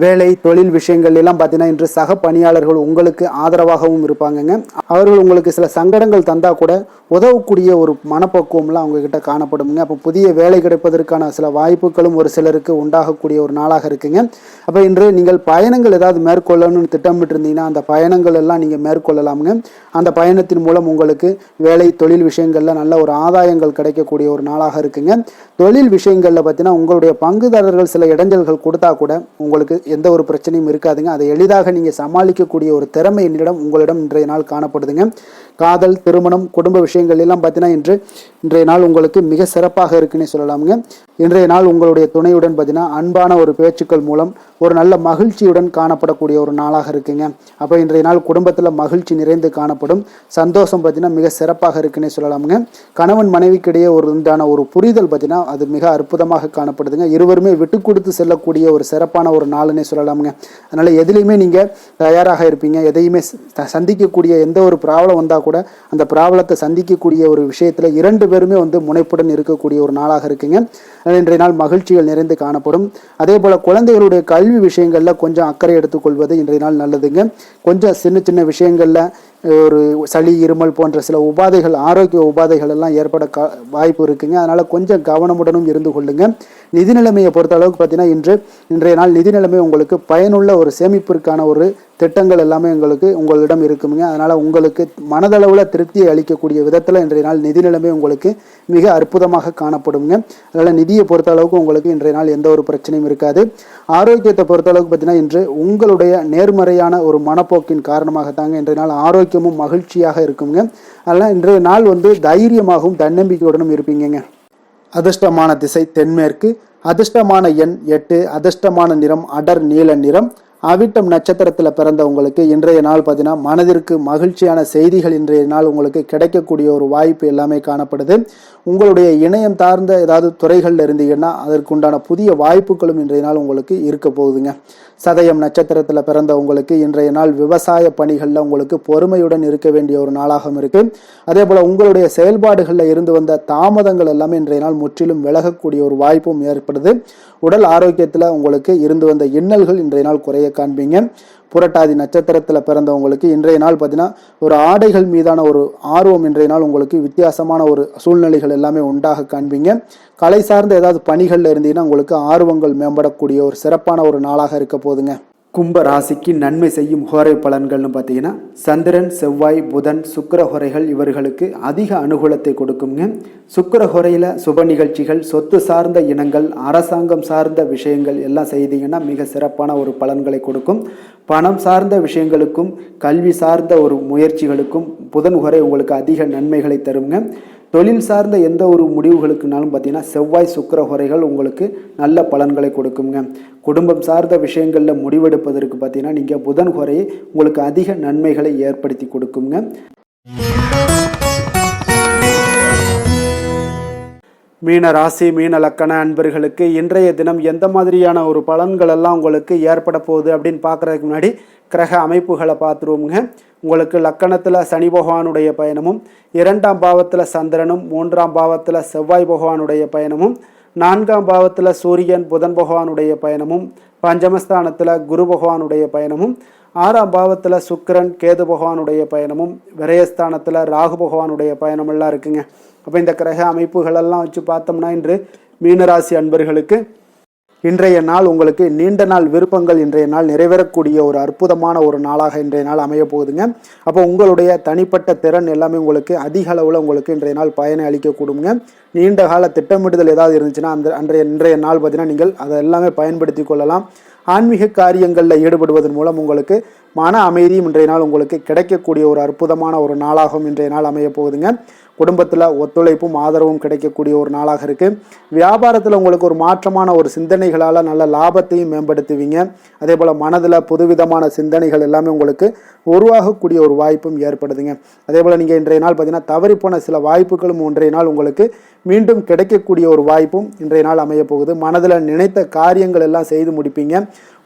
வேலை தொழில் விஷயங்கள் எல்லாம் பார்த்தீங்கன்னா இன்று சக பணியாளர்கள் உங்களுக்கு ஆதரவாகவும் இருப்பாங்கங்க. அவர்கள் உங்களுக்கு சில சங்கடங்கள் தந்தால் கூட உதவக்கூடிய ஒரு மனப்பக்குவம்லாம் அவங்கக்கிட்ட காணப்படுங்க. அப்போ புதிய வேலை கிடைப்பதற்கான சில வாய்ப்புகளும் ஒரு சிலருக்கு உண்டாகக்கூடிய ஒரு நாளாக இருக்குங்க. அப்போ இன்று நீங்கள் பயணங்கள் ஏதாவது மேற்கொள்ளணும்னு திட்டமிட்டு இருந்தீங்கன்னா அந்த பயணங்கள் எல்லாம் நீங்கள் மேற்கொள்ளலாமுங்க. அந்த பயணத்தின் மூலம் உங்களுக்கு வேலை தொழில் விஷயங்களில் நல்ல ஒரு ஆதாயங்கள் கிடைக்கக்கூடிய ஒரு நாளாக இருக்குங்க. தொழில் விஷயங்களில் பார்த்தீங்கன்னா உங்களுடைய பங்குதாரர்கள் சில இடைஞ்சல்கள் கொடுத்தா கூட உங்களுக்கு எந்த ஒரு பிரச்சனையும் இருக்காதுங்க. அதை எளிதாக நீங்கள் சமாளிக்கக்கூடிய ஒரு திறமை உங்களிடம் இன்றைய நாள் காணப்படுதுங்க. காதல், திருமணம், குடும்ப விஷயங்கள் எல்லாம் பார்த்தீங்கன்னா இன்றைய நாள் உங்களுக்கு மிக சிறப்பாக இருக்குன்னே சொல்லலாமுங்க. இன்றைய நாள் உங்களுடைய துணையுடன் பார்த்தீங்கன்னா அன்பான ஒரு பேச்சுக்கள் மூலம் ஒரு நல்ல மகிழ்ச்சியுடன் காணப்படக்கூடிய ஒரு நாளாக இருக்குங்க. அப்போ இன்றைய நாள் குடும்பத்தில் மகிழ்ச்சி நிறைந்து காணப்படும். சந்தோஷம் பார்த்தீங்கன்னா மிக சிறப்பாக இருக்குன்னே சொல்லலாமுங்க. கணவன் மனைவிக்கிடையே உண்டான ஒரு புரிதல் பார்த்தீங்கன்னா அது மிக அற்புதமாக காணப்படுதுங்க. இருவருமே விட்டு கொடுத்து செல்லக்கூடிய ஒரு சிறப்பான ஒரு நாளுன்னே சொல்லலாமுங்க. அதனால் எதுலேயுமே நீங்கள் தயாராக இருப்பீங்க. எதையுமே சந்திக்கக்கூடிய எந்த ஒரு ப்ராப்ளம் வந்தால் கூட அந்த ப்ராப்ளத்தை சந்திக்கக்கூடிய ஒரு விஷயத்தில் இரண்டு பேருமே முனைப்புடன் இருக்கக்கூடிய ஒரு நாளாக இருக்குங்க. இன்றைய நாள் மகிழ்ச்சிகள் நிறைந்து காணப்படும். அதே போல் குழந்தைகளுடைய கல்வி விஷயங்களில் கொஞ்சம் அக்கறை எடுத்துக்கொள்வது இன்றைய நாள் நல்லதுங்க. கொஞ்சம் சின்ன சின்ன விஷயங்களில் ஒரு சளி, இருமல் போன்ற சில உபாதைகள், ஆரோக்கிய உபாதைகள் எல்லாம் ஏற்பட வாய்ப்பு இருக்குங்க. அதனால் கொஞ்சம் கவனமுடனும் இருந்து கொள்ளுங்க. நிதி நிலைமையை பொறுத்த அளவுக்கு பார்த்தீங்கன்னா இன்றைய நாள் நிதி நிலைமை உங்களுக்கு பயனுள்ள ஒரு சேமிப்பிற்கான ஒரு திட்டங்கள் எல்லாமே உங்களிடம் இருக்குங்க. அதனால் உங்களுக்கு மனதளவில் திருப்தியை அளிக்கக்கூடிய விதத்தில் இன்றைய நாள் நிதி நிலைமை உங்களுக்கு மிக அற்புதமாக காணப்படுங்க. அதனால் நிதியை பொறுத்த அளவுக்கு உங்களுக்கு இன்றைய நாள் எந்த ஒரு பிரச்சனையும் இருக்காது. ஆரோக்கியத்தை பொறுத்த அளவுக்கு பார்த்தீங்கன்னா இன்று உங்களுடைய நேர்மறையான ஒரு மனப்போக்கின் காரணமாகத்தாங்க இன்றைய நாள் ஆரோக்கியமும் மகிழ்ச்சியாக இருக்குங்க. அதனால் இன்றைய நாள் தைரியமாகவும் தன்னம்பிக்கையுடனும் இருப்பீங்க. அதிர்ஷ்டமான திசை தென்மேற்கு, அதிர்ஷ்டமான எண் 8, அதிர்ஷ்டமான நிறம் அடர் நீல நிறம். அவிட்டம் நட்சத்திரத்தில் பிறந்தவங்களுக்கு இன்றைய நாள் பார்த்தீங்கன்னா மனதிற்கு மகிழ்ச்சியான செய்திகள் இன்றைய நாள் உங்களுக்கு கிடைக்கக்கூடிய ஒரு வாய்ப்பு எல்லாமே காணப்படுது. உங்களுடைய இணையம் சார்ந்த ஏதாவது துறைகளில் இருந்தீங்கன்னா அதற்குண்டான புதிய வாய்ப்புகளும் இன்றைய நாள் உங்களுக்கு இருக்க போகுதுங்க. சதயம் நட்சத்திரத்தில் பிறந்தவங்களுக்கு இன்றைய நாள் விவசாய பணிகளில் உங்களுக்கு பொறுமையுடன் இருக்க வேண்டிய ஒரு நாளாகவும் இருக்கு. அதே போல் உங்களுடைய செயல்பாடுகளில் இருந்து வந்த தாமதங்கள் எல்லாமே இன்றைய நாள் முற்றிலும் விலகக்கூடிய ஒரு வாய்ப்பும் ஏற்படுது. உடல் ஆரோக்கியத்தில் உங்களுக்கு இருந்து வந்த இன்னல்கள் இன்றைய நாள் குறைய காண்பீங்க. புரட்டாதி நட்சத்திரத்தில் பிறந்தவங்களுக்கு இன்றைய நாள் பார்த்தீங்கன்னா ஒரு ஆடைகள் மீதான ஒரு ஆர்வம் இன்றைய நாள் உங்களுக்கு வித்தியாசமான ஒரு சூழ்நிலைகள் எல்லாமே உண்டாக காண்பீங்க. கலை சார்ந்த ஏதாவது பணிகளில் இருந்தீங்கன்னா உங்களுக்கு ஆர்வங்கள் மேம்படக்கூடிய ஒரு சிறப்பான ஒரு நாளாக இருக்க போதுங்க. கும்ப ராசிக்கு நன்மை செய்யும் ஹோரை பலன்கள்னு பார்த்தீங்கன்னா சந்திரன், செவ்வாய், புதன், சுக்கிர ஹோரைகள் இவர்களுக்கு அதிக அனுகூலத்தை கொடுக்குங்க. சுக்கிர ஹோரையில் சுப நிகழ்ச்சிகள், சொத்து சார்ந்த இனங்கள், அரசாங்கம் சார்ந்த விஷயங்கள் எல்லாம் செய்தீங்கன்னா மிக சிறப்பான ஒரு பலன்களை கொடுக்கும். பணம் சார்ந்த விஷயங்களுக்கும் கல்வி சார்ந்த ஒரு முயற்சிகளுக்கும் புதன் ஹோரை உங்களுக்கு அதிக நன்மைகளை தருங்க. தொழில் சார்ந்த எந்த ஒரு முடிவுகளுக்குனாலும் பார்த்தீங்கன்னா செவ்வாய், சுக்கிர ஹோரைகள் உங்களுக்கு நல்ல பலன்களை கொடுக்குங்க. குடும்பம் சார்ந்த விஷயங்களில் முடிவெடுப்பதற்கு பார்த்தீங்கன்னா நீங்கள் புதன் ஹோரையை உங்களுக்கு அதிக நன்மைகளை ஏற்படுத்தி கொடுக்குங்க. மீன ராசி, மீன லக்கண அன்பர்களுக்கு இன்றைய தினம் எந்த மாதிரியான ஒரு பலன்கள் எல்லாம் உங்களுக்கு ஏற்பட போகுது அப்படின்னு பார்க்குறதுக்கு முன்னாடி கிரக அமைப்புகளை பார்த்துருவோமுங்க. உங்களுக்கு லக்கணத்தில் சனி பகவானுடைய பயணமும், 2ஆம் பாவத்தில் சந்திரனும், 3ஆம் பாவத்தில் செவ்வாய் பகவானுடைய பயணமும், 4ஆம் பாவத்தில் சூரியன், புதன் பகவானுடைய பயணமும், பஞ்சமஸ்தானத்தில் குரு பகவானுடைய பயணமும், 6ஆம் பாவத்தில் சுக்கிரன், கேது பகவானுடைய பயணமும், விரயஸ்தானத்தில் ராகு பகவானுடைய பயணமெல்லாம் இருக்குங்க. அப்போ இந்த கிரக அமைப்புகளெல்லாம் வச்சு பார்த்தோம்னா இன்று மீனராசி அன்பர்களுக்கு இன்றைய நாள் உங்களுக்கு நீண்ட நாள் விருப்பங்கள் இன்றைய நாள் நிறைவேறக்கூடிய ஒரு அற்புதமான ஒரு நாளாக இன்றைய நாள் அமைய போகுதுங்க. அப்போ உங்களுடைய தனிப்பட்ட திறன் எல்லாமே உங்களுக்கு அதிக அளவில் உங்களுக்கு இன்றைய நாள் பயனை அளிக்கக்கூடுங்க. நீண்ட கால திட்டமிடுதல் ஏதாவது இருந்துச்சுன்னா இன்றைய நாள் பார்த்தீங்கன்னா நீங்கள் அதை எல்லாமே பயன்படுத்தி கொள்ளலாம். ஆன்மீக காரியங்களில் ஈடுபடுவதன் மூலம் உங்களுக்கு மன அமைதியும் இன்றைய நாள் உங்களுக்கு கிடைக்கக்கூடிய ஒரு அற்புதமான ஒரு நாளாகவும் இன்றைய நாள் அமைய போகுதுங்க. குடும்பத்தில் ஒத்துழைப்பும் ஆதரவும் கிடைக்கக்கூடிய ஒரு நாளாக இருக்குது. வியாபாரத்தில் உங்களுக்கு ஒரு மாற்றமான ஒரு சிந்தனைகளால் நல்ல லாபத்தையும் மேம்படுத்துவீங்க. அதே போல் மனதில் புதுவிதமான சிந்தனைகள் எல்லாமே உங்களுக்கு உருவாகக்கூடிய ஒரு வாய்ப்பும் ஏற்படுதுங்க. அதே போல் நீங்கள் இன்றைய நாள் பார்த்தீங்கன்னா தவறிப்போன சில வாய்ப்புகளும் இன்றைய நாள் உங்களுக்கு மீண்டும் கிடைக்கக்கூடிய ஒரு வாய்ப்பும் இன்றைய நாள் அமைய போகுது. மனதில் நினைத்த காரியங்கள் எல்லாம் செய்து முடிப்பீங்க.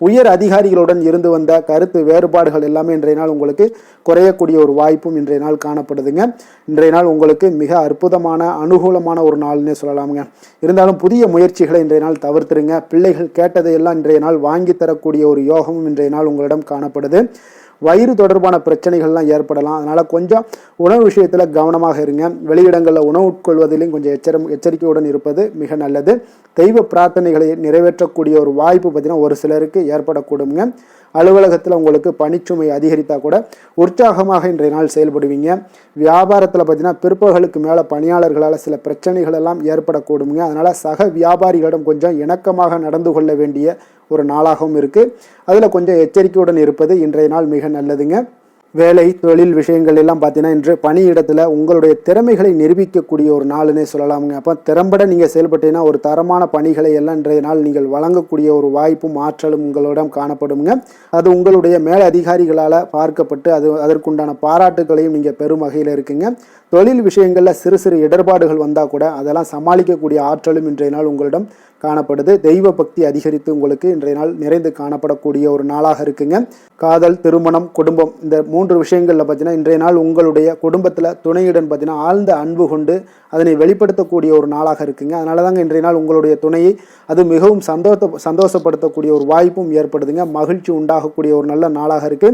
உயர் அதிகாரிகளுடன் இருந்து வந்த கருத்து வேறுபாடுகள் எல்லாமே இன்றைய நாள் உங்களுக்கு குறையக்கூடிய ஒரு வாய்ப்பும் இன்றைய நாள் காணப்படுதுங்க. இன்றைய நாள் உங்களுக்கு மிக அற்புதமான அனுகூலமான ஒரு நாள்னே சொல்லலாமுங்க. இருந்தாலும் புதிய முயற்சிகளை இன்றைய நாள் தவிர்த்துருங்க. பிள்ளைகள் கேட்டதையெல்லாம் இன்றைய நாள் வாங்கி தரக்கூடிய ஒரு யோகமும் இன்றைய நாள் உங்களிடம் காணப்படுது. வயிறு தொடர்பான பிரச்சனைகள்லாம் ஏற்படலாம். அதனால் கொஞ்சம் உணவு விஷயத்தில் கவனமாக இருங்க. வெளியிடங்களில் உணவு உட்கொள்வதிலும் கொஞ்சம் எச்சரிக்கையுடன் இருப்பது மிக நல்லது. தெய்வ பிரார்த்தனைகளை நிறைவேற்றக்கூடிய ஒரு வாய்ப்பு பார்த்தீங்கன்னா ஒரு சிலருக்கு ஏற்படக்கூடுங்க. அலுவலகத்தில் உங்களுக்கு பணிச்சுமை அதிகரித்தால் கூட உற்சாகமாக இன்றைய நாள் செயல்படுவீங்க. வியாபாரத்தில் பார்த்தீங்கன்னா பிற்பகலுக்கு மேலே பணியாளர்களால் சில பிரச்சனைகள் எல்லாம் ஏற்படக்கூடுங்க. அதனால் சக வியாபாரிகளிடம் கொஞ்சம் இணக்கமாக நடந்து கொள்ள வேண்டிய ஒரு நாளாகவும் இருக்குது. அதில் கொஞ்சம் எச்சரிக்கையுடன் இருப்பது இன்றைய நாள் மிக நல்லதுங்க. வேலை தொழில் விஷயங்கள் எல்லாம் பார்த்தீங்கன்னா இன்று பணியிடத்தில் உங்களுடைய திறமைகளை நிரூபிக்கக்கூடிய ஒரு நாளுன்னே சொல்லலாமுங்க. அப்போ திறம்பட நீங்கள் செயல்பட்டீங்கன்னா ஒரு தரமான பணிகளை எல்லாம் இன்றைய நாள் நீங்கள் வழங்கக்கூடிய ஒரு வாய்ப்பும் ஆற்றலும் உங்களிடம் காணப்படுங்க. அது உங்களுடைய மேல் அதிகாரிகளால் பார்க்கப்பட்டு அதற்குண்டான பாராட்டுகளையும் நீங்கள் பெரும் வகையில் இருக்குங்க. தொழில் விஷயங்களில் சிறு சிறு இடர்பாடுகள் வந்தால் கூட அதெல்லாம் சமாளிக்கக்கூடிய ஆற்றலும் இன்றைய நாள் உங்களிடம் காணப்படுது. தெய்வ பக்தி அதிகரித்து உங்களுக்கு இன்றைய நாள் நிறைந்து காணப்படக்கூடிய ஒரு நாளாக இருக்குங்க. காதல், திருமணம், குடும்பம் இந்த 3 விஷயங்களில் பார்த்தீங்கன்னா இன்றைய நாள் உங்களுடைய குடும்பத்தில் துணையுடன் பார்த்தீங்கன்னா ஆழ்ந்த அன்பு கொண்டு அதனை வெளிப்படுத்தக்கூடிய ஒரு நாளாக இருக்குங்க. அதனால தாங்க இன்றைய நாள் உங்களுடைய துணையை அது மிகவும் சந்தோஷப்படுத்தக்கூடிய ஒரு வாய்ப்பும் ஏற்படுதுங்க. மகிழ்ச்சி உண்டாகக்கூடிய ஒரு நல்ல நாளாக இருக்கு.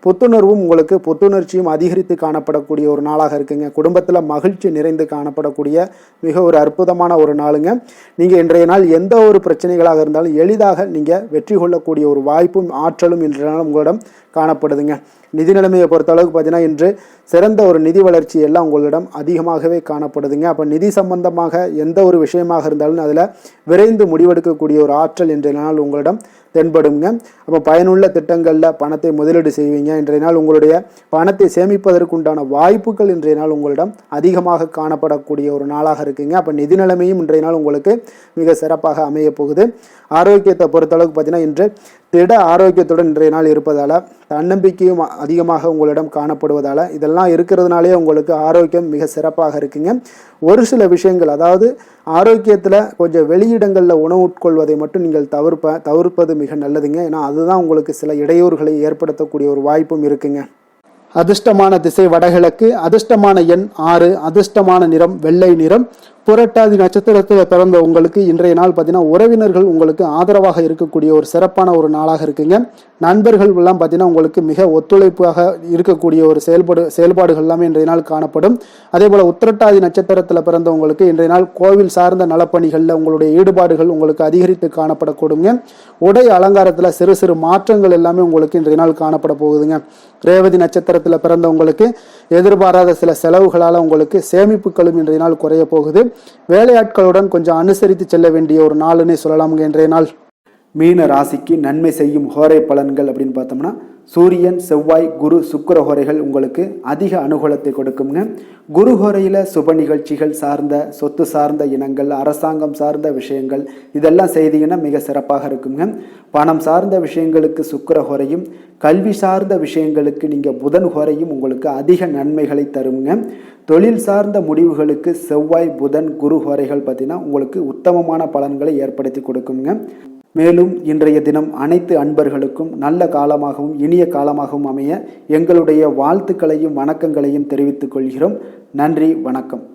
புத்துணர்வும் உங்களுக்கு புத்துணர்ச்சியும் அதிகரித்து காணப்படக்கூடிய ஒரு நாளாக இருக்குங்க. குடும்பத்தில் மகிழ்ச்சி நிறைந்து காணப்படக்கூடிய மிக ஒரு அற்புதமான ஒரு நாளுங்க. நீங்கள் இன்றைய நாள் எந்த ஒரு பிரச்சனைகளாக இருந்தாலும் எளிதாக நீங்கள் வெற்றி கொள்ளக்கூடிய ஒரு வாய்ப்பும் ஆற்றலும் இன்றைய நாள் உங்களிடம் காணப்படுதுங்க. நிதி நிலைமையை பொறுத்த அளவுக்கு பார்த்தீங்கன்னா இன்று சிறந்த ஒரு நிதி வளர்ச்சி எல்லாம் உங்களிடம் அதிகமாகவே காணப்படுதுங்க. அப்போ நிதி சம்பந்தமாக எந்த ஒரு விஷயமாக இருந்தாலும் அதில் விரைந்து முடிவெடுக்கக்கூடிய ஒரு ஆற்றல் இன்றைய நாள் உங்களிடம் தென்படுங்க. அப்போ பயனுள்ள திட்டங்களில் பணத்தை முதலீடு செய்வீங்க. இன்றைய நாள் உங்களுடைய பணத்தை சேமிப்பதற்குண்டான வாய்ப்புகள் இன்றைய நாள் உங்களிடம் அதிகமாக காணப்படக்கூடிய ஒரு நாளாக இருக்குங்க. அப்போ நிதி நிலைமையும் இன்றைய நாள் உங்களுக்கு மிக சிறப்பாக அமைய போகுது. ஆரோக்கியத்தை பொறுத்தளவுக்கு பார்த்தீங்கன்னா இன்று திட ஆரோக்கியத்துடன் இன்றைய நாள் இருப்பதால் தன்னம்பிக்கையும் அதிகமாக உங்களிடம் காணப்படுவதால் இதெல்லாம் இருக்கிறதுனாலே உங்களுக்கு ஆரோக்கியம் மிக சிறப்பாக இருக்குங்க. ஒரு சில விஷயங்கள் அதாவது ஆரோக்கியத்தில் கொஞ்சம் வெளியிடங்களில் உணவு உட்கொள்வதை மட்டும் நீங்கள் தவிர்ப்பது மிக நல்லதுங்க. ஏன்னா அதுதான் உங்களுக்கு சில இடையூறுகளை ஏற்படுத்தக்கூடிய ஒரு வாய்ப்பும் இருக்குங்க. அதிர்ஷ்டமான திசை வடகிழக்கு, அதிர்ஷ்டமான எண் 6, அதிர்ஷ்டமான நிறம் வெள்ளை நிறம். புரட்டாதி நட்சத்திரத்தில் பிறந்த உங்களுக்கு இன்றைய நாள் பார்த்தீங்கன்னா உறவினர்கள் உங்களுக்கு ஆதரவாக இருக்கக்கூடிய ஒரு சிறப்பான ஒரு நாளாக இருக்குங்க. நண்பர்கள் எல்லாம் பார்த்தீங்கன்னா உங்களுக்கு மிக ஒத்துழைப்பாக இருக்கக்கூடிய ஒரு செயல்பாடுகள் எல்லாமே இன்றைய நாள் காணப்படும். அதே போல் உத்திரட்டாதி நட்சத்திரத்தில் பிறந்த உங்களுக்கு இன்றைய நாள் கோவில் சார்ந்த நலப்பணிகளில் உங்களுடைய ஈடுபாடுகள் உங்களுக்கு அதிகரித்து காணப்படக்கூடுங்க. உடை அலங்காரத்தில் சிறு சிறு மாற்றங்கள் எல்லாமே உங்களுக்கு இன்றைய நாள் காணப்பட போகுதுங்க. ரேவதி நட்சத்திரத்தில் பிறந்த உங்களுக்கு எதிர்பாராத சில செலவுகளால் உங்களுக்கு சேமிப்புகளும் இன்றைய நாள் குறைய போகுது. வேலையாட்களுடன் கொஞ்சம் அனுசரித்து செல்ல வேண்டிய ஒரு நாளுன்னே சொல்லலாமுங்க இன்றைய நாள். மீன ராசிக்கு நன்மை செய்யும் ஹோரை பலன்கள் அப்படின்னு பார்த்தோம்னா சூரியன், செவ்வாய், குரு, சுக்கிர ஹோரைகள் உங்களுக்கு அதிக அனுகூலத்தை கொடுக்குங்க. குரு ஹோரையில் சுப நிகழ்ச்சிகள் சார்ந்த சொத்து சார்ந்த இனங்கள், அரசாங்கம் சார்ந்த விஷயங்கள் இதெல்லாம் செய்தீங்கன்னா மிக சிறப்பாக இருக்குங்க. பணம் சார்ந்த விஷயங்களுக்கு சுக்கிர ஹோரையும், கல்வி சார்ந்த விஷயங்களுக்கு நீங்கள் புதன் ஹோரையும் உங்களுக்கு அதிக நன்மைகளை தருங்க. தொழில் சார்ந்த முடிவுகளுக்கு செவ்வாய், புதன், குரு ஹோரைகள் பார்த்தீங்கன்னா உங்களுக்கு உத்தமமான பலன்களை ஏற்படுத்தி கொடுக்குங்க. மேலும் இன்றைய தினம் அனைத்து அன்பர்களுக்கும் நல்ல காலமாகவும் இனிய காலமாகவும் அமைய எங்களுடைய வாழ்த்துக்களையும் வணக்கங்களையும் தெரிவித்துக் கொள்கிறோம். நன்றி, வணக்கம்.